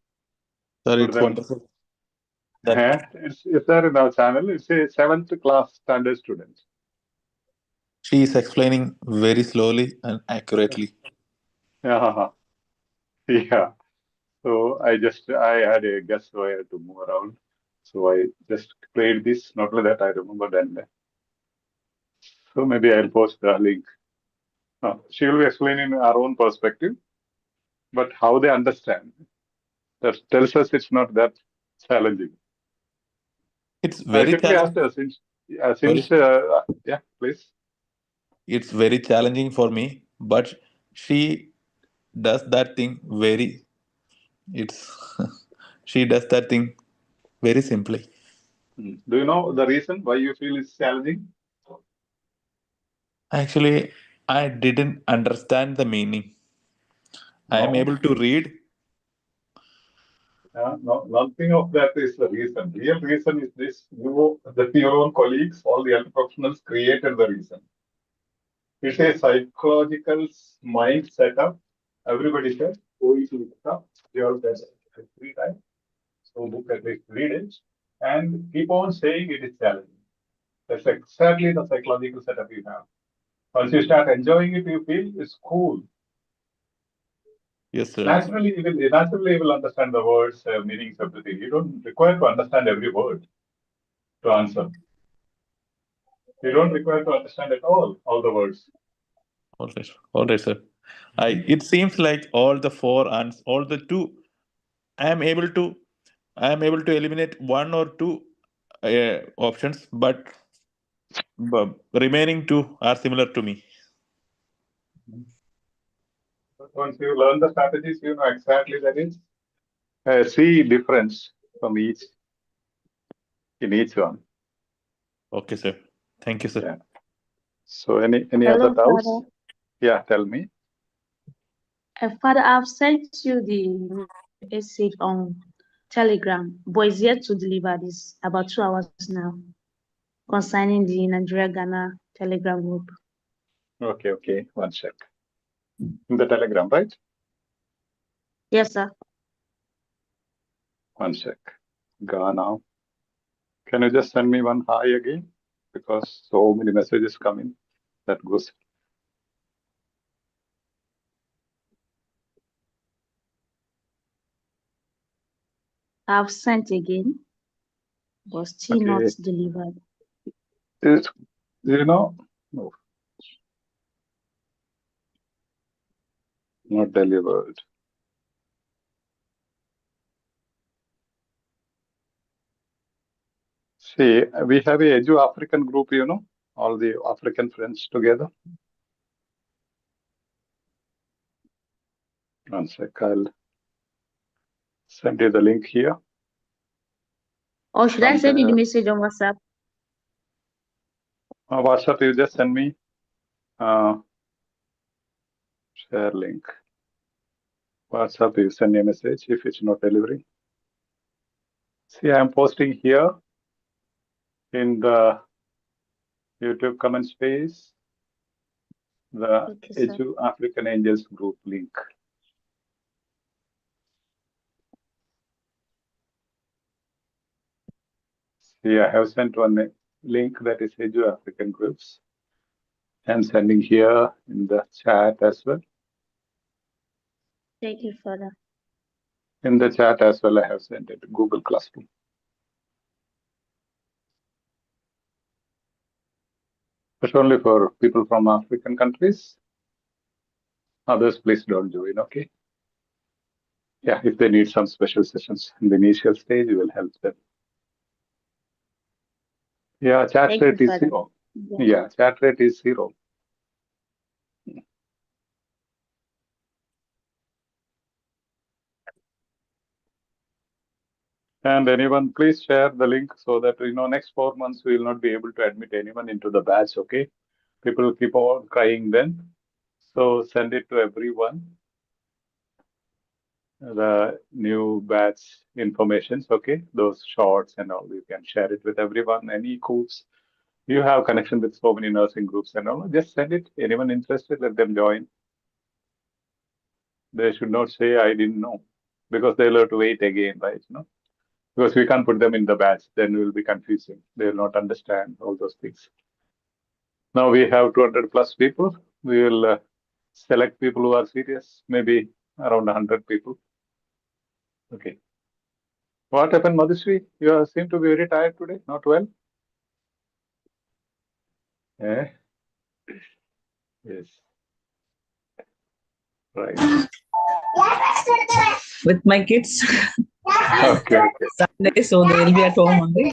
Sir, it's wonderful. It's there in our channel. It's a 7th class standard student. She is explaining very slowly and accurately. Yeah. Yeah. So I had a guess, so I had to move around. So I just played this. Not only that, I remembered, and so maybe I'll post the link. She will be explaining her own perspective, but how they understand. That tells us it's not that challenging. It's very challenging. Yeah, please. It's very challenging for me, but she does that thing she does that thing very simply. Do you know the reason why you feel it's challenging? Actually, I didn't understand the meaning. I am able to read. Nothing of that is the reason. Real reason is this: your own colleagues, all the other professionals created the reason. It's a psychological mind setup. Everybody says OET stuff. They all said 3 times. So look at it, read it, and keep on saying it is challenging. That's exactly the psychological setup you have. Once you start enjoying it, you feel it's cool. Yes, sir. Naturally, you will understand the words, meanings, everything. You don't require to understand every word to answer. You don't require to understand at all the words. All right, sir. It seems like all the four and all the two, I am able to eliminate one or two options, but remaining two are similar to me. But once you learn the strategies, you know exactly that is. See difference from in each one. Okay, sir. Thank you, sir. Yeah. So any Hello, other doubts? Father. Yeah, tell me. Father, I've sent you the message on Telegram, but it's yet to deliver this about 2 hours now concerning the Nigeria Ghana Telegram group. Okay. One sec. In the Telegram, right? Yes, sir. One sec. Ghana. Can you just send me one hi again? Because so many messages come in. That goes. I've sent again, but still not delivered. No, not delivered. See, we have a Edu African group, all the African friends together. One sec, I'll send you the link here. Or should I send you the message on WhatsApp? WhatsApp, you just send me share link. WhatsApp, you send me a message if it's not delivering. See, I'm posting here in the YouTube comment space the Edu African Angels group link. See, I have sent one link that is Edu African groups. I'm sending here in the chat as well. Thank you, Father. In the chat as well, I have sent it to Google Classroom. But only for people from African countries. Others, please don't join, okay? Yeah, if they need some special sessions in the initial stage, we will help them. Yeah, chat rate is 0. Yeah, chat rate is 0. And anyone, please share the link so that, next 4 months, we will not be able to admit anyone into the batch, okay? People keep on crying then. So send it to everyone. The new batch informations, okay? Those shorts and all, you can share it with everyone. Any groups, you have connection with so many nursing groups and all, just send it. Anyone interested, let them join. They should not say, I didn't know, because they'll have to wait again, right? Because we can't put them in the batch, then it will be confusing. They will not understand all those things. Now we have 200 plus people. We will select people who are serious, maybe around 100 people. Okay. What happened, Madhusri? You seem to be very tired today, not well? Yes. Right. With my kids. Okay. Sunday, so they will be at home only.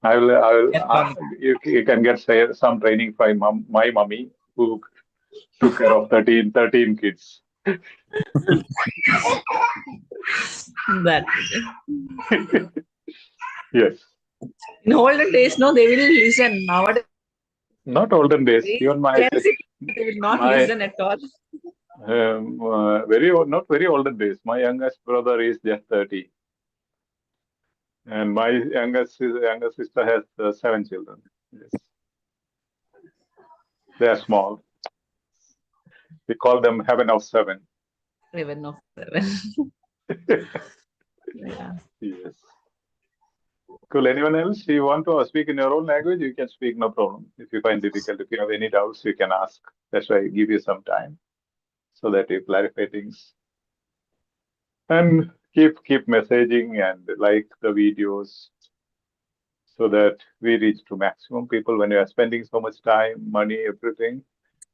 I will. You can get some training from my mommy, who took care of 13 kids. That. Yes. In olden days, no, they will listen. Nowadays, not olden days. Even my they will not listen at all. Not very olden days. My youngest brother is just 30, and my younger sister has 7 children. Yes. They are small. We call them heaven of 7. Heaven of 7. Yeah. Yes. Cool. Anyone else? You want to speak in your own language? You can speak, no problem. If you find difficult, if you have any doubts, you can ask. That's why I give you some time so that you clarify things. And keep messaging and like the videos so that we reach to maximum people. When you are spending so much time, money, everything,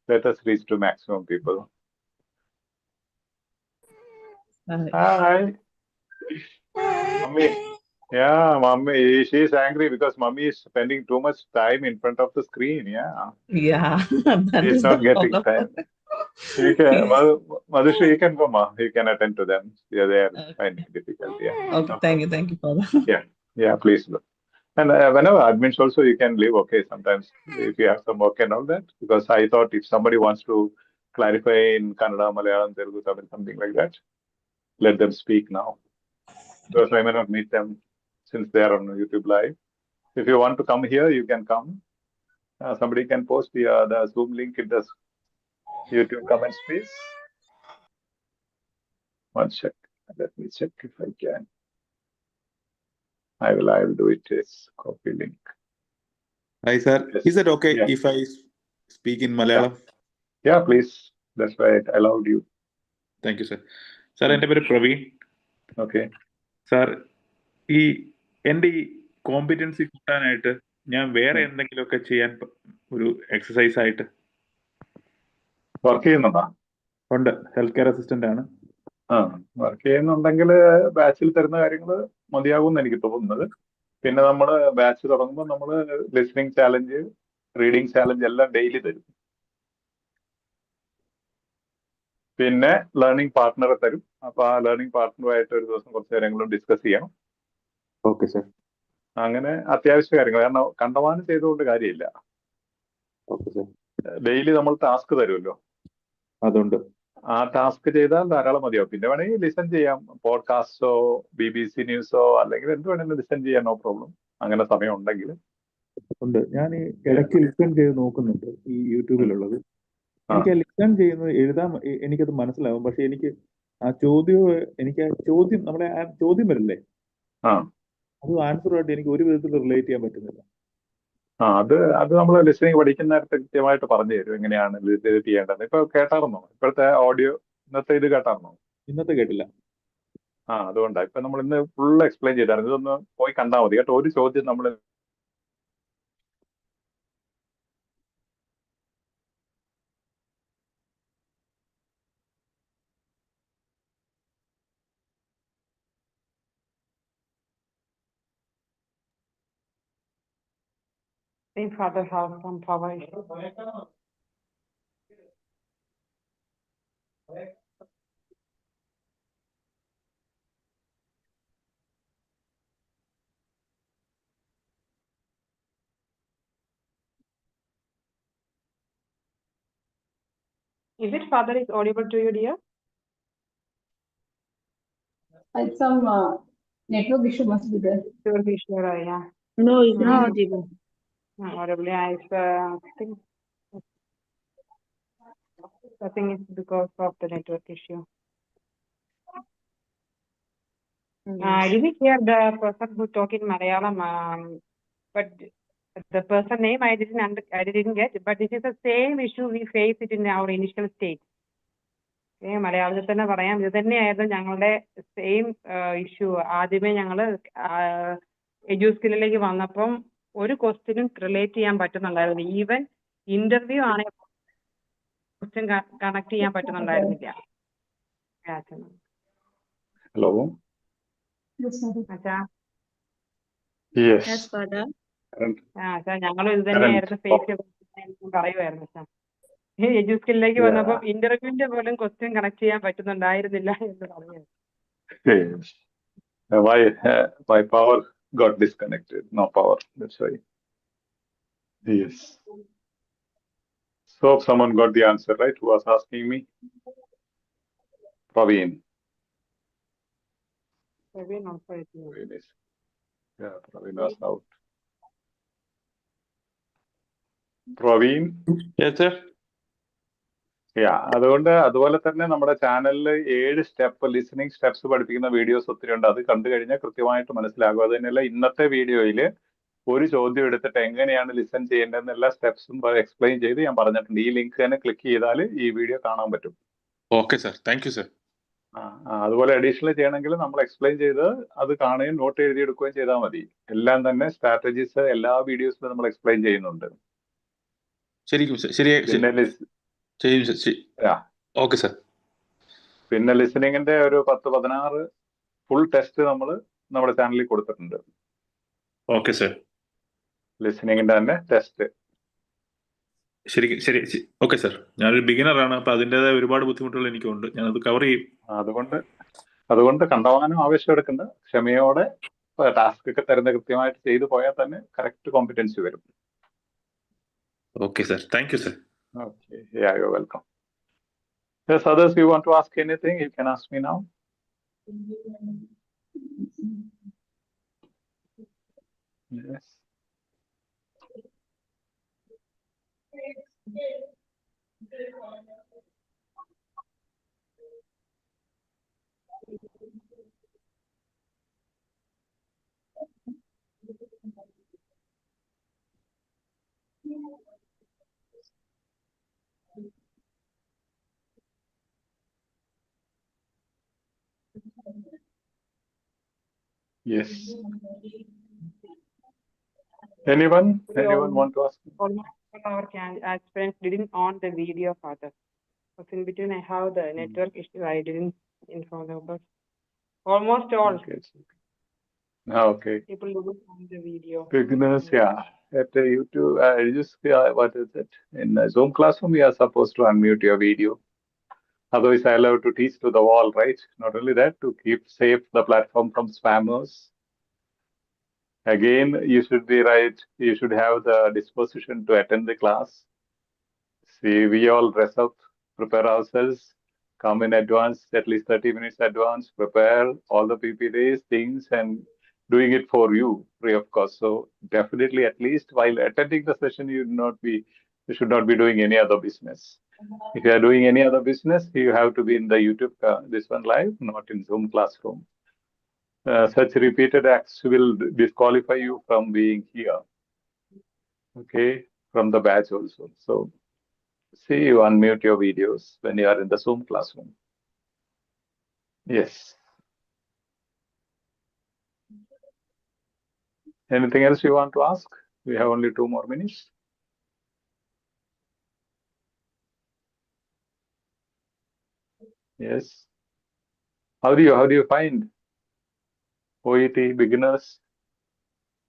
let us reach to maximum people. Hi. Mommy. Yeah, mommy. She's angry because mommy is spending too much time in front of the screen. Yeah. Yeah, that She's is not the getting problem. time. You can, Yes. Madhushri, you can come. You can attend to them. Yeah, they are finding difficult. Yeah. Okay, No thank you, Father. Yeah, please do. And whenever admins also, you can leave, okay, sometimes if you have some work and all that, because I thought if somebody wants to clarify in Kannada, Malayalam, Telugu, Tamil, something like that, let them speak now. Because I may not meet them since they are on YouTube Live. If you want to come here, you can come. Somebody can post the Zoom link in the YouTube comments, please. One sec. Let me check if I can. I will do it as copy link. Hi, sir. Yes. Is it okay Yeah. if I speak in Malayalam? Yeah, please. That's why I allowed you. Thank you, sir. Sir, എൻ്റെ പേര് Praveen. Okay. Sir, എൻ്റെ ഈ competency കൂട്ടാനായിട്ട് ഞാൻ വേറെ എന്തെങ്കിലുമൊക്കെ ചെയ്യാൻ ഒരു എക്സസൈസ് ആയിട്ട് വർക്ക് ചെയ്യുന്നുണ്ടോ? ഉണ്ട്. ഹെൽത്ത് കെയർ അസിസ്റ്റന്റ് ആണ്. വർക്ക് ചെയ്യുന്നുണ്ടെങ്കിൽ ബാച്ചിൽ തരുന്ന കാര്യങ്ങൾ മതിയാകും എന്ന് എനിക്ക് തോന്നുന്നത്. പിന്നെ നമ്മൾ ബാച്ച് തുടങ്ങുമ്പോൾ നമ്മൾ ലിസണിങ് ചാലഞ്ച്, റീഡിങ് ചാലഞ്ച് എല്ലാം ഡെയിലി തരും. പിന്നെ ലേണിംഗ് പാർട്ട്ണറെ തരും. അപ്പൊ ആ ലേണിംഗ് പാർട്ട്ണറുമായിട്ട് ഒരു ദിവസം കുറച്ച് നേരങ്ങളും ഡിസ്കസ് ചെയ്യണം. Okay sir. അങ്ങനെ അത്യാവശ്യ കാര്യങ്ങൾ, കാരണം കണ്ടമാനം ചെയ്തുകൊണ്ട് കാര്യമില്ല. Okay sir. ഡെയിലി നമ്മൾ ടാസ്ക് തരുമല്ലോ, അതുണ്ട്. ആ ടാസ്ക് ചെയ്താൽ ധാരാളം മതിയാവും. പിന്നെ വേണമെങ്കിൽ ലിസൺ ചെയ്യാം, പോഡ്കാസ്റ്റോ BBC ന്യൂസോ അല്ലെങ്കിൽ എന്ത് വേണമെങ്കിലും ലിസൺ ചെയ്യാൻ, നോ പ്രോബ്ലം. അങ്ങനെ സമയം ഉണ്ടെങ്കിൽ ഉണ്ട്. ഞാൻ ഇടയ്ക്ക് ലിസൺ ചെയ്ത് നോക്കുന്നുണ്ട് ഈ യൂട്യൂബിലുള്ളത്. എനിക്ക് ലിസൺ ചെയ്യുന്നത് എഴുതാൻ എനിക്കത് മനസ്സിലാവും. പക്ഷെ എനിക്ക് ആ ചോദ്യം നമ്മുടെ ആ ചോദ്യം വരില്ലേ, അത് ആൻസറുമായിട്ട് എനിക്ക് ഒരു വിധത്തിൽ റിലേറ്റ് ചെയ്യാൻ പറ്റുന്നില്ല. അത് നമ്മൾ ലിസണിങ് പഠിക്കുന്ന നേരത്തെ കൃത്യമായിട്ട് പറഞ്ഞു തരും എങ്ങനെയാണ് ഇത് ചെയ്യേണ്ടത്. ഇപ്പൊ കേട്ടായിരുന്നോ ഇപ്പോഴത്തെ ഓഡിയോ? ഇന്നത്തെ ഇത് കേട്ടായിരുന്നോ? ഇന്നത്തെ കേട്ടില്ല. അതുകൊണ്ടാണ് ഇപ്പൊ നമ്മൾ ഇന്ന് ഫുൾ എക്സ്പ്ലെയിൻ ചെയ്തായിരുന്നു. ഇതൊന്ന് പോയി കണ്ടാൽ മതി കേട്ടോ. ഒരു ചോദ്യം നമ്മൾ think Father has some power issue. Is it Father is audible to you, dear? It's some network issue must be there. Network issue, yeah. No, it's not audible. Audibly, I think it's because of the network issue. I didn't hear the person who talked in Malayalam, but the person name I didn't get. But this is the same issue we face it in our initial stage. മലയാളത്തിൽ തന്നെ പറയാം, ഇത് തന്നെയായിരുന്നു ഞങ്ങളുടെ same issue. ആദ്യമേ ഞങ്ങൾ edu സ്കില്ലിലേക്ക് വന്നപ്പം ഒരു ക്വസ്റ്റ്യനും റിലേറ്റ് ചെയ്യാൻ പറ്റുന്നുണ്ടായിരുന്നു. ഈവൻ ഇന്റർവ്യൂ ആണെങ്കിൽ ക്വസ്റ്റ്യൻ കണക്ട് ചെയ്യാൻ പറ്റുന്നുണ്ടായിരുന്നില്ല. ഹലോ അച്ഛാ. ഞങ്ങളും ഇത് തന്നെയായിരുന്നു ഫേസ് ചെയ്ത് പറയുമായിരുന്നു അച്ഛാ. എഡ്യൂ സ്കില്ലിലേക്ക് വന്നപ്പോൾ ഇന്റർവ്യൂവിന്റെ പോലും ക്വസ്റ്റ്യൻ കണക്ട് ചെയ്യാൻ പറ്റുന്നുണ്ടായിരുന്നില്ല എന്ന് പറയുന്നത്. My power got disconnected. No power. That's why. Yes. So someone got the answer, right? Who was asking me? Praveen. Praveen also. Yeah, Praveen was out. Praveen. Yes, sir. അതുപോലെ തന്നെ നമ്മുടെ ചാനലിൽ 7 step listening steps പഠിപ്പിക്കുന്ന videos ഒത്തിരി ഉണ്ട്. അത് കണ്ടു കഴിഞ്ഞാൽ കൃത്യമായിട്ട് മനസ്സിലാകും. അത് തന്നെയല്ല, ഇന്നത്തെ വീഡിയോയിൽ ഒരു ചോദ്യം എടുത്തിട്ട് എങ്ങനെയാണ് ലിസൺ ചെയ്യേണ്ടതെന്ന് എല്ലാ സ്റ്റെപ്സും എക്സ്പ്ലെയിൻ ചെയ്ത് ഞാൻ പറഞ്ഞിട്ടുണ്ട്. ഈ ലിങ്ക് തന്നെ ക്ലിക്ക് ചെയ്താൽ ഈ വീഡിയോ കാണാൻ പറ്റും. Okay sir, thank you sir. അതുപോലെ അഡീഷണൽ ചെയ്യണമെങ്കിൽ നമ്മൾ എക്സ്പ്ലെയിൻ ചെയ്ത് അത് കാണുകയും നോട്ട് എഴുതിയെടുക്കുകയും ചെയ്താൽ മതി. എല്ലാം തന്നെ സ്ട്രാറ്റജീസ് എല്ലാ വീഡിയോസിലും നമ്മൾ എക്സ്പ്ലെയിൻ ചെയ്യുന്നുണ്ട്. ശരിക്കും ശരിയായി ഓക്കെ സർ. പിന്നെ ലിസണിങ്ങിന്റെ ഒരു 10-16 ഫുൾ ടെസ്റ്റ് നമ്മൾ നമ്മുടെ ചാനലിൽ കൊടുത്തിട്ടുണ്ട്. Okay sir. ലിസണിങ്ങിന്റെ തന്നെ ടെസ്റ്റ്. ശരി. Okay sir. ഞാനൊരു ബിഗിനറാണ്, അപ്പൊ അതിൻ്റെതായ ഒരുപാട് ബുദ്ധിമുട്ടുകൾ എനിക്കുണ്ട്. ഞാനത് കവർ ചെയ്യും. അതുകൊണ്ട് കണ്ടവാനും ആവശ്യം എടുക്കണ്ട. ക്ഷമയോടെ ടാസ്ക് ഒക്കെ തരുന്ന കൃത്യമായിട്ട് ചെയ്തു പോയാൽ തന്നെ കറക്റ്റ് കോമ്പിറ്റൻസി വരും. Okay sir, thank you sir. Okay, yeah, you're welcome. Yes, others, you want to ask anything, you can ask me now. Yes. Yes. Anyone want to ask? Almost all our aspirants didn't on the video, Father. Because in between I have the network issue, I didn't inform them, but almost all. Okay. People didn't on the video. Beginners, yeah. At YouTube, what is it? In Zoom classroom, we are supposed to unmute your video. Otherwise, I allow to teach to the wall, right? Not only that, to keep safe the platform from spammers. Again, you should be right. You should have the disposition to attend the class. See, we all dress up, prepare ourselves, come in advance, at least 30 minutes advance, prepare all the PPTs, things, and doing it for you, free of cost. So definitely, at least while attending the session, you should not be doing any other business. If you are doing any other business, you have to be in the YouTube, this one live, not in Zoom classroom. Such repeated acts will disqualify you from being here. Okay, from the batch also. So, see, you unmute your videos when you are in the Zoom classroom. Yes. Anything else you want to ask? We have only 2 more minutes. Yes. How do you find OET beginners?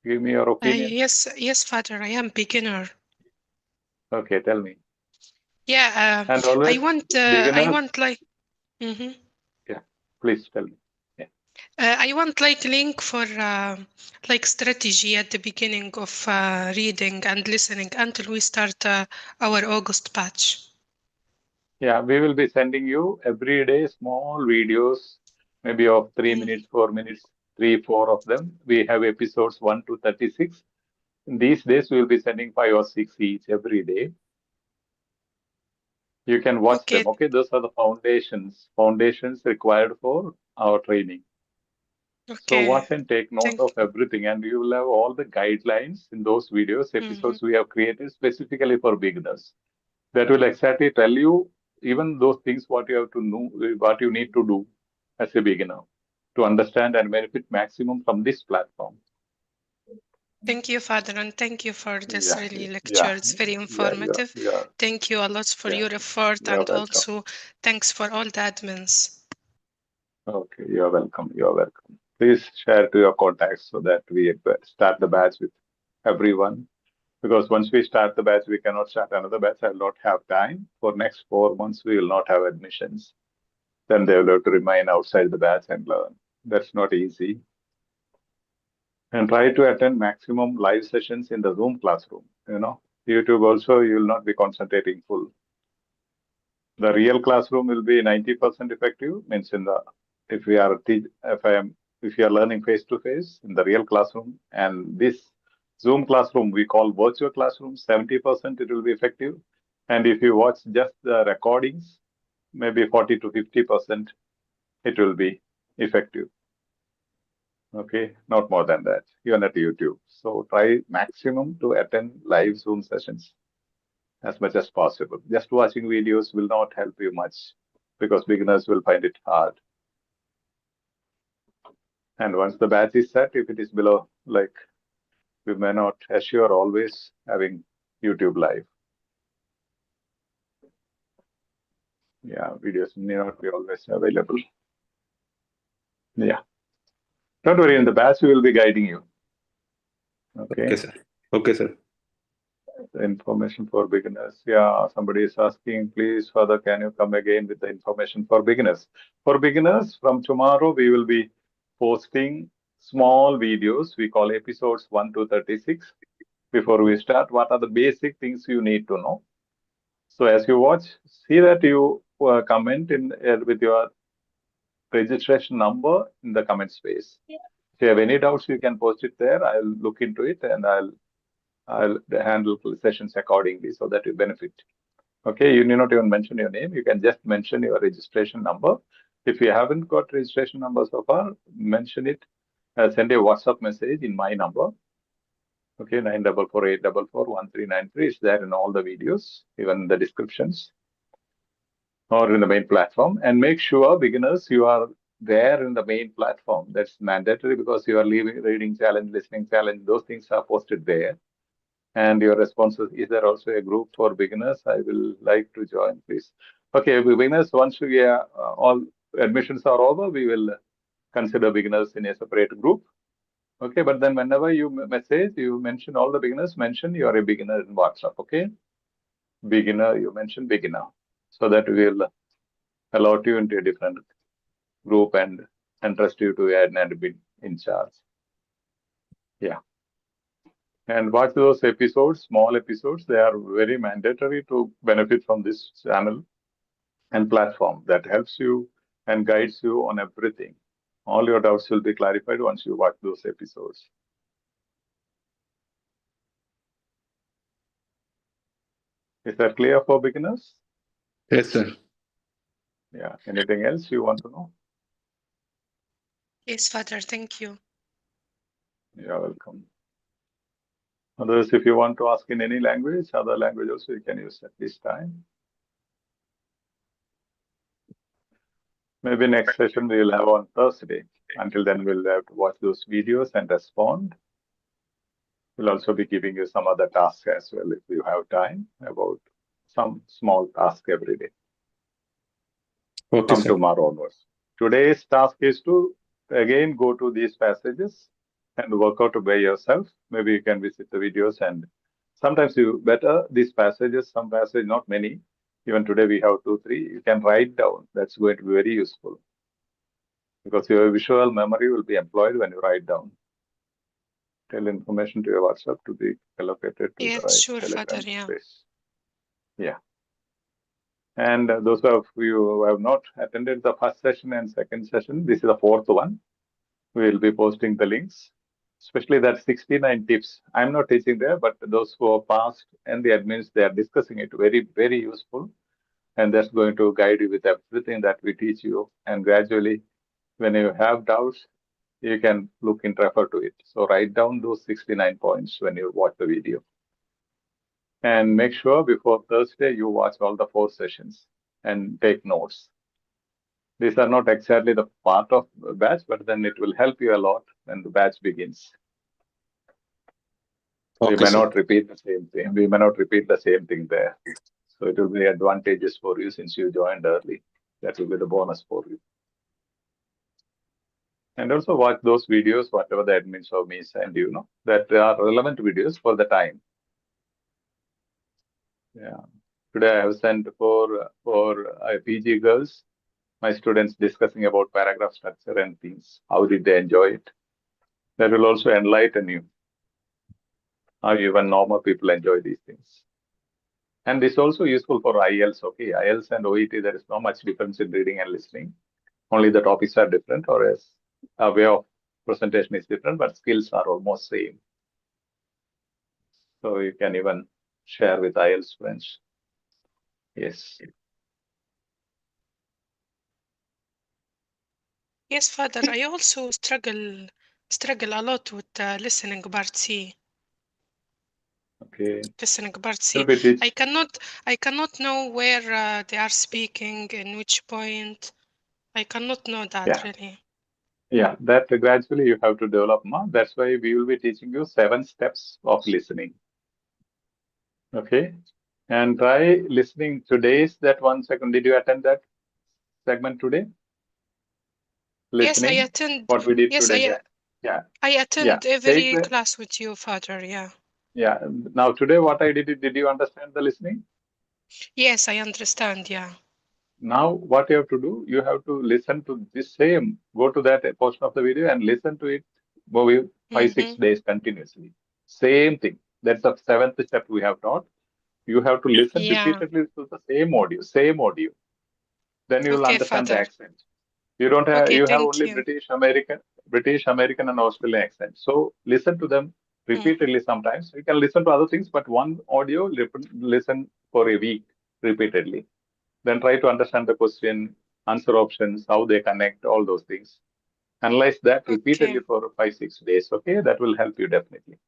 Give me your opinion. Yes, Father, I am beginner. Okay, tell me. Yeah, and always I want like. Yeah, please tell me. Yeah. I want like link for like strategy at the beginning of reading and listening until we start our August batch. Yeah, we will be sending you every day small videos, maybe of 3 minutes, 4 minutes, 3-4 of them. We have episodes 1 to 36. In these days, we will be sending 5 or 6 each every day. You can watch them. Okay, those are the foundations required for our training. So watch and take note of everything, and you will have all the guidelines in those videos, episodes we have created specifically for beginners. That will exactly tell you even those things what you have to know, what you need to do as a beginner to understand and benefit maximum from this platform. Thank you, Father, and thank you for this really lecture. It's very informative. Thank you a lot for your effort, and also thanks for all the admins. Okay, you're welcome. You're welcome. Please share to your contacts so that we start the batch with everyone. Because once we start the batch, we cannot start another batch. I will not have time. For next 4 months, we will not have admissions. Then they will have to remain outside the batch and learn. That's not easy. And try to attend maximum live sessions in the Zoom classroom. YouTube also, you will not be concentrating full. The real classroom will be 90% effective. Means if you are learning face to face in the real classroom, and this Zoom classroom we call virtual classroom, 70% it will be effective. And if you watch just the recordings, maybe 40 to 50%, it will be effective. Okay, not more than that, even at YouTube. So try maximum to attend live Zoom sessions as much as possible. Just watching videos will not help you much because beginners will find it hard. And once the batch is set, if it is below, like, we may not assure always having YouTube live. Yeah, videos may not be always available. Yeah. Don't worry, in the batch we will be guiding you. Okay. Okay, sir. Okay, sir. The information for beginners. Yeah, somebody is asking, please, Father, can you come again with the information for beginners? For beginners, from tomorrow, we will be posting small videos. We call episodes 1 to 36. Before we start, what are the basic things you need to know? So as you watch, see that you comment in with your registration number in the comment space. If you have any doubts, you can post it there. I'll look into it and I'll handle sessions accordingly so that you benefit. Okay, you need not even mention your name. You can just mention your registration number. If you haven't got registration number so far, mention it. Send a WhatsApp message in my number. Okay, 9448441393 is there in all the videos, even the descriptions, or in the main platform. And make sure, beginners, you are there in the main platform. That's mandatory because you are reading challenge, listening challenge. Those things are posted there. And your responses, is there also a group for beginners? I will like to join, please. Okay, beginners, once we all admissions are over, we will consider beginners in a separate group. Okay, but then whenever you message, you mention all the beginners, mention you are a beginner in WhatsApp, okay? Beginner, you mention beginner, so that we will allot you into a different group and entrust you to an admin in charge. Yeah. And watch those episodes, small episodes. They are very mandatory to benefit from this channel and platform that helps you and guides you on everything. All your doubts will be clarified once you watch those episodes. Is that clear for beginners? Yes, sir. Yeah. Anything else you want to know? Yes, Father, thank you. You're welcome. Others, if you want to ask in any language, other language also you can use at this time. Maybe next session we'll have on Thursday. Until then, we'll have to watch those videos and respond. We'll also be giving you some other tasks as well if you have time, about some small task every day. Okay, From sir. tomorrow onwards. Today's task is to again go to these passages and work out by yourself. Maybe you can visit the videos, and sometimes you better these passages, some passage, not many. Even today we have 2, 3. You can write down. That's going to be very useful because your visual memory will be employed when you write down. Tell information to your WhatsApp to be allocated to the Yes, right sure, Father, Telegram yeah. space. Yeah. And those of you who have not attended the first session and second session, this is the fourth one. We will be posting the links, especially that 69 tips. I'm not teaching there, but those who are passed and the admins, they are discussing it. Very, very useful. And that's going to guide you with everything that we teach you. And gradually, when you have doubts, you can look and refer to it. So write down those 69 points when you watch the video. And make sure before Thursday, you watch all the 4 sessions and take notes. These are not exactly the part of the batch, but then it will help you a lot when the batch begins. Okay, we may sir. not repeat the same thing. We may not repeat the same thing there. So it will be advantageous for you since you joined early. That will be the bonus for you. And also watch those videos, whatever the admins of me send you, know, that are relevant videos for the time. Yeah. Today I have sent for PG girls, my students discussing about paragraph structure and things. How did they enjoy it? That will also enlighten you. How even normal people enjoy these things. And this is also useful for IELTS. Okay, IELTS and OET, there is not much difference in reading and listening. Only the topics are different, or as a way of presentation is different, but skills are almost same. So you can even share with IELTS friends. Yes. Yes, Father. I also struggle a lot with listening part C. Okay. Listening part Will C. be teach. I cannot know where they are speaking, in which point. I cannot know that really. Yeah, that gradually you have to develop more. That's why we will be teaching you 7 steps of listening. Okay. And try listening today's that 1 second. Did you attend that segment today? Listening. Yes, I attend. What we did Yes, today. Yeah. I attend Take every the, class with you, Father. Yeah. yeah. Now today what I did you understand the listening? Yes, I understand. Yeah. Now what you have to do, you have to listen to this same, go to that portion of the video and listen to it maybe 5-6 days continuously. Same thing. That's the 7th step we have taught. You have to listen repeatedly to the same audio. Then you will Okay, understand the Father. accent. You don't have, Okay, you have thank only you. British, American and Australian accent. So listen to them repeatedly sometimes. You can listen to other things, but one audio, listen for a week repeatedly. Then try to understand the question, answer options, how they connect, all those things. Analyze that repeatedly for 5-6 days. Okay, that will help you definitely.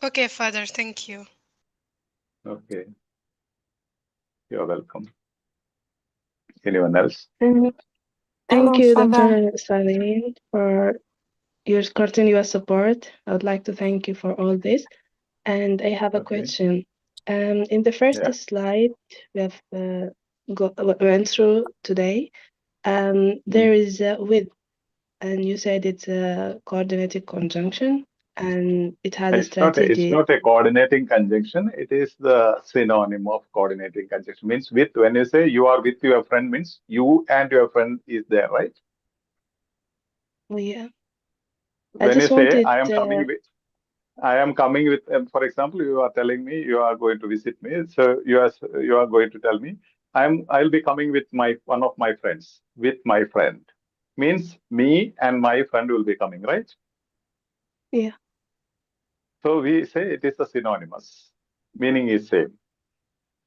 Okay, Father, thank you. Okay, you're welcome. Anyone else? Thank you, Father. Dr. Saleen, for your continuous support. I would like to thank you for all this. And I have a question. In the first slide we have went through today, there is a with, and you said it's a coordinated conjunction, and it has a It's strategy. not a coordinating conjunction. It is the synonym of coordinating conjunction. Means with, when you say you are with your friend, means you and your friend is there, right? Yeah. When you say I am coming with, for example, you are telling me you are going to visit me. So you are going to tell me I'll be coming with one of my friends, with my friend. Means me and my friend will be coming, right? Yeah. So we say it is a synonymous, meaning is same.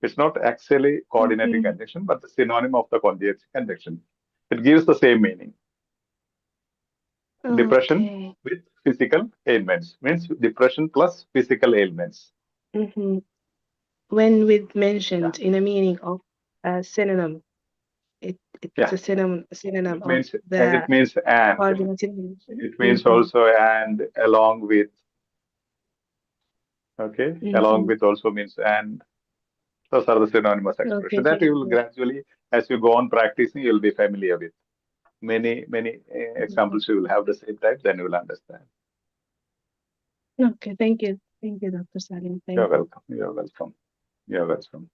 It's not actually coordinating conjunction, but the synonym of the coordinating conjunction. It gives the same meaning. Depression with physical ailments means depression plus physical ailments. When with mentioned in a meaning of a synonym, it's a synonym It of means the it means and. coordinating. It means also and, along with. Okay, along with also means and. Those are the synonymous expressions that you will gradually, as you go on practicing, you'll be familiar with. Many examples you will have the same type, then you will understand. Okay, thank you, Dr. Saleen. You're welcome. You're welcome. You're welcome.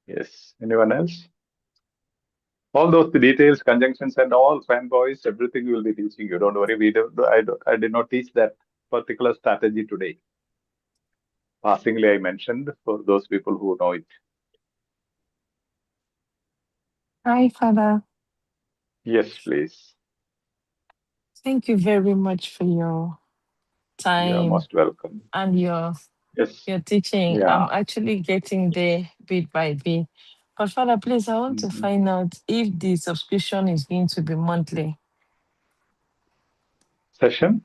Yes. Anyone else? All those details, conjunctions, and all fanboys, everything we will be teaching you. Don't worry. I did not teach that particular strategy today. Passingly, I mentioned for those people who know it. Hi, Father. Yes, please. Thank you very much for your time. You're most welcome. And your teaching. Yeah. I'm actually getting there bit by bit. But Father, please, I want to find out if the subscription is going to be monthly. Session?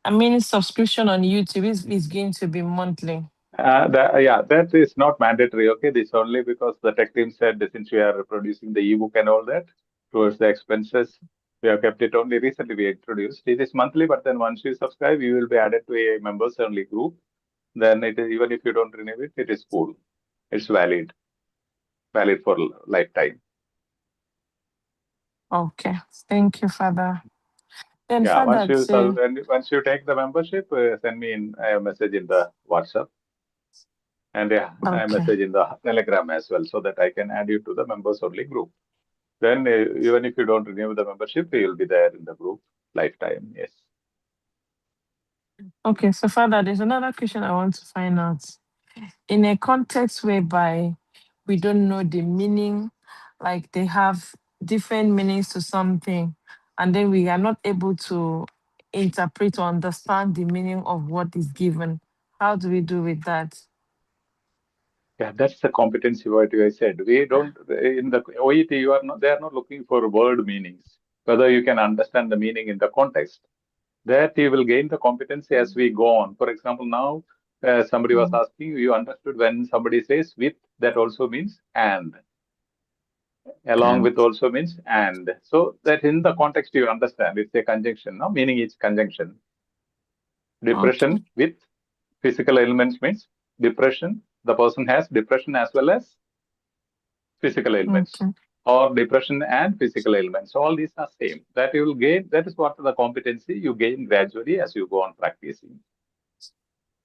I mean, subscription on YouTube is going to be monthly. That is not mandatory. Okay, this only because the tech team said that since we are producing the ebook and all that towards the expenses, we have kept it only recently. We introduced it is monthly, but then once you subscribe, you will be added to a members only group. Then it is, even if you don't renew it, it is full. It's valid for lifetime. Okay, thank you, Father. Then Yeah, Father, once you take the membership, send me a message in the WhatsApp and a message in the Telegram as well, so that I can add you to the members only group. Then even if you don't renew the membership, you will be there in the group lifetime. Yes. Okay, so Father, there's another question I want to find out. In a context whereby we don't know the meaning, like they have different meanings to something, and then we are not able to interpret or understand the meaning of what is given. How do we do with that? Yeah, that's the competency what I said. We don't, in the OET, they are not looking for word meanings, whether you can understand the meaning in the context. That you will gain the competency as we go on. For example, now somebody was asking, you understood when somebody says with, that also means and. Along with also means and. So that in the context you understand, it's a conjunction, no? Meaning each conjunction. Depression with physical ailments means depression. The person has depression as well as physical ailments, or depression and physical ailments. All these are same. That you will gain. That is what the competency you gain gradually as you go on practicing.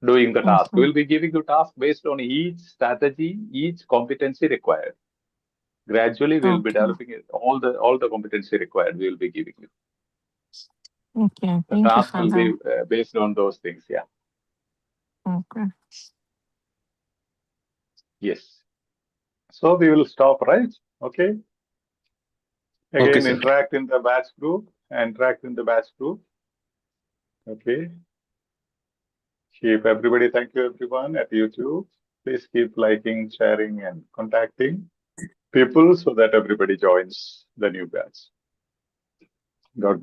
Doing the task. We will be giving you task based on each strategy, each competency required. Gradually, we will be developing it, all the competency required. We will be giving you. Okay, The task will be based on those things. Yeah. Okay. Yes. So we will stop, right? Okay. Again, interact in the batch group. Interact in the batch group. Okay. Keep everybody. Thank you, everyone at YouTube. Please keep liking, sharing, and contacting people so that everybody joins the new batch. God bless.